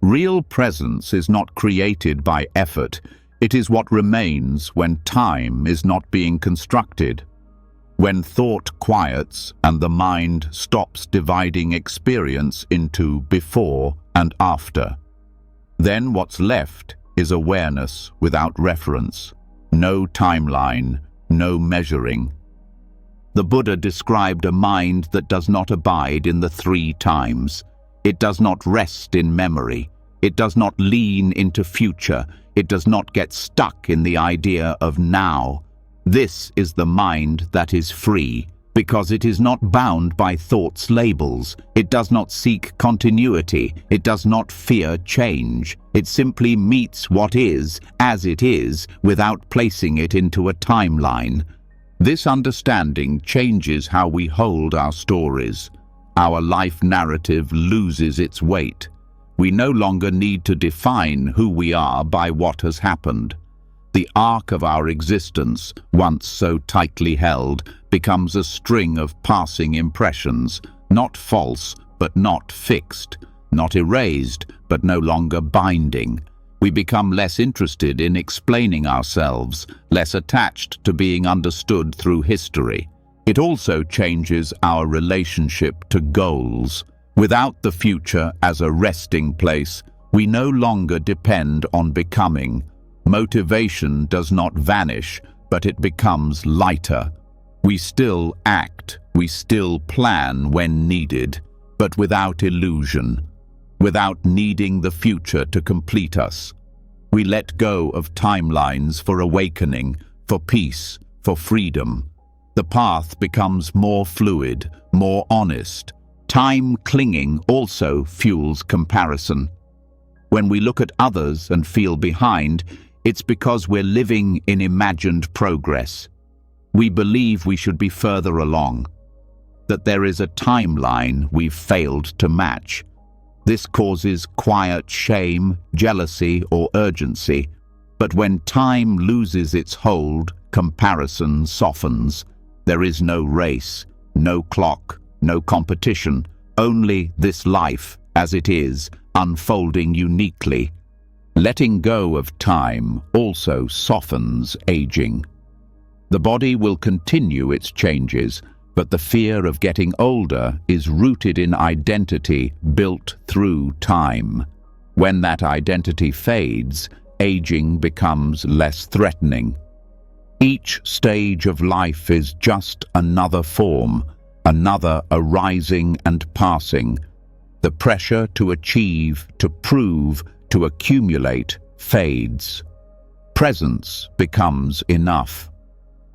Real presence is not created by effort. It is what remains when time is not being constructed. When thought quiets and the mind stops dividing experience into before and after. Then what's left is awareness without reference, no timeline, no measuring. The Buddha described a mind that does not abide in the three times. It does not rest in memory. It does not lean into future. It does not get stuck in the idea of now. This is the mind that is free, because it is not bound by thoughts' labels. It does not seek continuity. It does not fear change. It simply meets what is, as it is, without placing it into a timeline. This understanding changes how we hold our stories. Our life narrative loses its weight. We no longer need to define who we are by what has happened. The arc of our existence, once so tightly held, becomes a string of passing impressions, not false, but not fixed, not erased, but no longer binding. We become less interested in explaining ourselves, less attached to being understood through history. It also changes our relationship to goals. Without the future as a resting place, we no longer depend on becoming. Motivation does not vanish, but it becomes lighter. We still act, we still plan when needed, but without illusion, without needing the future to complete us. We let go of timelines for awakening, for peace, for freedom. The path becomes more fluid, more honest. Time clinging also fuels comparison. When we look at others and feel behind, it's because we're living in imagined progress. We believe we should be further along. that there is a timeline we've failed to match. This causes quiet shame, jealousy, or urgency. But when time loses its hold, comparison softens. There is no race, no clock, no competition, only this life as it is, unfolding uniquely. Letting go of time also softens aging. The body will continue its changes, but the fear of getting older is rooted in identity built through time. When that identity fades, aging becomes less threatening. Each stage of life is just another form, another arising and passing. The pressure to achieve, to prove, to accumulate fades. Presence becomes enough.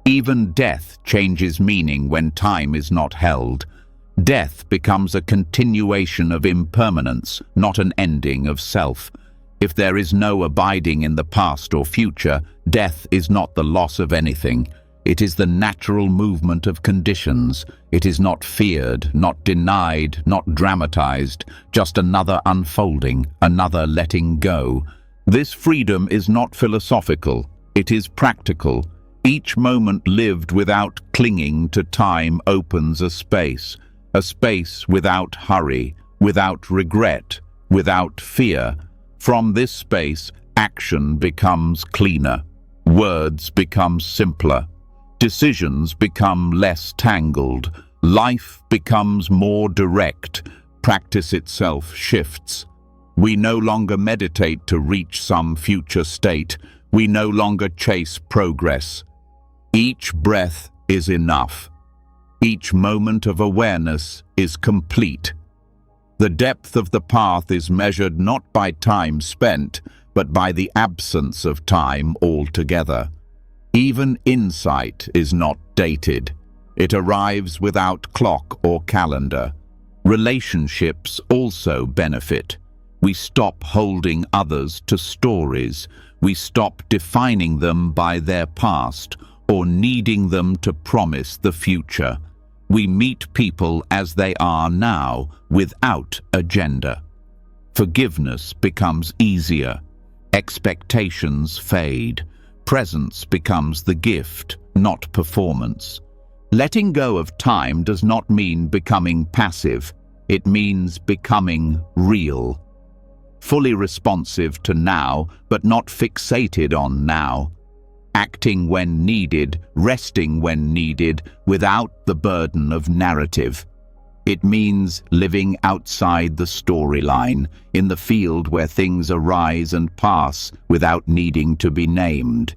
Even death changes meaning when time is not held. Death becomes a continuation of impermanence, not an ending of self. If there is no abiding in the past or future, death is not the loss of anything. It is the natural movement of conditions. It is not feared, not denied, not dramatized, just another unfolding, another letting go. This freedom is not philosophical, it is practical. Each moment lived without clinging to time opens a space without hurry, without regret, without fear. From this space, action becomes cleaner, words become simpler, decisions become less tangled, life becomes more direct, practice itself shifts. We no longer meditate to reach some future state, we no longer chase progress. Each breath is enough. Each moment of awareness is complete. The depth of the path is measured not by time spent, but by the absence of time altogether. Even insight is not dated. It arrives without clock or calendar. Relationships also benefit. We stop holding others to stories. We stop defining them by their past or needing them to promise the future. We meet people as they are now, without agenda. Forgiveness becomes easier. Expectations fade. Presence becomes the gift, not performance. Letting go of time does not mean becoming passive. It means becoming real. Fully responsive to now, but not fixated on now. Acting when needed, resting when needed, without the burden of narrative. It means living outside the storyline, in the field where things arise and pass without needing to be named.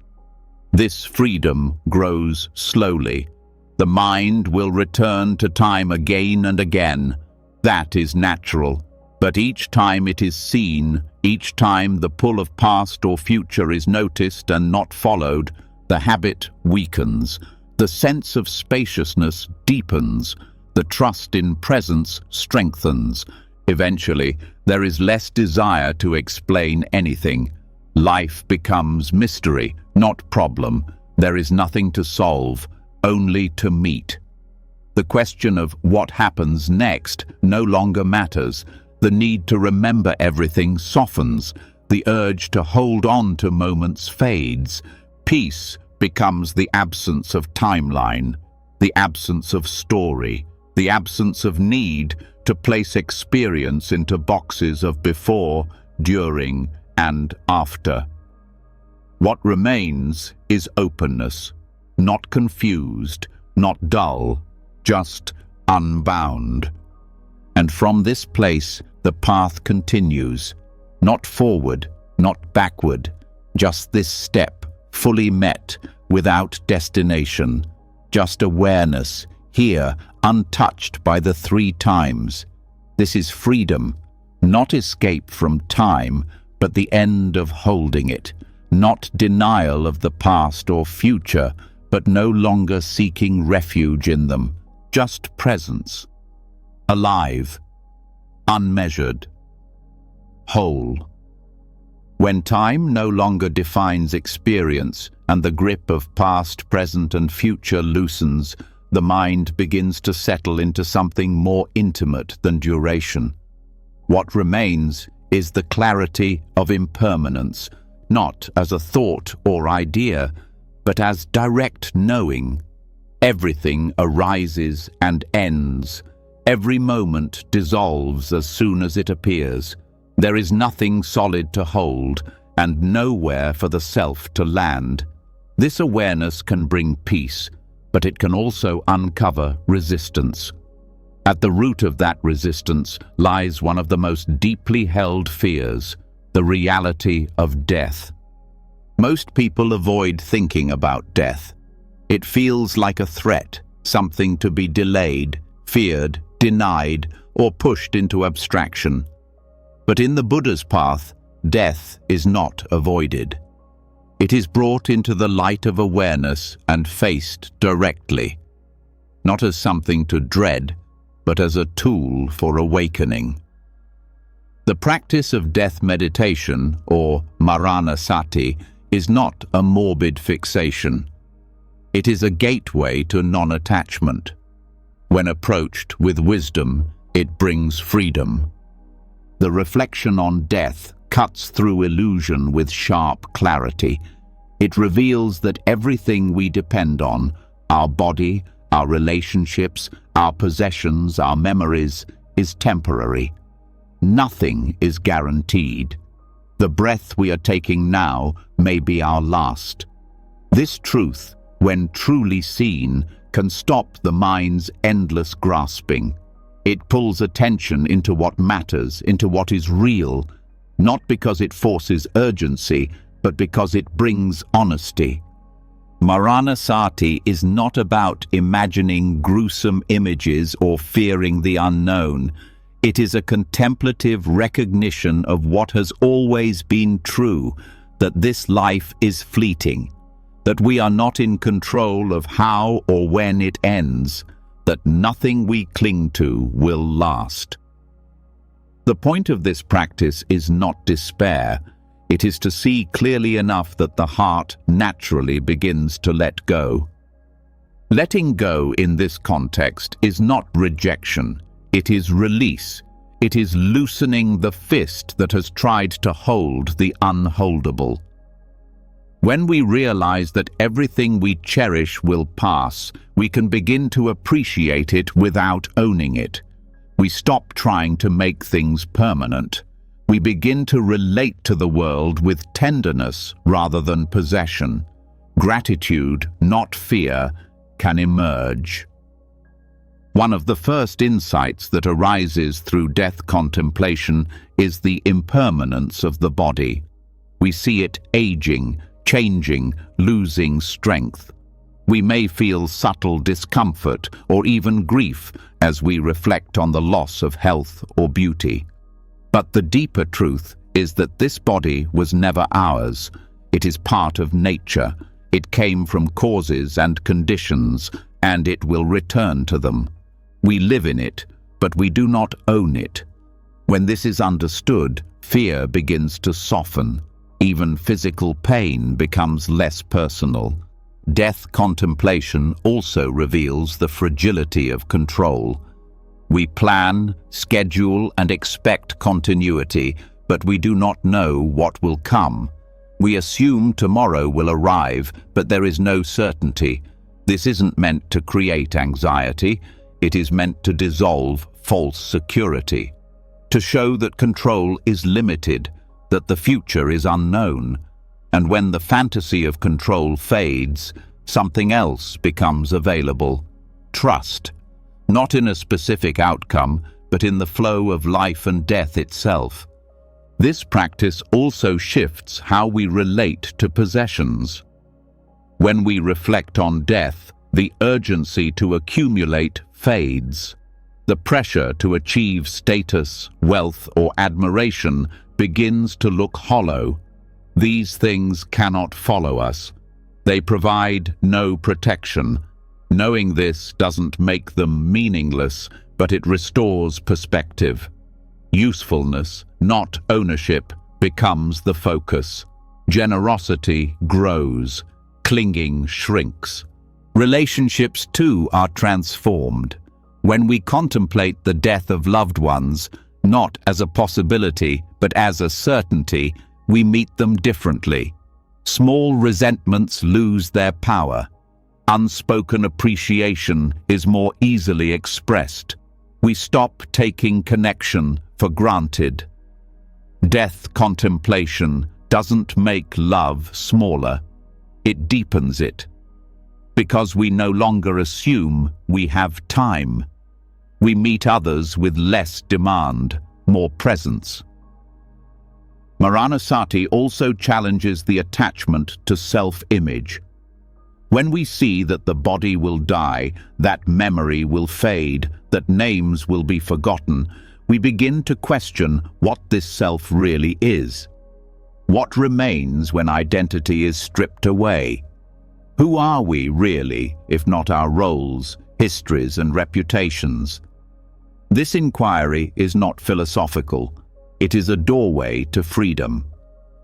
This freedom grows slowly. The mind will return to time again and again. That is natural. But each time it is seen, each time the pull of past or future is noticed and not followed, the habit weakens, the sense of spaciousness deepens, the trust in presence strengthens. Eventually, there is less desire to explain anything. Life becomes mystery, not problem. There is nothing to solve, only to meet. The question of what happens next no longer matters. The need to remember everything softens. The urge to hold on to moments fades. Peace becomes the absence of timeline, the absence of story, the absence of need to place experience into boxes of before, during, and after. What remains is openness, not confused, not dull, just unbound. And from this place, the path continues, not forward, not backward, just this step, fully met, without destination, just awareness, here, untouched by the 3 times. This is freedom, not escape from time, but the end of holding it, not denial of the past or future, but no longer seeking refuge in them, just presence, alive, unmeasured, whole. When time no longer defines experience and the grip of past, present, and future loosens, the mind begins to settle into something more intimate than duration. What remains is the clarity of impermanence, not as a thought or idea, but as direct knowing. Everything arises and ends. Every moment dissolves as soon as it appears. There is nothing solid to hold, and nowhere for the self to land. This awareness can bring peace, but it can also uncover resistance. At the root of that resistance lies one of the most deeply held fears, the reality of death. Most people avoid thinking about death. It feels like a threat, something to be delayed, feared, denied, or pushed into abstraction. But in the Buddha's path, death is not avoided. It is brought into the light of awareness and faced directly, not as something to dread, but as a tool for awakening. The practice of death meditation, or maranasati, is not a morbid fixation. It is a gateway to non-attachment. When approached with wisdom, it brings freedom. The reflection on death cuts through illusion with sharp clarity. It reveals that everything we depend on, our body, our relationships, our possessions, our memories, is temporary. Nothing is guaranteed. The breath we are taking now may be our last. This truth, when truly seen, can stop the mind's endless grasping. It pulls attention into what matters, into what is real, not because it forces urgency, but because it brings honesty. Maranasati is not about imagining gruesome images or fearing the unknown. It is a contemplative recognition of what has always been true, that this life is fleeting, that we are not in control of how or when it ends, that nothing we cling to will last. The point of this practice is not despair. It is to see clearly enough that the heart naturally begins to let go. Letting go in this context is not rejection, it is release. It is loosening the fist that has tried to hold the unholdable. When we realize that everything we cherish will pass, we can begin to appreciate it without owning it. We stop trying to make things permanent. We begin to relate to the world with tenderness rather than possession. Gratitude, not fear, can emerge. One of the first insights that arises through death contemplation is the impermanence of the body. We see it aging, changing, losing strength. We may feel subtle discomfort or even grief as we reflect on the loss of health or beauty. But the deeper truth is that this body was never ours. It is part of nature. It came from causes and conditions, and it will return to them. We live in it, but we do not own it. When this is understood, fear begins to soften. Even physical pain becomes less personal. Death contemplation also reveals the fragility of control. We plan, schedule, and expect continuity, but we do not know what will come. We assume tomorrow will arrive, but there is no certainty. This isn't meant to create anxiety. It is meant to dissolve false security, to show that control is limited, that the future is unknown. And when the fantasy of control fades, something else becomes available. Trust. Not in a specific outcome, but in the flow of life and death itself. This practice also shifts how we relate to possessions. When we reflect on death, the urgency to accumulate fades. The pressure to achieve status, wealth, or admiration begins to look hollow. These things cannot follow us. They provide no protection. Knowing this doesn't make them meaningless, but it restores perspective. Usefulness, not ownership, becomes the focus. Generosity grows. Clinging shrinks. Relationships too are transformed. When we contemplate the death of loved ones, not as a possibility, but as a certainty, we meet them differently. Small resentments lose their power. Unspoken appreciation is more easily expressed. We stop taking connection for granted. Death contemplation doesn't make love smaller. It deepens it. Because we no longer assume we have time. We meet others with less demand, more presence. Maranasati also challenges the attachment to self-image. When we see that the body will die, that memory will fade, that names will be forgotten, we begin to question what this self really is. What remains when identity is stripped away? Who are we really, if not our roles, histories, and reputations? This inquiry is not philosophical. It is a doorway to freedom.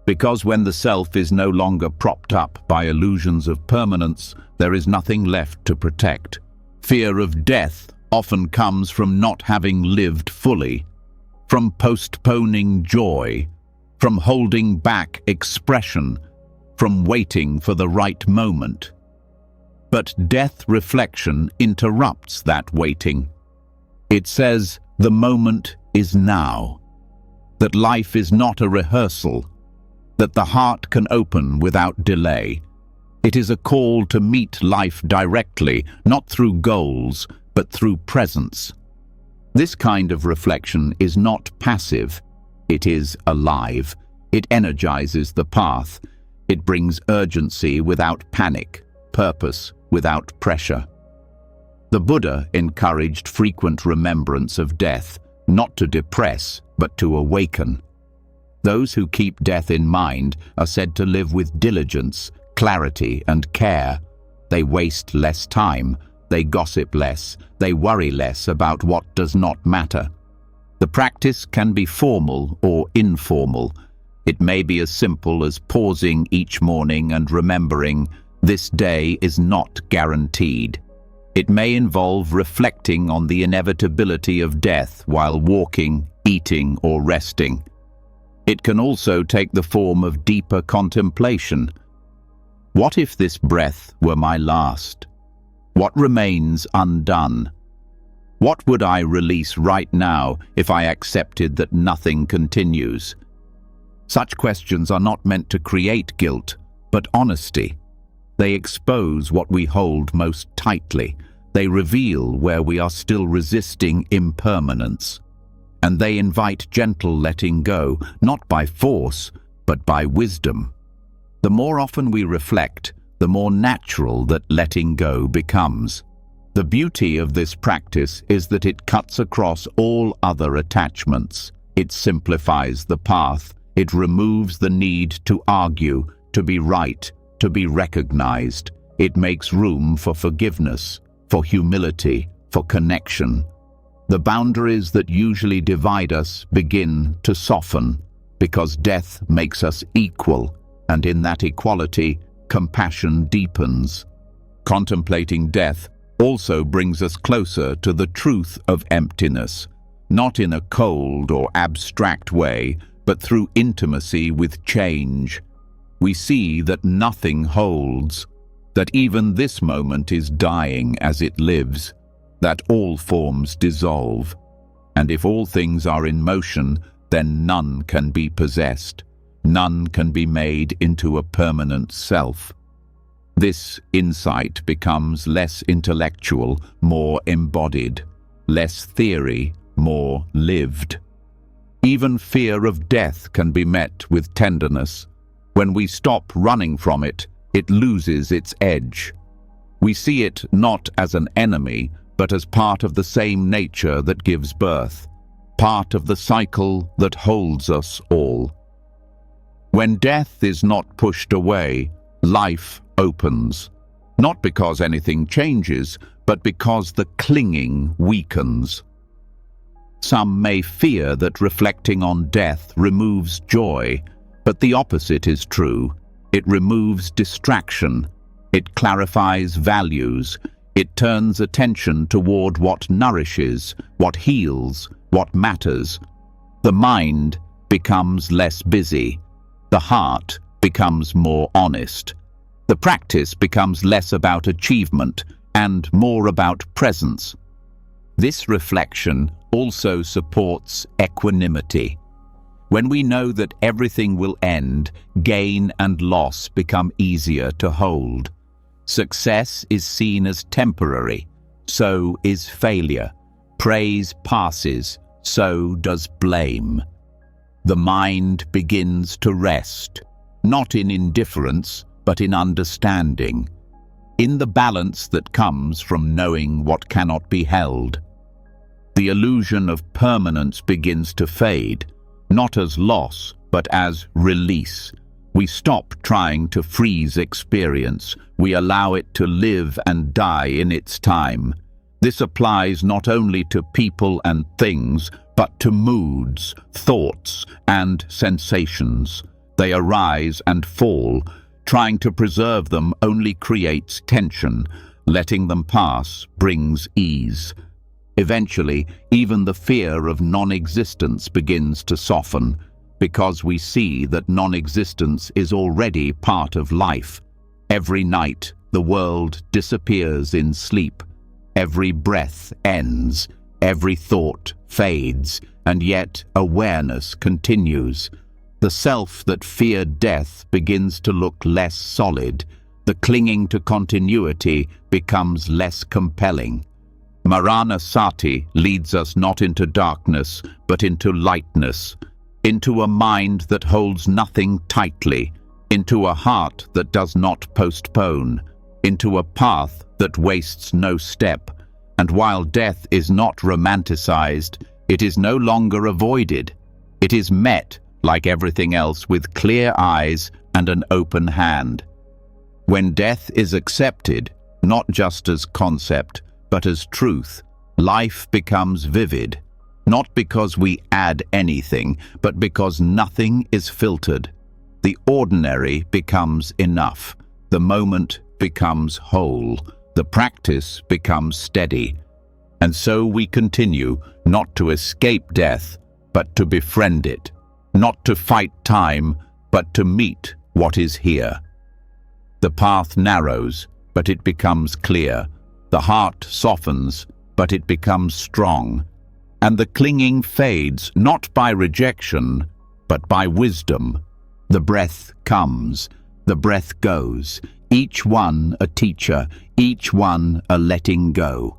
Because when the self is no longer propped up by illusions of permanence, there is nothing left to protect. Fear of death often comes from not having lived fully, from postponing joy, from holding back expression, from waiting for the right moment. But death reflection interrupts that waiting. It says the moment is now, that life is not a rehearsal, that the heart can open without delay. It is a call to meet life directly, not through goals, but through presence. This kind of reflection is not passive, it is alive. It energizes the path. It brings urgency without panic, purpose without pressure. The Buddha encouraged frequent remembrance of death, not to depress, but to awaken. Those who keep death in mind are said to live with diligence, clarity, and care. They waste less time, they gossip less, they worry less about what does not matter. The practice can be formal or informal. It may be as simple as pausing each morning and remembering, this day is not guaranteed. It may involve reflecting on the inevitability of death while walking, eating, or resting. It can also take the form of deeper contemplation. What if this breath were my last? What remains undone? What would I release right now if I accepted that nothing continues? Such questions are not meant to create guilt, but honesty. They expose what we hold most tightly. They reveal where we are still resisting impermanence. And they invite gentle letting go, not by force, but by wisdom. The more often we reflect, the more natural that letting go becomes. The beauty of this practice is that it cuts across all other attachments. It simplifies the path. It removes the need to argue, to be right, to be recognized. It makes room for forgiveness, for humility, for connection. The boundaries that usually divide us begin to soften, because death makes us equal, and in that equality, compassion deepens. Contemplating death also brings us closer to the truth of emptiness, not in a cold or abstract way, but through intimacy with change. We see that nothing holds, that even this moment is dying as it lives, that all forms dissolve, and if all things are in motion, then none can be possessed, none can be made into a permanent self. This insight becomes less intellectual, more embodied, less theory, more lived. Even fear of death can be met with tenderness. When we stop running from it, it loses its edge. We see it not as an enemy, but as part of the same nature that gives birth, part of the cycle that holds us all. When death is not pushed away, life opens, not because anything changes, but because the clinging weakens. Some may fear that reflecting on death removes joy, but the opposite is true. It removes distraction. It clarifies values. It turns attention toward what nourishes, what heals, what matters. The mind becomes less busy. The heart becomes more honest. The practice becomes less about achievement and more about presence. This reflection also supports equanimity. When we know that everything will end, gain and loss become easier to hold. Success is seen as temporary, so is failure. Praise passes, so does blame. The mind begins to rest, not in indifference, but in understanding, in the balance that comes from knowing what cannot be held. The illusion of permanence begins to fade, not as loss, but as release. We stop trying to freeze experience. We allow it to live and die in its time. This applies not only to people and things, but to moods, thoughts, and sensations. They arise and fall. Trying to preserve them only creates tension. Letting them pass brings ease. Eventually, even the fear of non-existence begins to soften, because we see that non-existence is already part of life. Every night, the world disappears in sleep. Every breath ends. Every thought fades, and yet awareness continues. The self that feared death begins to look less solid. The clinging to continuity becomes less compelling. Marana Sati leads us not into darkness, but into lightness, into a mind that holds nothing tightly, into a heart that does not postpone, into a path that wastes no step. And while death is not romanticized, it is no longer avoided. It is met, like everything else, with clear eyes and an open hand. When death is accepted, not just as concept, but as truth, life becomes vivid, not because we add anything, but because nothing is filtered. The ordinary becomes enough. The moment becomes whole. The practice becomes steady. And so we continue, not to escape death, but to befriend it, not to fight time, but to meet what is here. The path narrows, but it becomes clear. The heart softens, but it becomes strong. And the clinging fades, not by rejection, but by wisdom. The breath comes, the breath goes, each one a teacher, each one a letting go.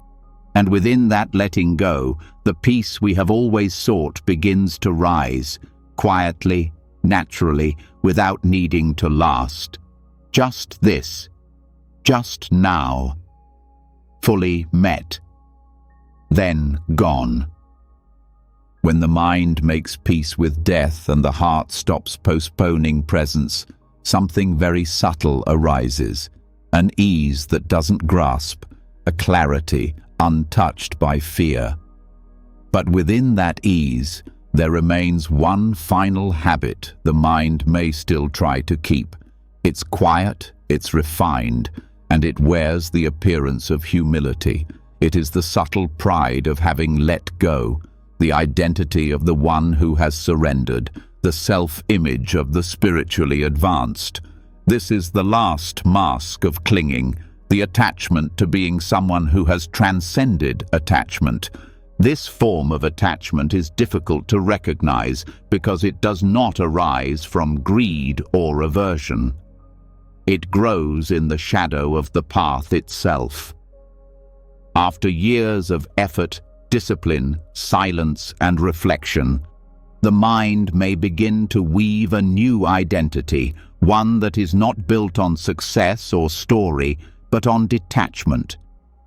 And within that letting go, the peace we have always sought begins to rise, quietly, naturally, without needing to last. Just this, just now, fully met, then gone. When the mind makes peace with death and the heart stops postponing presence, something very subtle arises, an ease that doesn't grasp, a clarity untouched by fear. But within that ease, there remains one final habit the mind may still try to keep. It's quiet, it's refined, and it wears the appearance of humility. It is the subtle pride of having let go, the identity of the one who has surrendered, the self-image of the spiritually advanced. This is the last mask of clinging, the attachment to being someone who has transcended attachment. This form of attachment is difficult to recognize because it does not arise from greed or aversion. It grows in the shadow of the path itself. After years of effort, discipline, silence, and reflection, the mind may begin to weave a new identity, one that is not built on success or story, but on detachment.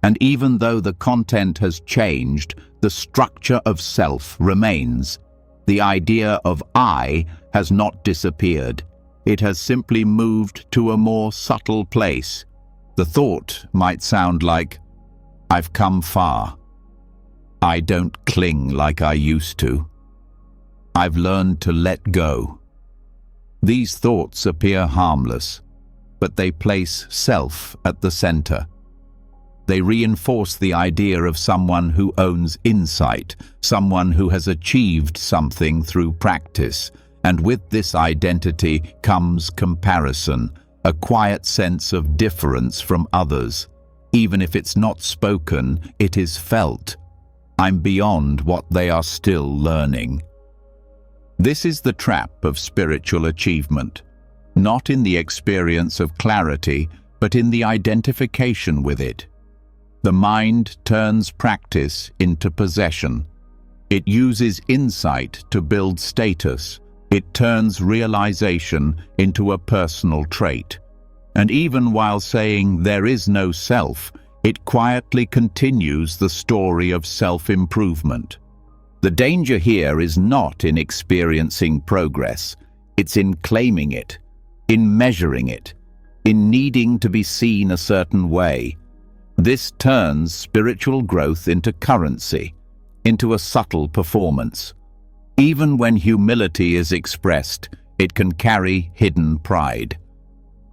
And even though the content has changed, the structure of self remains. The idea of I has not disappeared. It has simply moved to a more subtle place. The thought might sound like, I've come far. I don't cling like I used to. I've learned to let go. These thoughts appear harmless, but they place self at the center. They reinforce the idea of someone who owns insight, someone who has achieved something through practice, and with this identity comes comparison, a quiet sense of difference from others. Even if it's not spoken, it is felt. I'm beyond what they are still learning. This is the trap of spiritual achievement, not in the experience of clarity, but in the identification with it. The mind turns practice into possession. It uses insight to build status. It turns realization into a personal trait. And even while saying there is no self, it quietly continues the story of self-improvement. The danger here is not in experiencing progress. It's in claiming it, in measuring it, in needing to be seen a certain way. This turns spiritual growth into currency, into a subtle performance. Even when humility is expressed, it can carry hidden pride.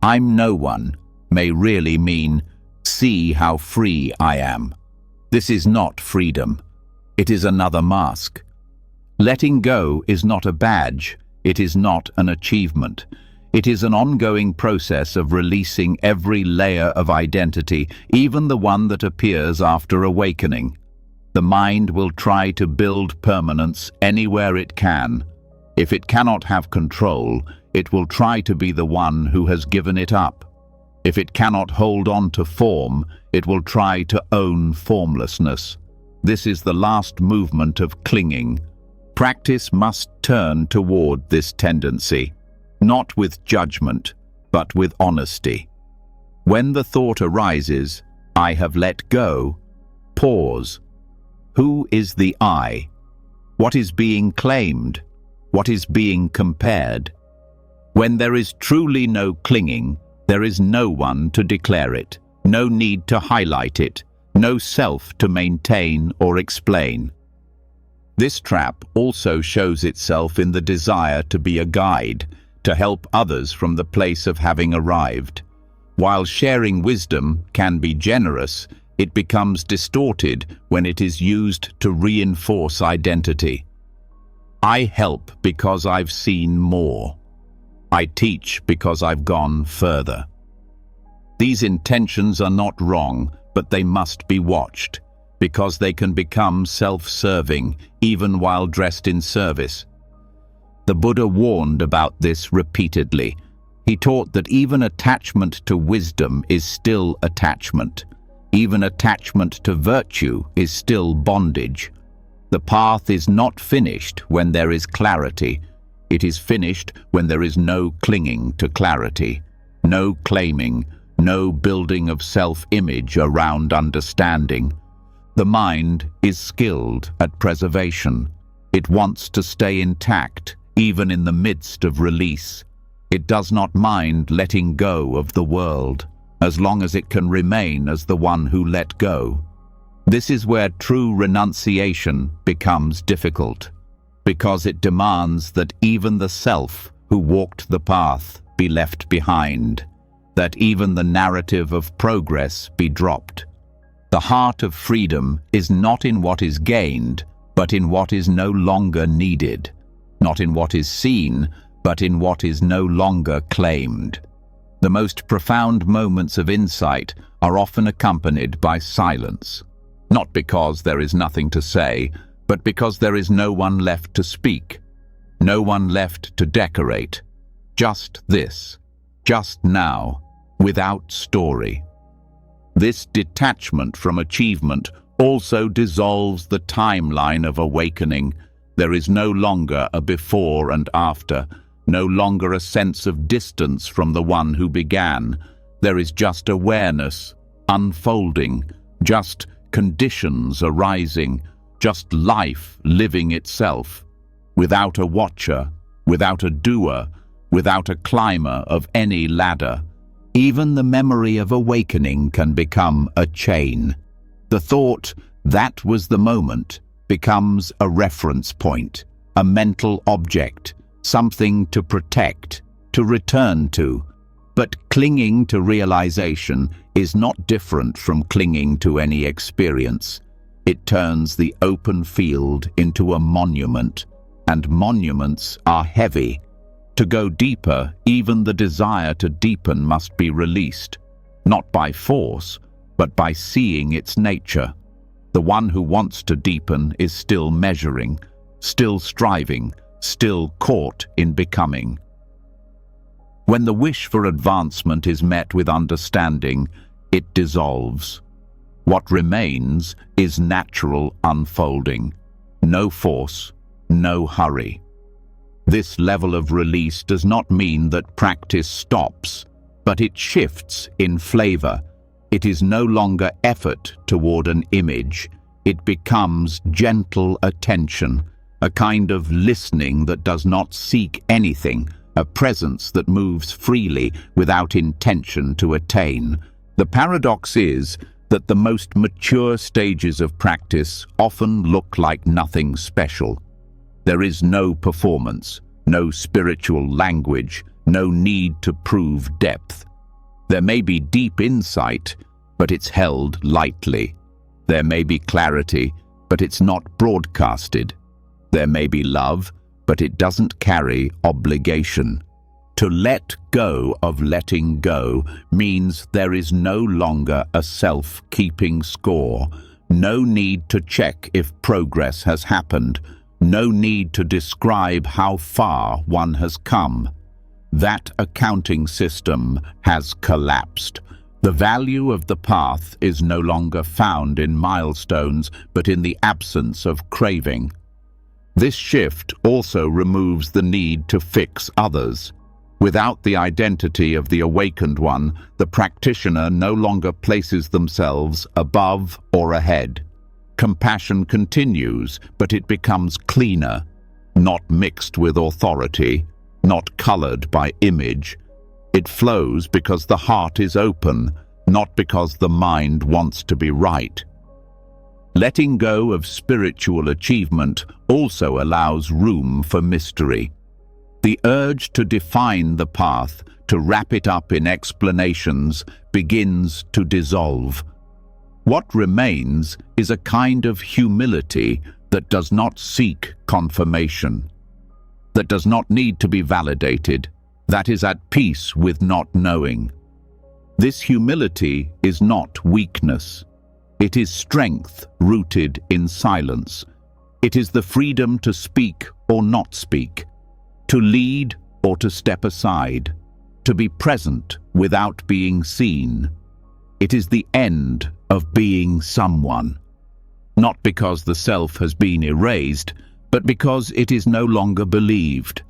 I'm no one may really mean, see how free I am. This is not freedom. It is another mask. Letting go is not a badge. It is not an achievement. It is an ongoing process of releasing every layer of identity, even the one that appears after awakening. The mind will try to build permanence anywhere it can. If it cannot have control, it will try to be the one who has given it up. If it cannot hold on to form, it will try to own formlessness. This is the last movement of clinging. Practice must turn toward this tendency, not with judgment, but with honesty. When the thought arises, I have let go, pause. Who is the I? What is being claimed? What is being compared? When there is truly no clinging, there is no one to declare it, no need to highlight it, no self to maintain or explain. This trap also shows itself in the desire to be a guide, to help others from the place of having arrived. While sharing wisdom can be generous, it becomes distorted when it is used to reinforce identity. I help because I've seen more. I teach because I've gone further. These intentions are not wrong, but they must be watched, because they can become self-serving, even while dressed in service. The Buddha warned about this repeatedly. He taught that even attachment to wisdom is still attachment. Even attachment to virtue is still bondage. The path is not finished when there is clarity. It is finished when there is no clinging to clarity, no claiming, no building of self-image around understanding. The mind is skilled at preservation. It wants to stay intact, even in the midst of release. It does not mind letting go of the world, as long as it can remain as the one who let go. This is where true renunciation becomes difficult, because it demands that even the self who walked the path be left behind, that even the narrative of progress be dropped. The heart of freedom is not in what is gained, but in what is no longer needed, not in what is seen, but in what is no longer claimed. The most profound moments of insight are often accompanied by silence, not because there is nothing to say, but because there is no one left to speak, no one left to decorate. Just this, just now, without story. This detachment from achievement also dissolves the timeline of awakening. There is no longer a before and after, no longer a sense of distance from the one who began. There is just awareness, unfolding, just conditions arising, just life living itself, without a watcher, without a doer, without a climber of any ladder. Even the memory of awakening can become a chain. The thought, that was the moment, becomes a reference point, a mental object, something to protect, to return to. But clinging to realization is not different from clinging to any experience. It turns the open field into a monument, and monuments are heavy. To go deeper, even the desire to deepen must be released, not by force, but by seeing its nature. The one who wants to deepen is still measuring, still striving, still caught in becoming. When the wish for advancement is met with understanding, it dissolves. What remains is natural unfolding. No force, no hurry. This level of release does not mean that practice stops, but it shifts in flavor. It is no longer effort toward an image. It becomes gentle attention, a kind of listening that does not seek anything, a presence that moves freely without intention to attain. The paradox is that the most mature stages of practice often look like nothing special. There is no performance, no spiritual language, no need to prove depth. There may be deep insight, but it's held lightly. There may be clarity, but it's not broadcasted. There may be love, but it doesn't carry obligation. To let go of letting go means there is no longer a self-keeping score, no need to check if progress has happened, no need to describe how far one has come. That accounting system has collapsed. The value of the path is no longer found in milestones, but in the absence of craving. This shift also removes the need to fix others. Without the identity of the awakened one, the practitioner no longer places themselves above or ahead. Compassion continues, but it becomes cleaner, not mixed with authority, not colored by image. It flows because the heart is open, not because the mind wants to be right. Letting go of spiritual achievement also allows room for mystery. The urge to define the path, to wrap it up in explanations, begins to dissolve. What remains is a kind of humility that does not seek confirmation, that does not need to be validated, that is at peace with not knowing. This humility is not weakness. It is strength rooted in silence. It is the freedom to speak or not speak, to lead or to step aside, to be present without being seen. It is the end of being someone, not because the self has been erased, but because it is no longer believed.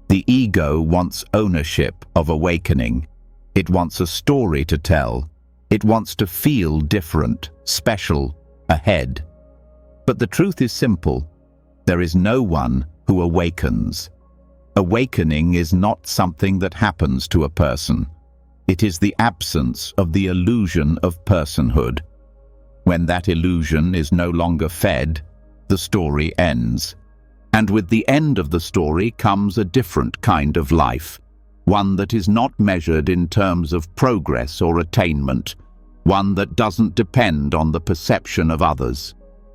The ego wants ownership of awakening. It wants a story to tell. It wants to feel different, special, ahead. But the truth is simple. There is no one who awakens. Awakening is not something that happens to a person. It is the absence of the illusion of personhood. When that illusion is no longer fed, the story ends. And with the end of the story comes a different kind of life, one that is not measured in terms of progress or attainment, one that doesn't depend on the perception of others,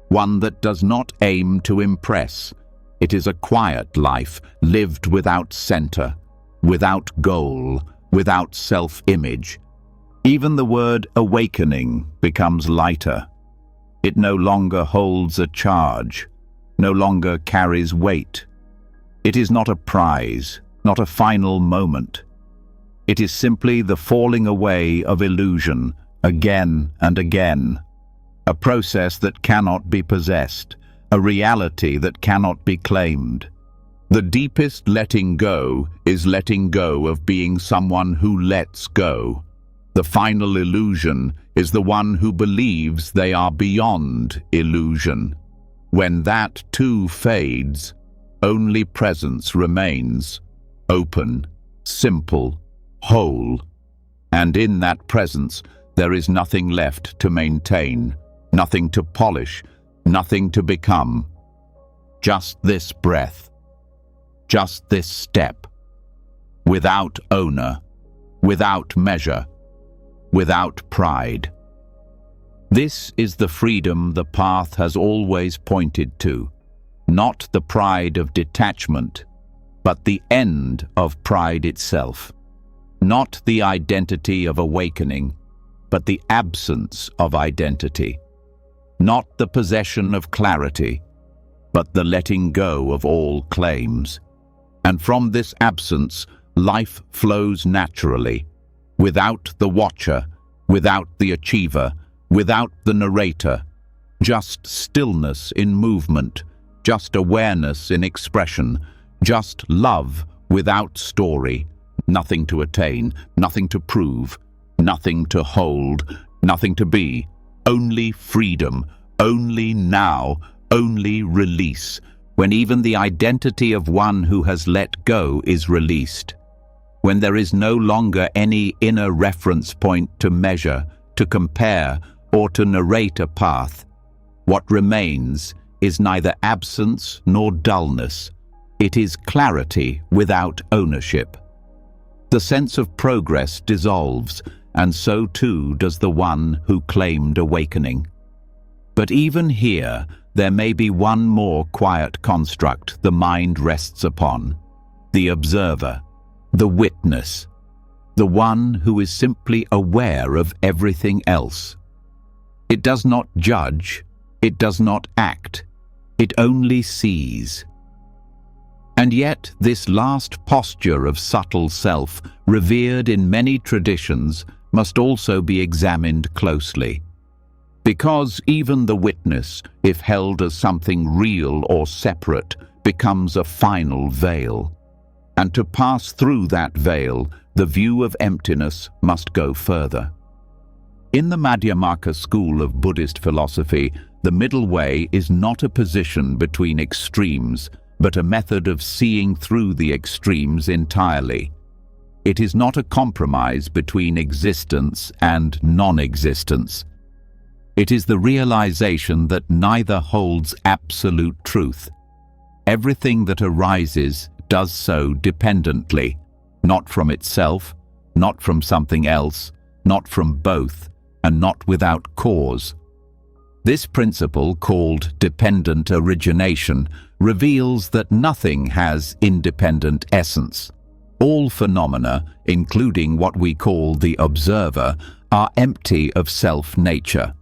one that does not aim to impress. It is a quiet life, lived without center, without goal, without self-image. Even the word awakening becomes lighter. It no longer holds a charge, no longer carries weight. It is not a prize, not a final moment. It is simply the falling away of illusion, again and again. A process that cannot be possessed, a reality that cannot be claimed. The deepest letting go is letting go of being someone who lets go. The final illusion is the one who believes they are beyond illusion. When that too fades, only presence remains, open, simple, whole. And in that presence, there is nothing left to maintain, nothing to polish, nothing to become. Just this breath, just this step, without owner, without measure, without pride. This is the freedom the path has always pointed to, not the pride of detachment, but the end of pride itself. Not the identity of awakening, but the absence of identity. Not the possession of clarity, but the letting go of all claims. And from this absence, life flows naturally, without the watcher, without the achiever, without the narrator. Just stillness in movement, just awareness in expression, just love without story. Nothing to attain, nothing to prove, nothing to hold, nothing to be. Only freedom, only now, only release, when even the identity of one who has let go is released. When there is no longer any inner reference point to measure, to compare, or to narrate a path, what remains is neither absence nor dullness. It is clarity without ownership. The sense of progress dissolves, and so too does the one who claimed awakening. But even here, there may be one more quiet construct the mind rests upon: the observer, the witness, the one who is simply aware of everything else. It does not judge, it does not act, it only sees. And yet this last posture of subtle self, revered in many traditions, must also be examined closely. Because even the witness, if held as something real or separate, becomes a final veil. And to pass through that veil, the view of emptiness must go further. In the Madhyamaka school of Buddhist philosophy, the middle way is not a position between extremes, but a method of seeing through the extremes entirely. It is not a compromise between existence and non-existence. It is the realization that neither holds absolute truth. Everything that arises does so dependently, not from itself, not from something else, not from both, and not without cause. This principle, called dependent origination, reveals that nothing has independent essence. All phenomena, including what we call the observer, are empty of self-nature.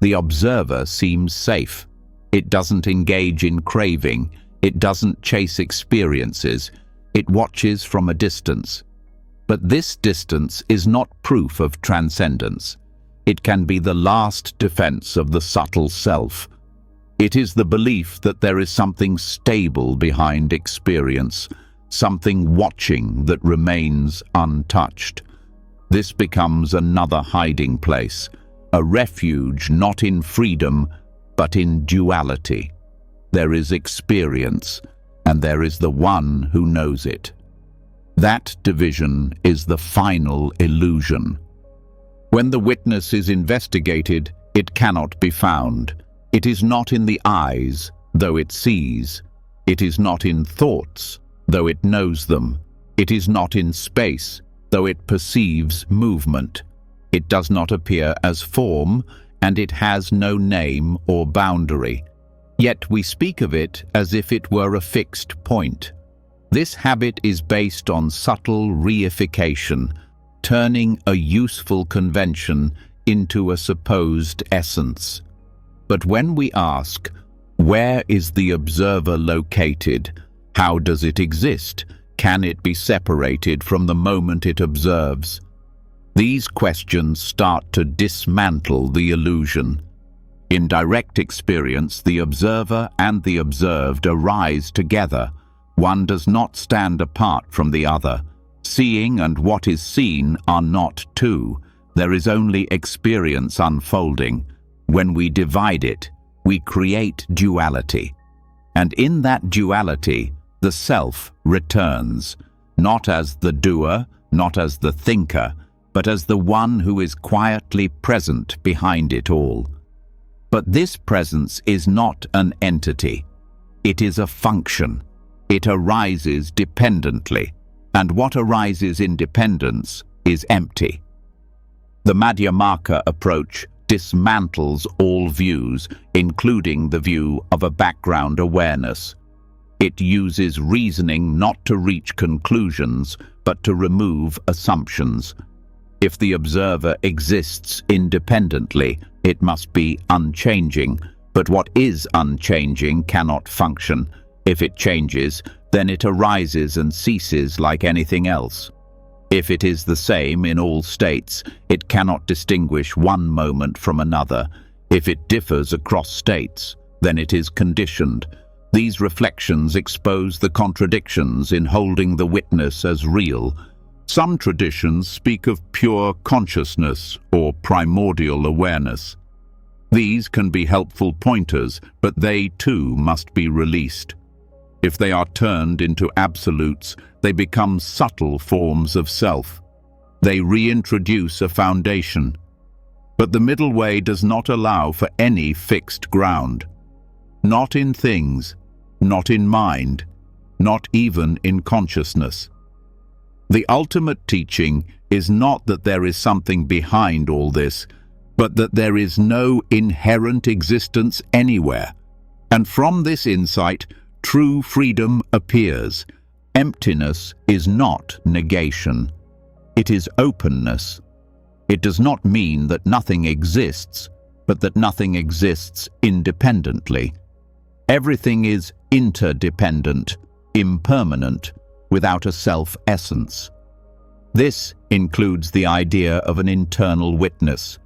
The observer seems safe. It doesn't engage in craving. It doesn't chase experiences. It watches from a distance. But this distance is not proof of transcendence. It can be the last defense of the subtle self. It is the belief that there is something stable behind experience, something watching that remains untouched. This becomes another hiding place, a refuge not in freedom, but in duality. There is experience, and there is the one who knows it. That division is the final illusion. When the witness is investigated, it cannot be found. It is not in the eyes, though it sees. It is not in thoughts, though it knows them. It is not in space, though it perceives movement. It does not appear as form, and it has no name or boundary. Yet we speak of it as if it were a fixed point. This habit is based on subtle reification, turning a useful convention into a supposed essence. But when we ask, where is the observer located? How does it exist? Can it be separated from the moment it observes? These questions start to dismantle the illusion. In direct experience, the observer and the observed arise together. One does not stand apart from the other. Seeing and what is seen are not two. There is only experience unfolding. When we divide it, we create duality. And in that duality, the self returns, not as the doer, not as the thinker, but as the one who is quietly present behind it all. But this presence is not an entity. It is a function. It arises dependently, and what arises in dependence is empty. The Madhyamaka approach dismantles all views, including the view of a background awareness. It uses reasoning not to reach conclusions, but to remove assumptions. If the observer exists independently, it must be unchanging, but what is unchanging cannot function. If it changes, then it arises and ceases like anything else. If it is the same in all states, it cannot distinguish one moment from another. If it differs across states, then it is conditioned. These reflections expose the contradictions in holding the witness as real. Some traditions speak of pure consciousness or primordial awareness. These can be helpful pointers, but they too must be released. If they are turned into absolutes, they become subtle forms of self. They reintroduce a foundation. But the middle way does not allow for any fixed ground. Not in things, not in mind, not even in consciousness. The ultimate teaching is not that there is something behind all this, but that there is no inherent existence anywhere. And from this insight, true freedom appears. Emptiness is not negation. It is openness. It does not mean that nothing exists, but that nothing exists independently. Everything is interdependent, impermanent, without a self-essence. This includes the idea of an internal witness.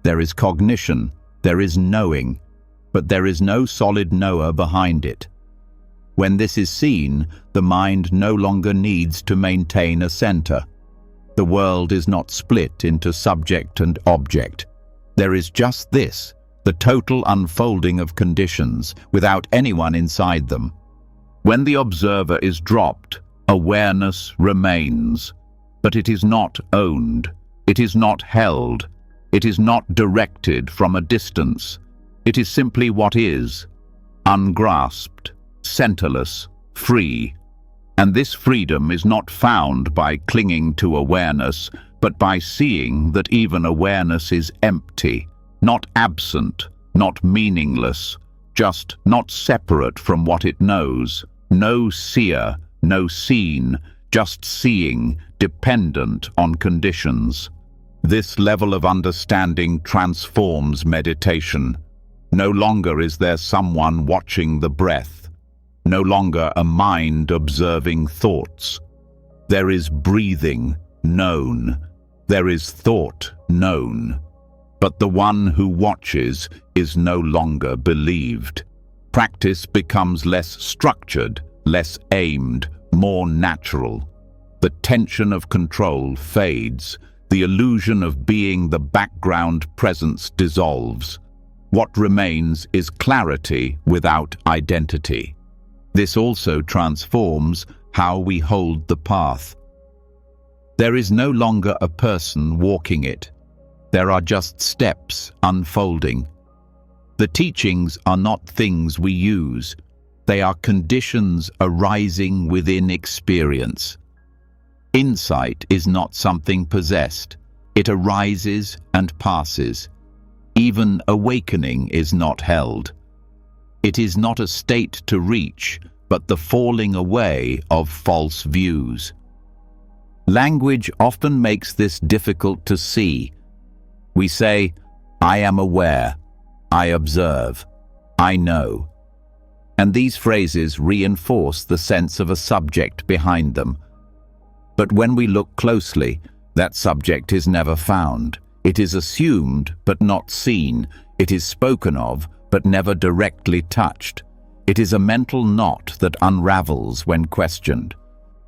There is cognition, there is knowing, but there is no solid knower behind it. When this is seen, the mind no longer needs to maintain a center. The world is not split into subject and object. There is just this, the total unfolding of conditions, without anyone inside them. When the observer is dropped, awareness remains, but it is not owned, it is not held, it is not directed from a distance. It is simply what is, ungrasped, centerless, free. And this freedom is not found by clinging to awareness, but by seeing that even awareness is empty, not absent, not meaningless, just not separate from what it knows. No seer, no seen, just seeing, dependent on conditions. This level of understanding transforms meditation. No longer is there someone watching the breath. No longer a mind observing thoughts. There is breathing known. There is thought known. But the one who watches is no longer believed. Practice becomes less structured, less aimed, more natural. The tension of control fades. The illusion of being the background presence dissolves. What remains is clarity without identity. This also transforms how we hold the path. There is no longer a person walking it. There are just steps unfolding. The teachings are not things we use. They are conditions arising within experience. Insight is not something possessed. It arises and passes. Even awakening is not held. It is not a state to reach, but the falling away of false views. Language often makes this difficult to see. We say, I am aware, I observe, I know. And these phrases reinforce the sense of a subject behind them. But when we look closely, that subject is never found. It is assumed but not seen. It is spoken of but never directly touched. It is a mental knot that unravels when questioned.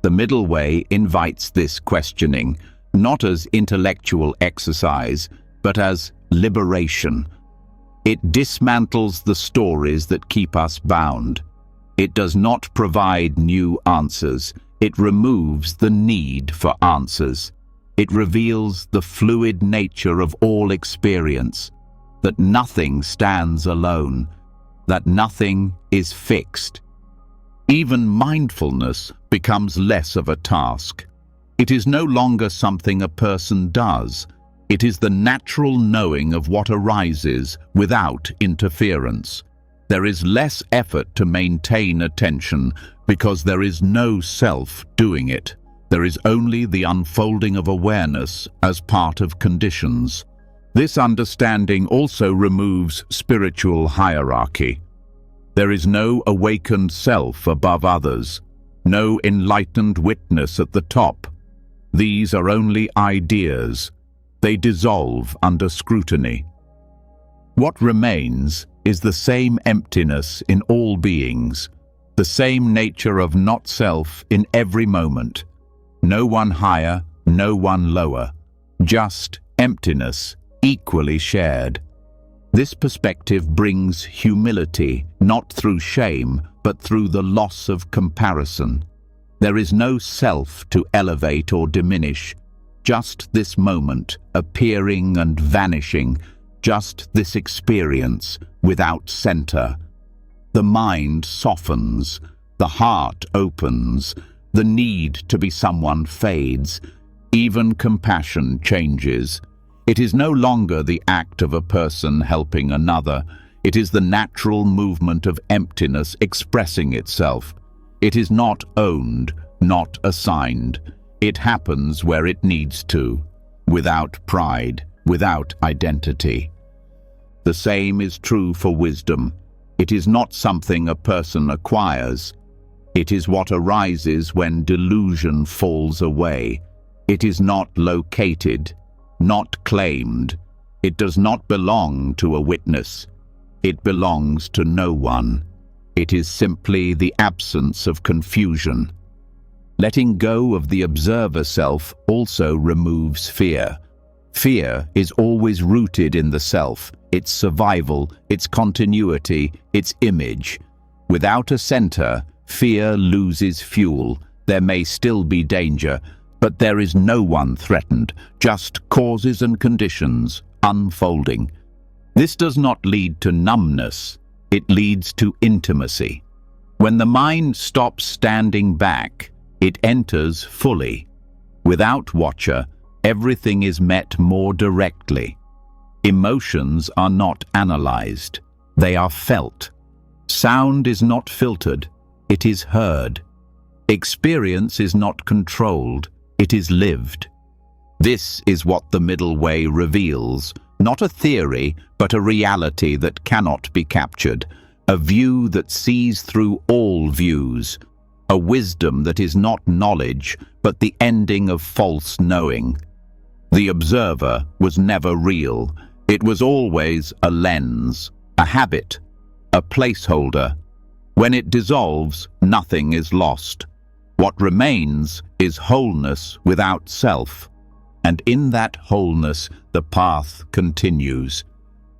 The middle way invites this questioning, not as intellectual exercise, but as liberation. It dismantles the stories that keep us bound. It does not provide new answers. It removes the need for answers. It reveals the fluid nature of all experience, that nothing stands alone, that nothing is fixed. Even mindfulness becomes less of a task. It is no longer something a person does. It is the natural knowing of what arises without interference. There is less effort to maintain attention because there is no self doing it. There is only the unfolding of awareness as part of conditions. This understanding also removes spiritual hierarchy. There is no awakened self above others, no enlightened witness at the top. These are only ideas. They dissolve under scrutiny. What remains is the same emptiness in all beings, the same nature of not-self in every moment. No one higher, no one lower, just emptiness, equally shared. This perspective brings humility, not through shame, but through the loss of comparison. There is no self to elevate or diminish, just this moment, appearing and vanishing, just this experience, without center. The mind softens, the heart opens, the need to be someone fades, even compassion changes. It is no longer the act of a person helping another. It is the natural movement of emptiness expressing itself. It is not owned, not assigned. It happens where it needs to, without pride, without identity. The same is true for wisdom. It is not something a person acquires. It is what arises when delusion falls away. It is not located, not claimed. It does not belong to a witness. It belongs to no one. It is simply the absence of confusion. Letting go of the observer self also removes fear. Fear is always rooted in the self, its survival, its continuity, its image. Without a center, fear loses fuel. There may still be danger, but there is no one threatened, just causes and conditions unfolding. This does not lead to numbness, it leads to intimacy. When the mind stops standing back, it enters fully. Without watcher, everything is met more directly. Emotions are not analyzed, they are felt. Sound is not filtered, it is heard. Experience is not controlled, it is lived. This is what the middle way reveals, not a theory, but a reality that cannot be captured, a view that sees through all views, a wisdom that is not knowledge, but the ending of false knowing. The observer was never real. It was always a lens, a habit, a placeholder. When it dissolves, nothing is lost. What remains is wholeness without self. And in that wholeness, the path continues.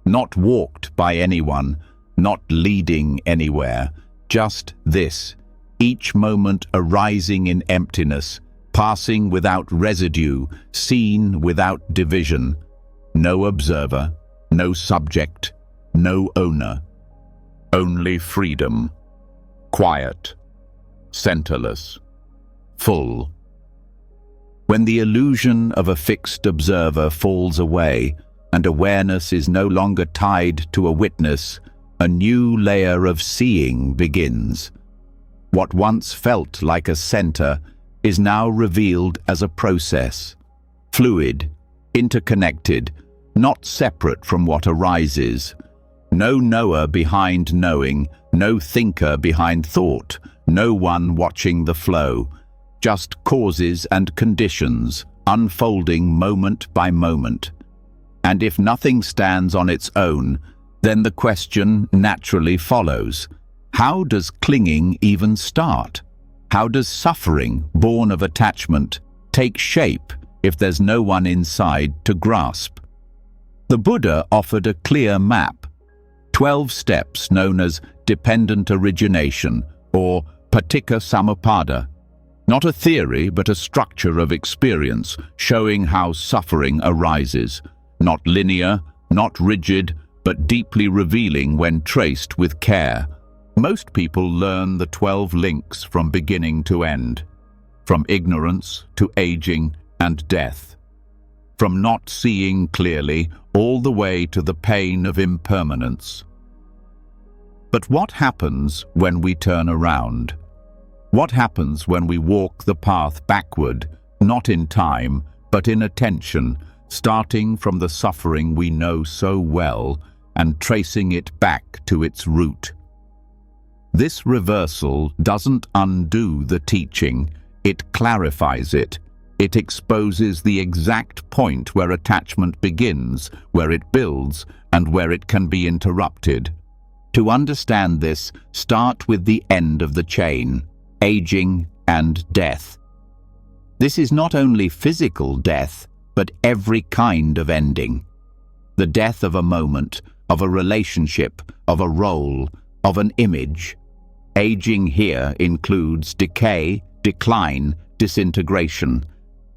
Not walked by anyone, not leading anywhere, just this, each moment arising in emptiness, passing without residue, seen without division. No observer, no subject, no owner. Only freedom, quiet, centerless, full. When the illusion of a fixed observer falls away and awareness is no longer tied to a witness, a new layer of seeing begins. What once felt like a center is now revealed as a process, fluid, interconnected, not separate from what arises. No knower behind knowing, no thinker behind thought, no one watching the flow. Just causes and conditions, unfolding moment by moment. And if nothing stands on its own, then the question naturally follows. How does clinging even start? How does suffering, born of attachment, take shape if there's no one inside to grasp? The Buddha offered a clear map, 12 steps known as dependent origination or paticca samuppada. Not a theory, but a structure of experience showing how suffering arises. Not linear, not rigid, but deeply revealing when traced with care. Most people learn the 12 links from beginning to end. from ignorance to aging and death, from not seeing clearly all the way to the pain of impermanence. But what happens when we turn around? What happens when we walk the path backward, not in time, but in attention, starting from the suffering we know so well and tracing it back to its root? This reversal doesn't undo the teaching, it clarifies it. It exposes the exact point where attachment begins, where it builds, and where it can be interrupted. To understand this, start with the end of the chain, aging and death. This is not only physical death, but every kind of ending. The death of a moment, of a relationship, of a role, of an image. Aging here includes decay, decline, disintegration.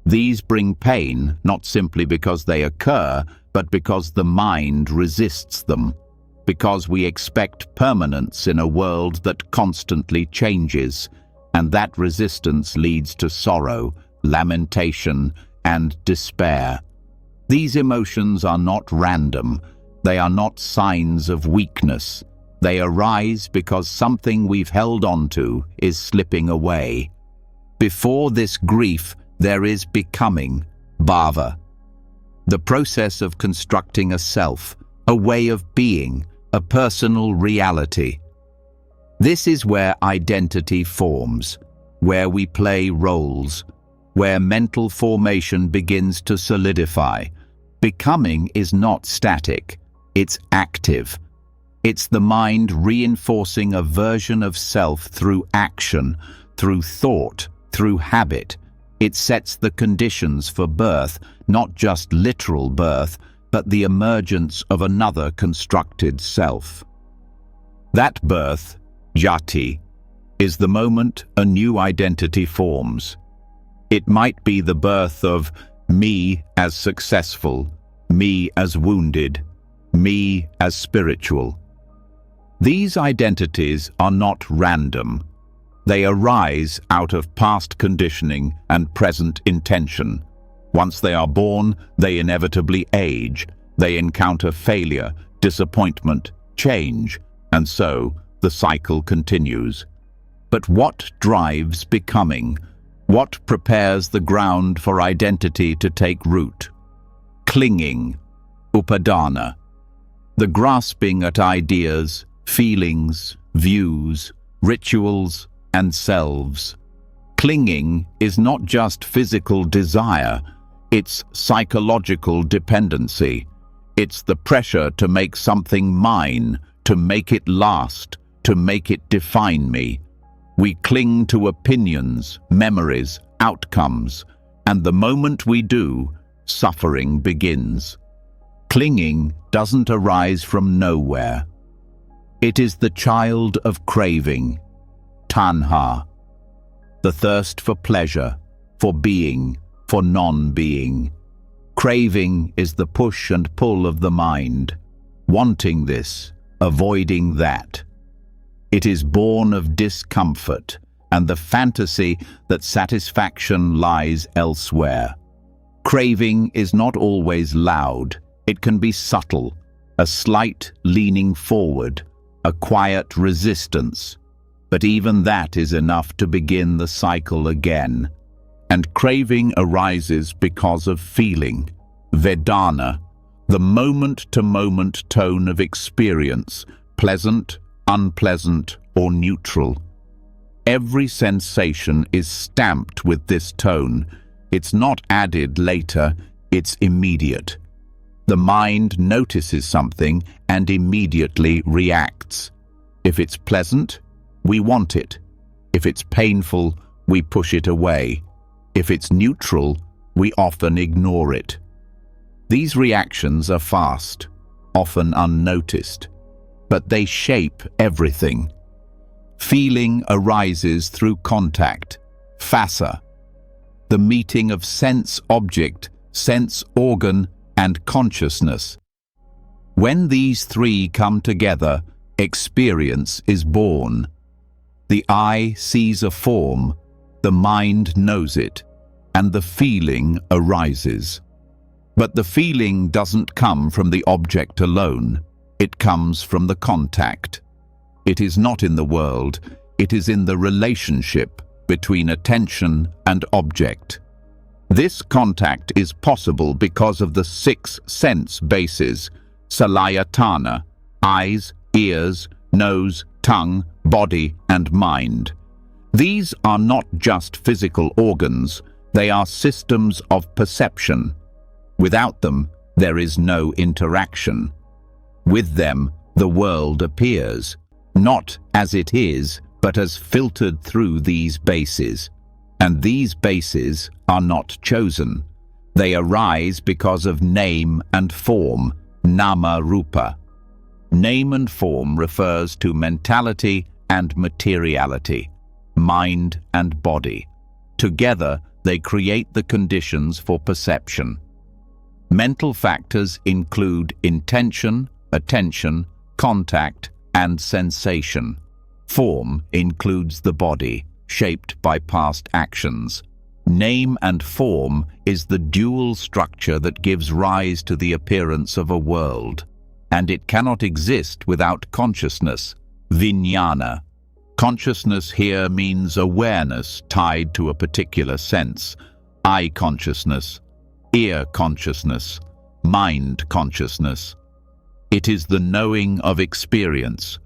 These bring pain, not simply because they occur, but because the mind resists them, because we expect permanence in a world that constantly changes, and that resistance leads to sorrow, lamentation, and despair. These emotions are not random. They are not signs of weakness. They arise because something we've held onto is slipping away. Before this grief, there is becoming, bhava, the process of constructing a self, a way of being, a personal reality. This is where identity forms, where we play roles, where mental formation begins to solidify. Becoming is not static, it's active. It's the mind reinforcing a version of self through action, through thought, through habit. It sets the conditions for birth, not just literal birth, but the emergence of another constructed self. That birth, jati, is the moment a new identity forms. It might be the birth of me as successful, me as wounded, me as spiritual. These identities are not random. They arise out of past conditioning and present intention. Once they are born, they inevitably age. They encounter failure, disappointment, change, and so the cycle continues. But what drives becoming? What prepares the ground for identity to take root? Clinging, upadana, the grasping at ideas, feelings, views, rituals, and selves. Clinging is not just physical desire, it's psychological dependency. It's the pressure to make something mine, to make it last, to make it define me. We cling to opinions, memories, outcomes, and the moment we do, suffering begins. Clinging doesn't arise from nowhere. It is the child of craving, tanha, the thirst for pleasure, for being, for non-being. Craving is the push and pull of the mind, wanting this, avoiding that. It is born of discomfort and the fantasy that satisfaction lies elsewhere. Craving is not always loud. It can be subtle, a slight leaning forward, a quiet resistance. But even that is enough to begin the cycle again. And craving arises because of feeling, vedana, the moment-to-moment tone of experience, pleasant, unpleasant, or neutral. Every sensation is stamped with this tone. It's not added later, it's immediate. The mind notices something and immediately reacts. If it's pleasant, we want it. If it's painful, we push it away. If it's neutral, we often ignore it. These reactions are fast, often unnoticed, but they shape everything. Feeling arises through contact, phassa, the meeting of sense-object, sense-organ, and consciousness. When these three come together, experience is born. The eye sees a form, the mind knows it, and the feeling arises. But the feeling doesn't come from the object alone. It comes from the contact. It is not in the world, it is in the relationship between attention and object. This contact is possible because of the 6 sense bases, salayatana, eyes, ears, nose, tongue, body, and mind. These are not just physical organs, they are systems of perception. Without them, there is no interaction. With them, the world appears, not as it is, but as filtered through these bases. And these bases are not chosen. They arise because of name and form, nama rupa. Name and form refers to mentality and materiality, mind and body. Together, they create the conditions for perception. Mental factors include intention, attention, contact, and sensation. Form includes the body, shaped by past actions. Name and form is the dual structure that gives rise to the appearance of a world, and it cannot exist without consciousness, vijnana. Consciousness here means awareness tied to a particular sense, eye consciousness, ear consciousness, mind consciousness. It is the knowing of experience,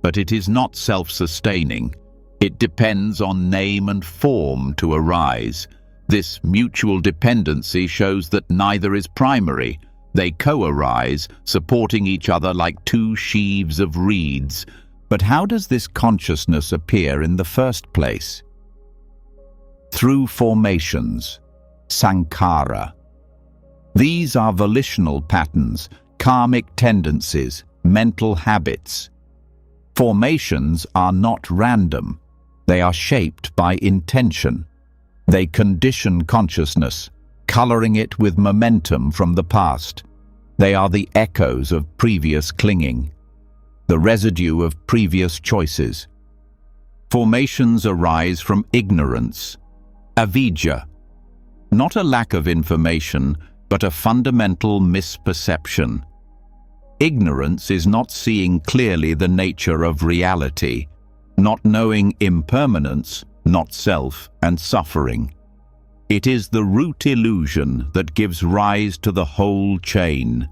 but it is not self-sustaining. It depends on name and form to arise. This mutual dependency shows that neither is primary. They co-arise, supporting each other like 2 sheaves of reeds. But how does this consciousness appear in the first place? Through formations, sankhara. These are volitional patterns, karmic tendencies, mental habits. Formations are not random. They are shaped by intention. They condition consciousness, coloring it with momentum from the past. They are the echoes of previous clinging, the residue of previous choices. Formations arise from ignorance, avidya, not a lack of information, but a fundamental misperception. Ignorance is not seeing clearly the nature of reality, not knowing impermanence, not self, and suffering. It is the root illusion that gives rise to the whole chain.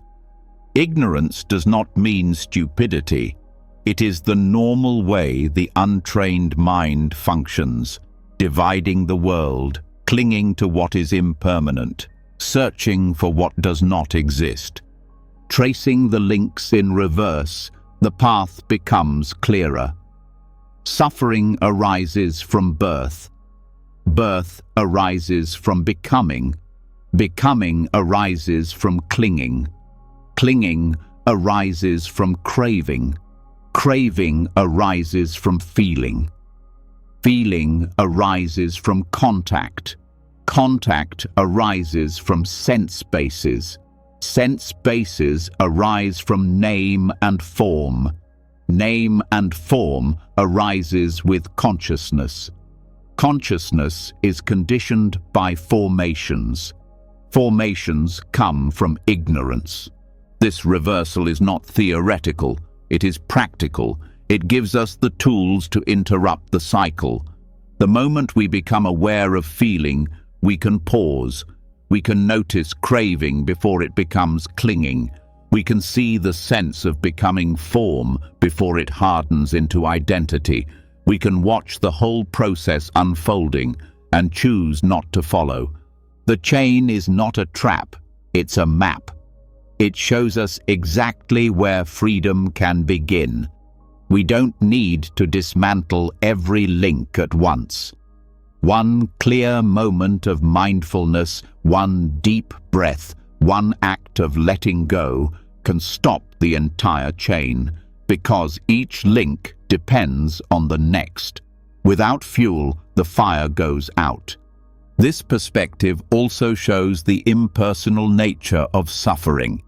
Ignorance does not mean stupidity. It is the normal way the untrained mind functions, dividing the world, clinging to what is impermanent, searching for what does not exist. Tracing the links in reverse, the path becomes clearer. Suffering arises from birth. Birth arises from becoming. Becoming arises from clinging. Clinging arises from craving. Craving arises from feeling. Feeling arises from contact. Contact arises from sense bases. Sense bases arise from name and form. Name and form arises with consciousness. Consciousness is conditioned by formations. Formations come from ignorance. This reversal is not theoretical, it is practical. It gives us the tools to interrupt the cycle. The moment we become aware of feeling, we can pause. We can notice craving before it becomes clinging. We can see the sense of becoming form before it hardens into identity. We can watch the whole process unfolding and choose not to follow. The chain is not a trap, it's a map. It shows us exactly where freedom can begin. We don't need to dismantle every link at once. One clear moment of mindfulness, one deep breath, one act of letting go can stop the entire chain, because each link depends on the next. Without fuel, the fire goes out. This perspective also shows the impersonal nature of suffering.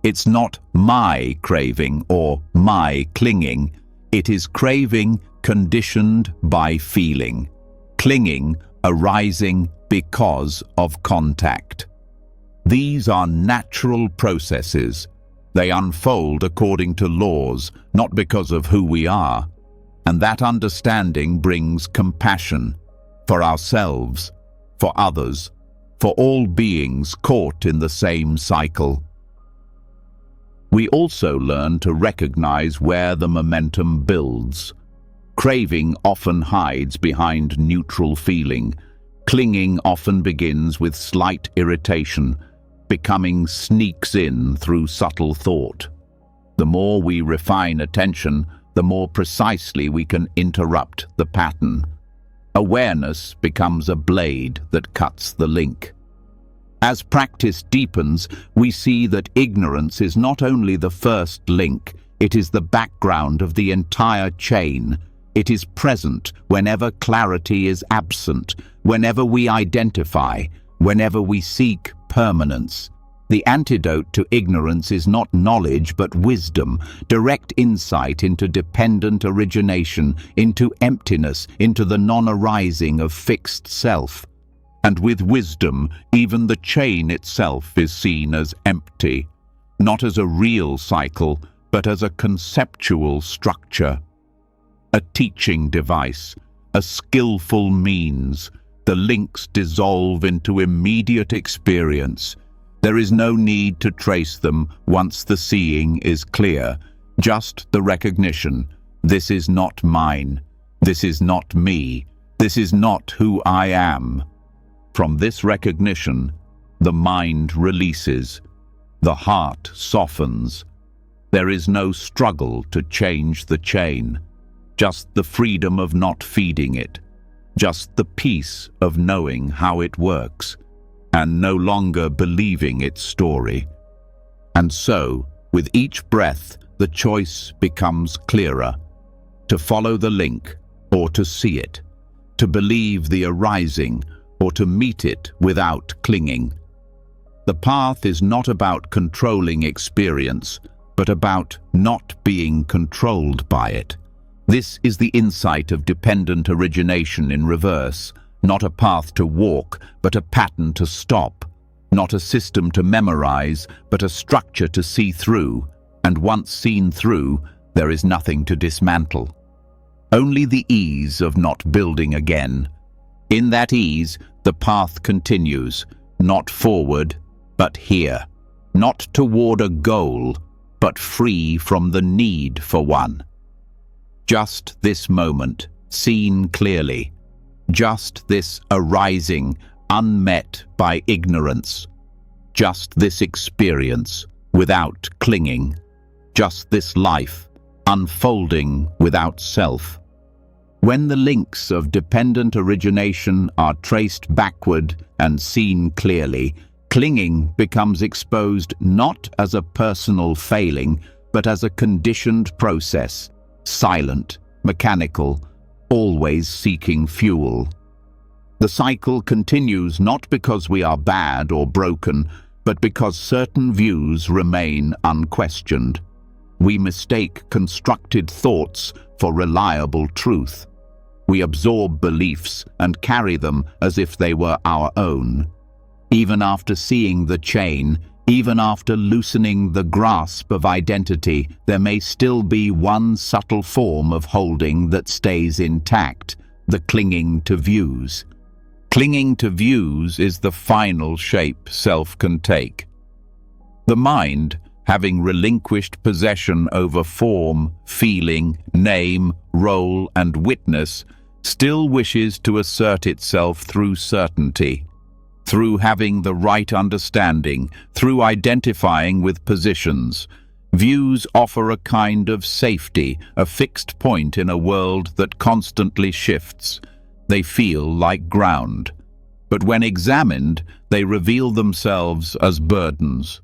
It's not my craving or my clinging. It is craving conditioned by feeling. Clinging arising because of contact. These are natural processes. They unfold according to laws, not because of who we are. And that understanding brings compassion for ourselves, for others, for all beings caught in the same cycle. We also learn to recognize where the momentum builds. Craving often hides behind neutral feeling. Clinging often begins with slight irritation. Becoming sneaks in through subtle thought. The more we refine attention, the more precisely we can interrupt the pattern. Awareness becomes a blade that cuts the link. As practice deepens, we see that ignorance is not only the first link, it is the background of the entire chain. It is present whenever clarity is absent, whenever we identify, whenever we seek permanence. The antidote to ignorance is not knowledge but wisdom, direct insight into dependent origination, into emptiness, into the non-arising of fixed self. And with wisdom, even the chain itself is seen as empty, not as a real cycle, but as a conceptual structure. A teaching device, a skillful means. The links dissolve into immediate experience. There is no need to trace them once the seeing is clear, just the recognition. This is not mine. This is not me. This is not who I am. From this recognition, the mind releases. The heart softens. There is no struggle to change the chain, just the freedom of not feeding it, just the peace of knowing how it works, and no longer believing its story. And so, with each breath, the choice becomes clearer, to follow the link or to see it, to believe the arising or to meet it without clinging. The path is not about controlling experience, but about not being controlled by it. This is the insight of dependent origination in reverse, not a path to walk, but a pattern to stop, not a system to memorize, but a structure to see through, and once seen through, there is nothing to dismantle. Only the ease of not building again. In that ease, the path continues, not forward, but here, not toward a goal, but free from the need for one. Just this moment, seen clearly. Just this arising, unmet by ignorance. Just this experience, without clinging. Just this life, unfolding without self. When the links of dependent origination are traced backward and seen clearly, clinging becomes exposed not as a personal failing, but as a conditioned process, silent, mechanical, always seeking fuel. The cycle continues not because we are bad or broken, but because certain views remain unquestioned. We mistake constructed thoughts for reliable truth. We absorb beliefs and carry them as if they were our own. Even after seeing the chain, even after loosening the grasp of identity, there may still be one subtle form of holding that stays intact, the clinging to views. Clinging to views is the final shape self can take. The mind, having relinquished possession over form, feeling, name, role, and witness, still wishes to assert itself through certainty, through having the right understanding, through identifying with positions. Views offer a kind of safety, a fixed point in a world that constantly shifts. They feel like ground. But when examined, they reveal themselves as burdens.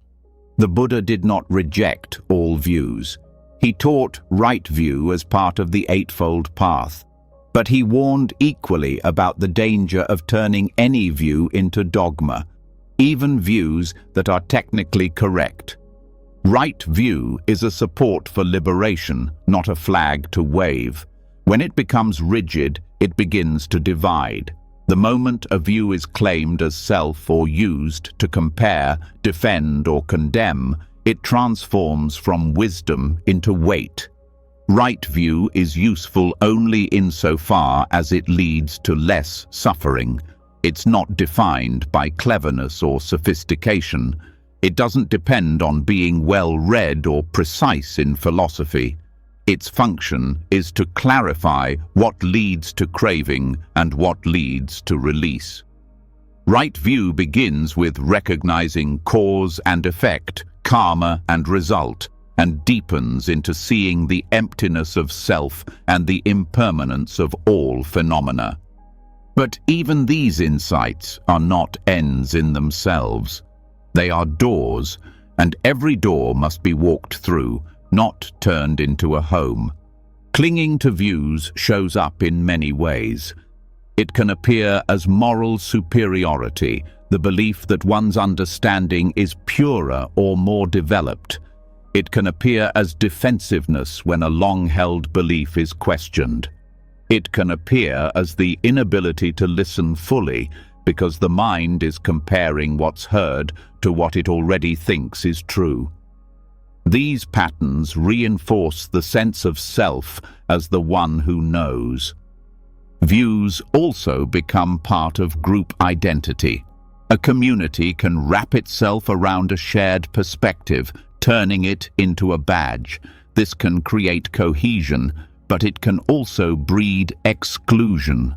The Buddha did not reject all views. He taught right view as part of the Eightfold Path. But he warned equally about the danger of turning any view into dogma, even views that are technically correct. Right view is a support for liberation, not a flag to wave. When it becomes rigid, it begins to divide. The moment a view is claimed as self or used to compare, defend, or condemn, it transforms from wisdom into weight. Right view is useful only insofar as it leads to less suffering. It's not defined by cleverness or sophistication. It doesn't depend on being well-read or precise in philosophy. Its function is to clarify what leads to craving and what leads to release. Right view begins with recognizing cause and effect, karma and result, and deepens into seeing the emptiness of self and the impermanence of all phenomena. But even these insights are not ends in themselves. They are doors, and every door must be walked through, not turned into a home. Clinging to views shows up in many ways. It can appear as moral superiority, the belief that one's understanding is purer or more developed. It can appear as defensiveness when a long-held belief is questioned. It can appear as the inability to listen fully because the mind is comparing what's heard to what it already thinks is true. These patterns reinforce the sense of self as the one who knows. Views also become part of group identity. A community can wrap itself around a shared perspective, turning it into a badge. This can create cohesion, but it can also breed exclusion.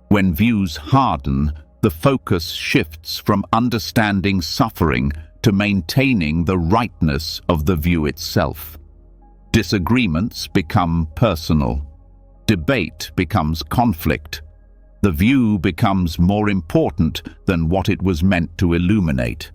When views harden, the focus shifts from understanding suffering to maintaining the rightness of the view itself. Disagreements become personal. Debate becomes conflict. The view becomes more important than what it was meant to illuminate.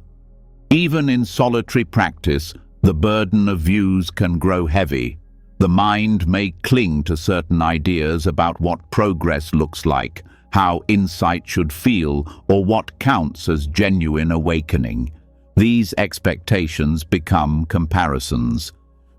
Even in solitary practice, the burden of views can grow heavy. The mind may cling to certain ideas about what progress looks like, how insight should feel, or what counts as genuine awakening. These expectations become comparisons.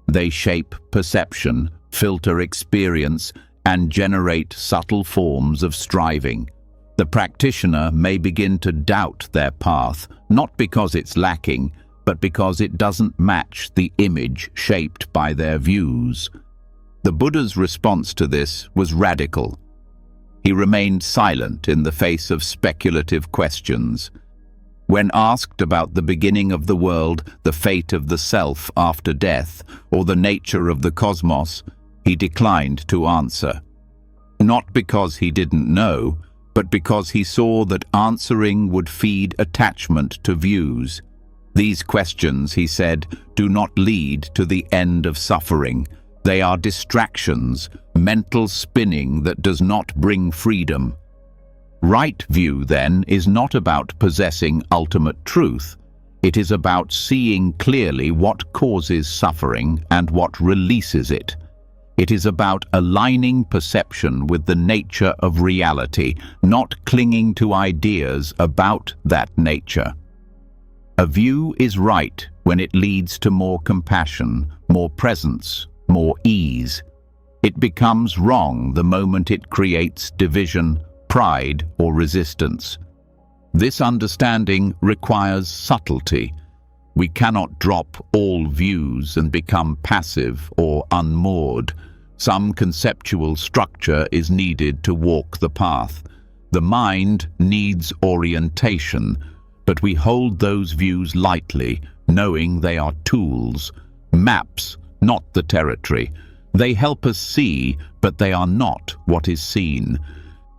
They shape perception, filter experience, and generate subtle forms of striving. The practitioner may begin to doubt their path, not because it's lacking, but because it doesn't match the image shaped by their views. The Buddha's response to this was radical. He remained silent in the face of speculative questions. When asked about the beginning of the world, the fate of the self after death, or the nature of the cosmos, he declined to answer. Not because he didn't know, but because he saw that answering would feed attachment to views. These questions, he said, do not lead to the end of suffering. They are distractions, mental spinning that does not bring freedom. Right view, then, is not about possessing ultimate truth. It is about seeing clearly what causes suffering and what releases it. It is about aligning perception with the nature of reality, not clinging to ideas about that nature. A view is right when it leads to more compassion, more presence, more ease. It becomes wrong the moment it creates division, pride, or resistance. This understanding requires subtlety. We cannot drop all views and become passive or unmoored. Some conceptual structure is needed to walk the path. The mind needs orientation, but we hold those views lightly, knowing they are tools, maps, not the territory. They help us see, but they are not what is seen.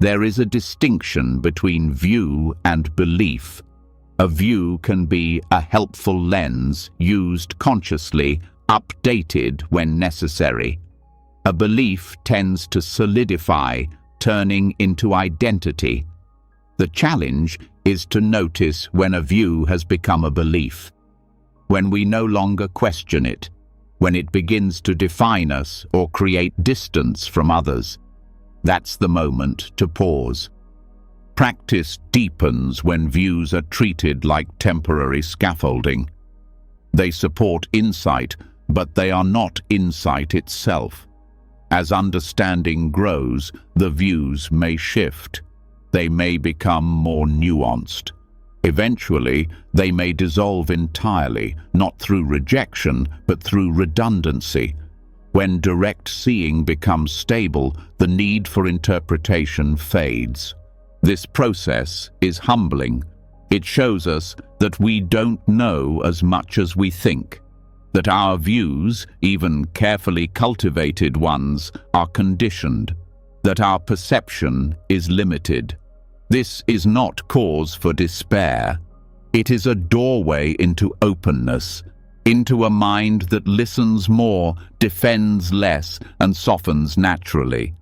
There is a distinction between view and belief. A view can be a helpful lens, used consciously, updated when necessary. A belief tends to solidify, turning into identity. The challenge is to notice when a view has become a belief, when we no longer question it, when it begins to define us or create distance from others. That's the moment to pause. Practice deepens when views are treated like temporary scaffolding. They support insight, but they are not insight itself. As understanding grows, the views may shift. they may become more nuanced. Eventually, they may dissolve entirely, not through rejection, but through redundancy. When direct seeing becomes stable, the need for interpretation fades. This process is humbling. It shows us that we don't know as much as we think, that our views, even carefully cultivated ones, are conditioned, that our perception is limited. This is not cause for despair. It is a doorway into openness, into a mind that listens more, defends less, and softens naturally.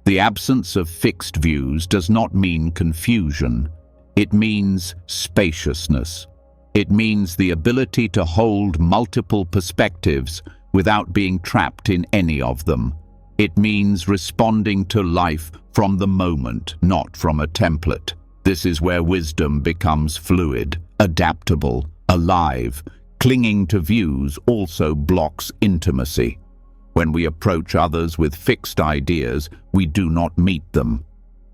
The absence of fixed views does not mean confusion. It means spaciousness. It means the ability to hold multiple perspectives without being trapped in any of them. It means responding to life from the moment, not from a template. This is where wisdom becomes fluid, adaptable, alive. Clinging to views also blocks intimacy. When we approach others with fixed ideas, we do not meet them.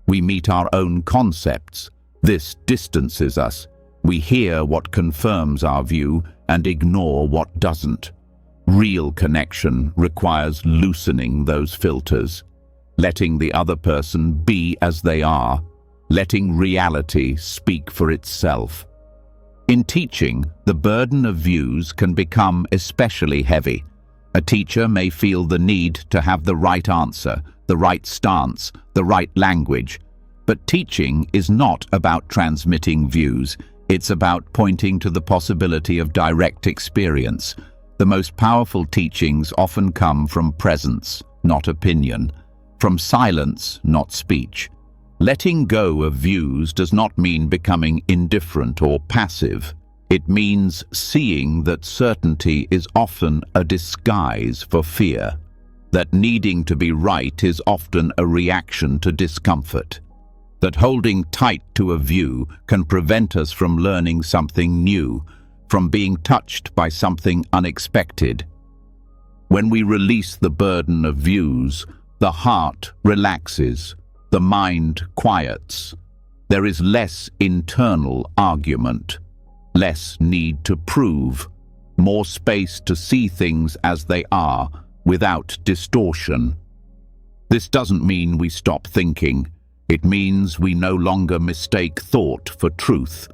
We meet our own concepts. This distances us. We hear what confirms our view and ignore what doesn't. Real connection requires loosening those filters, letting the other person be as they are, letting reality speak for itself. In teaching, the burden of views can become especially heavy. A teacher may feel the need to have the right answer, the right stance, the right language. But teaching is not about transmitting views. It's about pointing to the possibility of direct experience. The most powerful teachings often come from presence, not opinion, from silence, not speech. Letting go of views does not mean becoming indifferent or passive. It means seeing that certainty is often a disguise for fear, that needing to be right is often a reaction to discomfort, that holding tight to a view can prevent us from learning something new, from being touched by something unexpected. When we release the burden of views, the heart relaxes, the mind quiets. There is less internal argument, less need to prove, more space to see things as they are, without distortion. This doesn't mean we stop thinking. It means we no longer mistake thought for truth.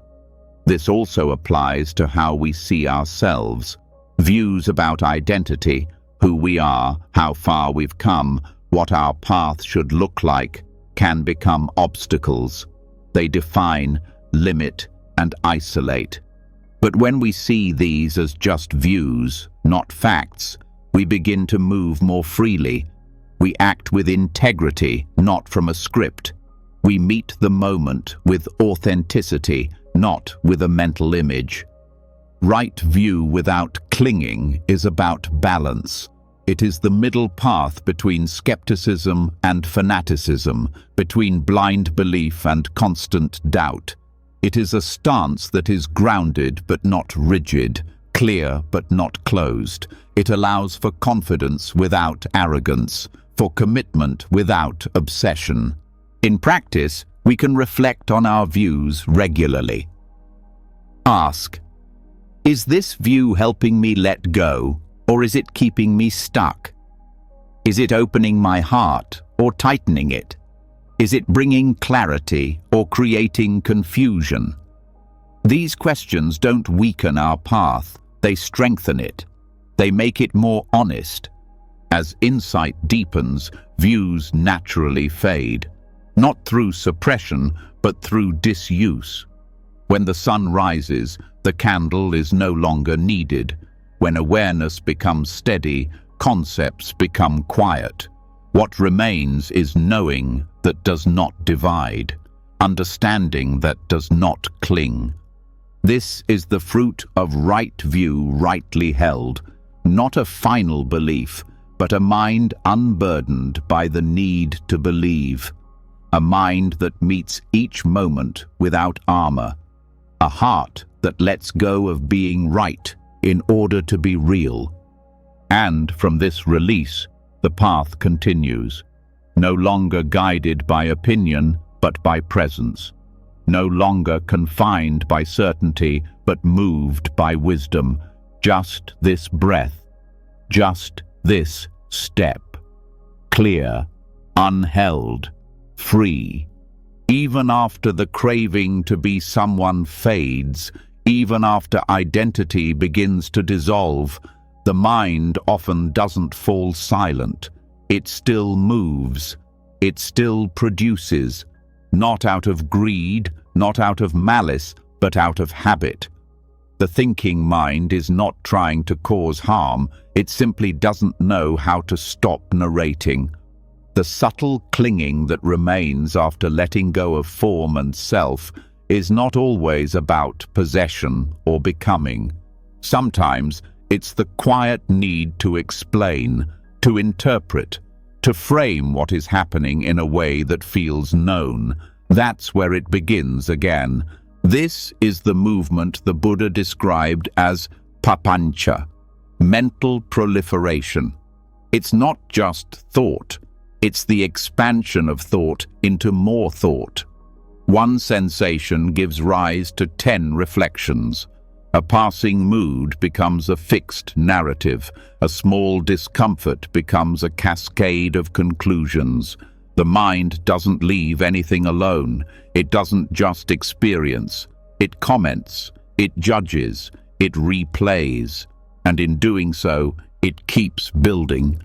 This also applies to how we see ourselves. Views about identity, who we are, how far we've come, what our path should look like, can become obstacles. They define, limit, and isolate. But when we see these as just views, not facts, we begin to move more freely. We act with integrity, not from a script. We meet the moment with authenticity, not with a mental image. Right view without clinging is about balance. It is the middle path between skepticism and fanaticism, between blind belief and constant doubt. It is a stance that is grounded but not rigid, clear but not closed. It allows for confidence without arrogance, for commitment without obsession. In practice, we can reflect on our views regularly. Ask, is this view helping me let go, or is it keeping me stuck? Is it opening my heart or tightening it? Is it bringing clarity or creating confusion? These questions don't weaken our path, they strengthen it. They make it more honest. As insight deepens, views naturally fade. Not through suppression, but through disuse. When the sun rises, the candle is no longer needed. When awareness becomes steady, concepts become quiet. What remains is knowing that does not divide, understanding that does not cling. This is the fruit of right view rightly held, not a final belief, but a mind unburdened by the need to believe. A mind that meets each moment without armor. A heart that lets go of being right in order to be real. And from this release, the path continues, no longer guided by opinion, but by presence. No longer confined by certainty, but moved by wisdom. Just this breath, just this step. Clear, unheld, free. Even after the craving to be someone fades, even after identity begins to dissolve, the mind often doesn't fall silent. It still moves. It still produces, not out of greed, not out of malice, but out of habit. The thinking mind is not trying to cause harm, it simply doesn't know how to stop narrating. The subtle clinging that remains after letting go of form and self is not always about possession or becoming. Sometimes it's the quiet need to explain, to interpret, to frame what is happening in a way that feels known. That's where it begins again. This is the movement the Buddha described as papancha, mental proliferation. It's not just thought, it's the expansion of thought into more thought. One sensation gives rise to 10 reflections. A passing mood becomes a fixed narrative. A small discomfort becomes a cascade of conclusions. The mind doesn't leave anything alone. It doesn't just experience. It comments, it judges, it replays, and in doing so, it keeps building.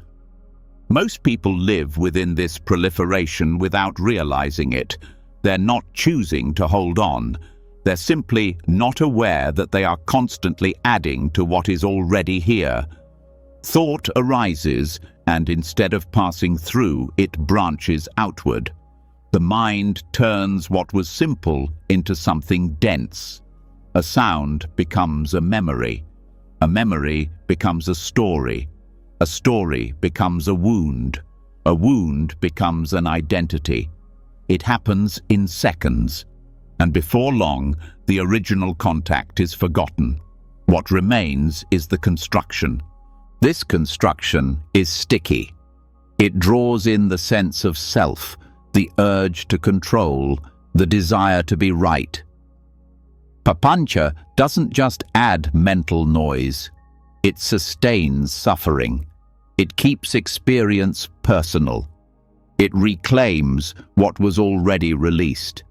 Most people live within this proliferation without realizing it. They're not choosing to hold on. They're simply not aware that they are constantly adding to what is already here. Thought arises, and instead of passing through, it branches outward. The mind turns what was simple into something dense. A sound becomes a memory. A memory becomes a story. A story becomes a wound. A wound becomes an identity. It happens in seconds, and before long, the original contact is forgotten. What remains is the construction. This construction is sticky. It draws in the sense of self, the urge to control, the desire to be right. Papancha doesn't just add mental noise. It sustains suffering. It keeps experience personal. It reclaims what was already released.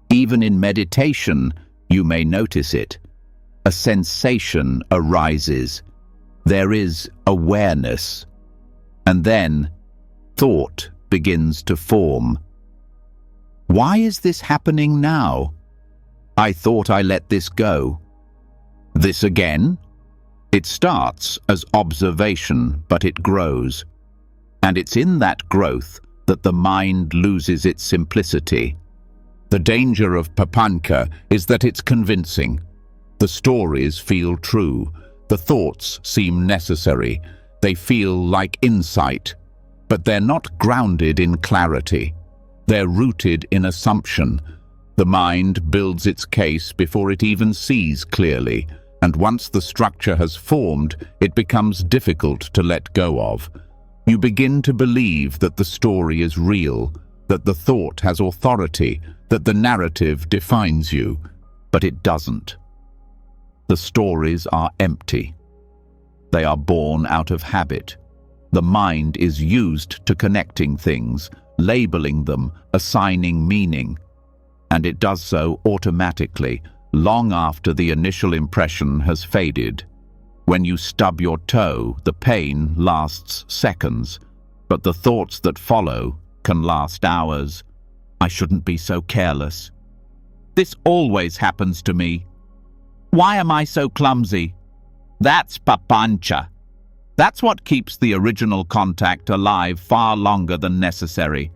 Even in meditation, you may notice it. A sensation arises. There is awareness. And then, thought begins to form. Why is this happening now? I thought I let this go. This again? It starts as observation, but it grows. And it's in that growth that the mind loses its simplicity. The danger of papancha is that it's convincing. The stories feel true. The thoughts seem necessary. They feel like insight. But they're not grounded in clarity. They're rooted in assumption. The mind builds its case before it even sees clearly. And once the structure has formed, it becomes difficult to let go of. You begin to believe that the story is real, that the thought has authority, that the narrative defines you, but it doesn't. The stories are empty. They are born out of habit. The mind is used to connecting things, labeling them, assigning meaning. And it does so automatically, long after the initial impression has faded. When you stub your toe, the pain lasts seconds, but the thoughts that follow can last hours. I shouldn't be so careless. This always happens to me. Why am I so clumsy? That's papancha. That's what keeps the original contact alive far longer than necessary.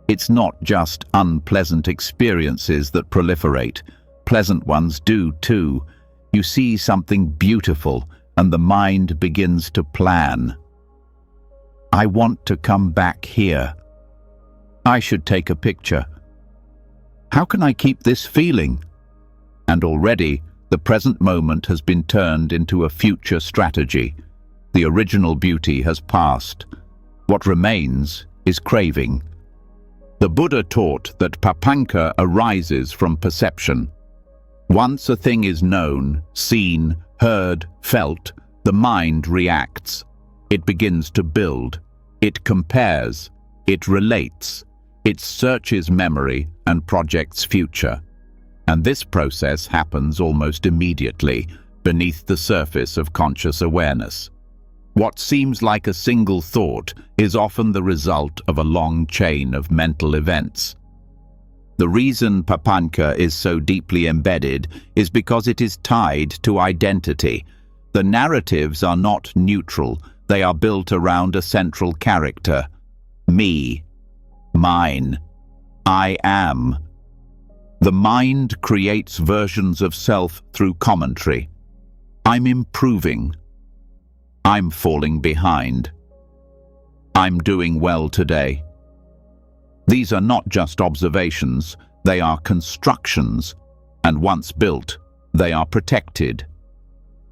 It's not just unpleasant experiences that proliferate. Pleasant ones do too. You see something beautiful, and the mind begins to plan. I want to come back here. I should take a picture. How can I keep this feeling? And already, the present moment has been turned into a future strategy. The original beauty has passed. What remains is craving. The Buddha taught that papanka arises from perception. Once a thing is known, seen, heard, felt, the mind reacts. It begins to build. It compares. It relates. It searches memory and projects future. And this process happens almost immediately, beneath the surface of conscious awareness. What seems like a single thought is often the result of a long chain of mental events. The reason papanka is so deeply embedded is because it is tied to identity. The narratives are not neutral, they are built around a central character. Me, mine, I am. The mind creates versions of self through commentary. I'm improving. I'm falling behind. I'm doing well today. These are not just observations, they are constructions, and once built, they are protected.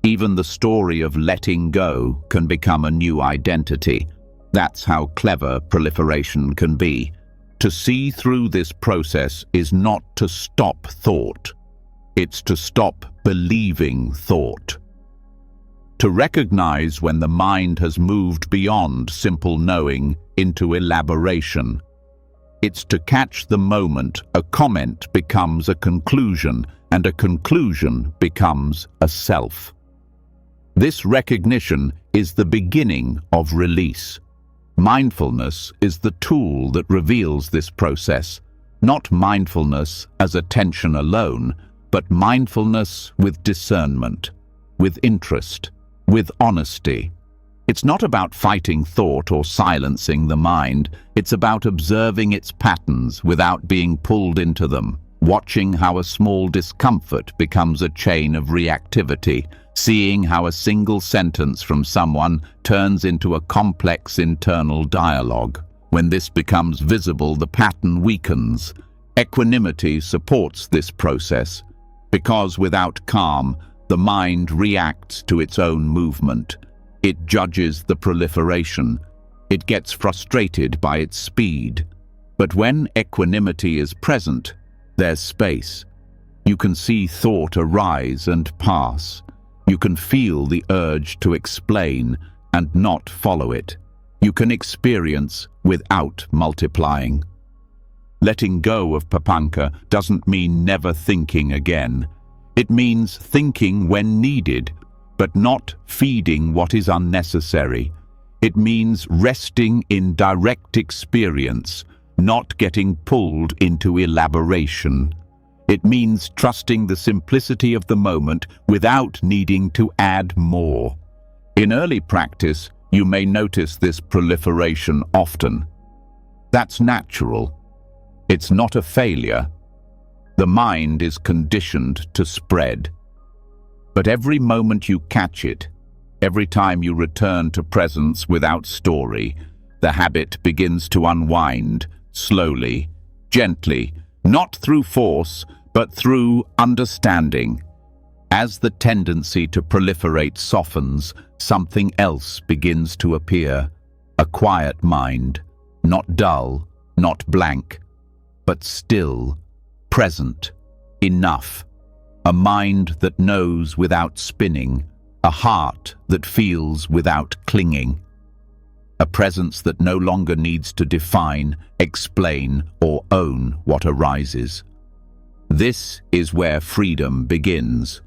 Even the story of letting go can become a new identity. That's how clever proliferation can be. To see through this process is not to stop thought. It's to stop believing thought. To recognize when the mind has moved beyond simple knowing into elaboration. It's to catch the moment a comment becomes a conclusion and a conclusion becomes a self. This recognition is the beginning of release. Mindfulness is the tool that reveals this process, not mindfulness as attention alone, but mindfulness with discernment, with interest, with honesty. It's not about fighting thought or silencing the mind, it's about observing its patterns without being pulled into them, watching how a small discomfort becomes a chain of reactivity, seeing how a single sentence from someone turns into a complex internal dialogue. When this becomes visible, the pattern weakens. Equanimity supports this process, because without calm, the mind reacts to its own movement. It judges the proliferation. It gets frustrated by its speed. But when equanimity is present, there's space. You can see thought arise and pass. You can feel the urge to explain and not follow it. You can experience without multiplying. Letting go of papanka doesn't mean never thinking again. It means thinking when needed, but not feeding what is unnecessary. It means resting in direct experience, not getting pulled into elaboration. It means trusting the simplicity of the moment without needing to add more. In early practice, you may notice this proliferation often. That's natural. It's not a failure. The mind is conditioned to spread. But every moment you catch it, every time you return to presence without story, the habit begins to unwind, slowly, gently, not through force, but through understanding. As the tendency to proliferate softens, something else begins to appear. A quiet mind, not dull, not blank, but still, present, enough. A mind that knows without spinning, a heart that feels without clinging. A presence that no longer needs to define, explain, or own what arises. This is where freedom begins,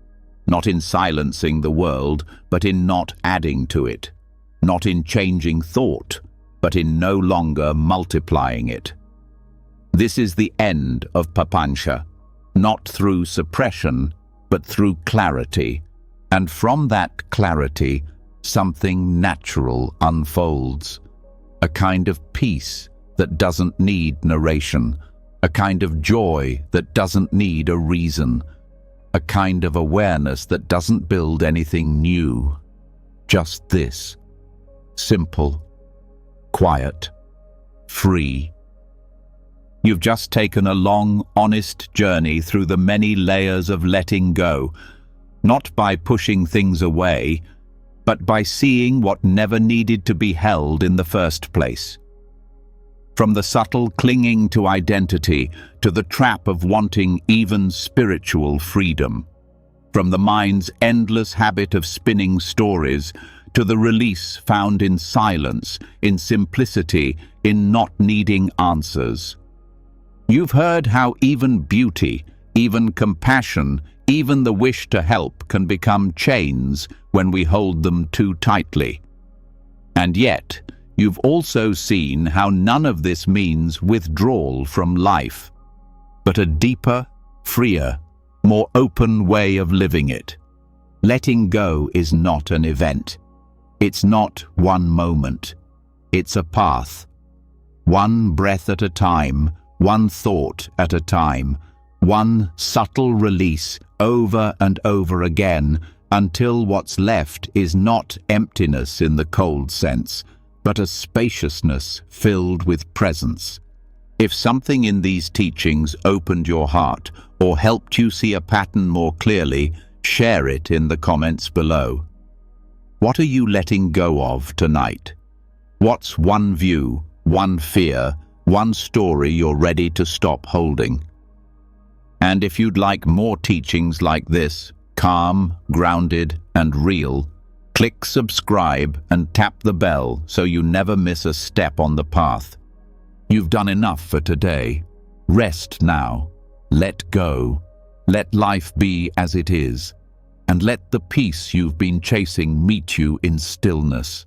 not in silencing the world, but in not adding to it, not in changing thought, but in no longer multiplying it. This is the end of papanka, not through suppression, but through clarity, and from that clarity, something natural unfolds, a kind of peace that doesn't need narration, a kind of joy that doesn't need a reason, a kind of awareness that doesn't build anything new. Just this, simple, quiet, free. You've just taken a long, honest journey through the many layers of letting go, not by pushing things away, but by seeing what never needed to be held in the first place. From the subtle clinging to identity to the trap of wanting even spiritual freedom. From the mind's endless habit of spinning stories to the release found in silence, in simplicity, in not needing answers. You've heard how even beauty, even compassion, even the wish to help can become chains when we hold them too tightly. And yet, you've also seen how none of this means withdrawal from life, but a deeper, freer, more open way of living it. Letting go is not an event. It's not one moment. It's a path. One breath at a time, one thought at a time, one subtle release over and over again until what's left is not emptiness in the cold sense, but a spaciousness filled with presence. If something in these teachings opened your heart or helped you see a pattern more clearly, share it in the comments below. What are you letting go of tonight? What's one view, one fear, one story you're ready to stop holding? And if you'd like more teachings like this, calm, grounded, and real, click subscribe and tap the bell so you never miss a step on the path. You've done enough for today. Rest now. Let go. Let life be as it is. And let the peace you've been chasing meet you in stillness.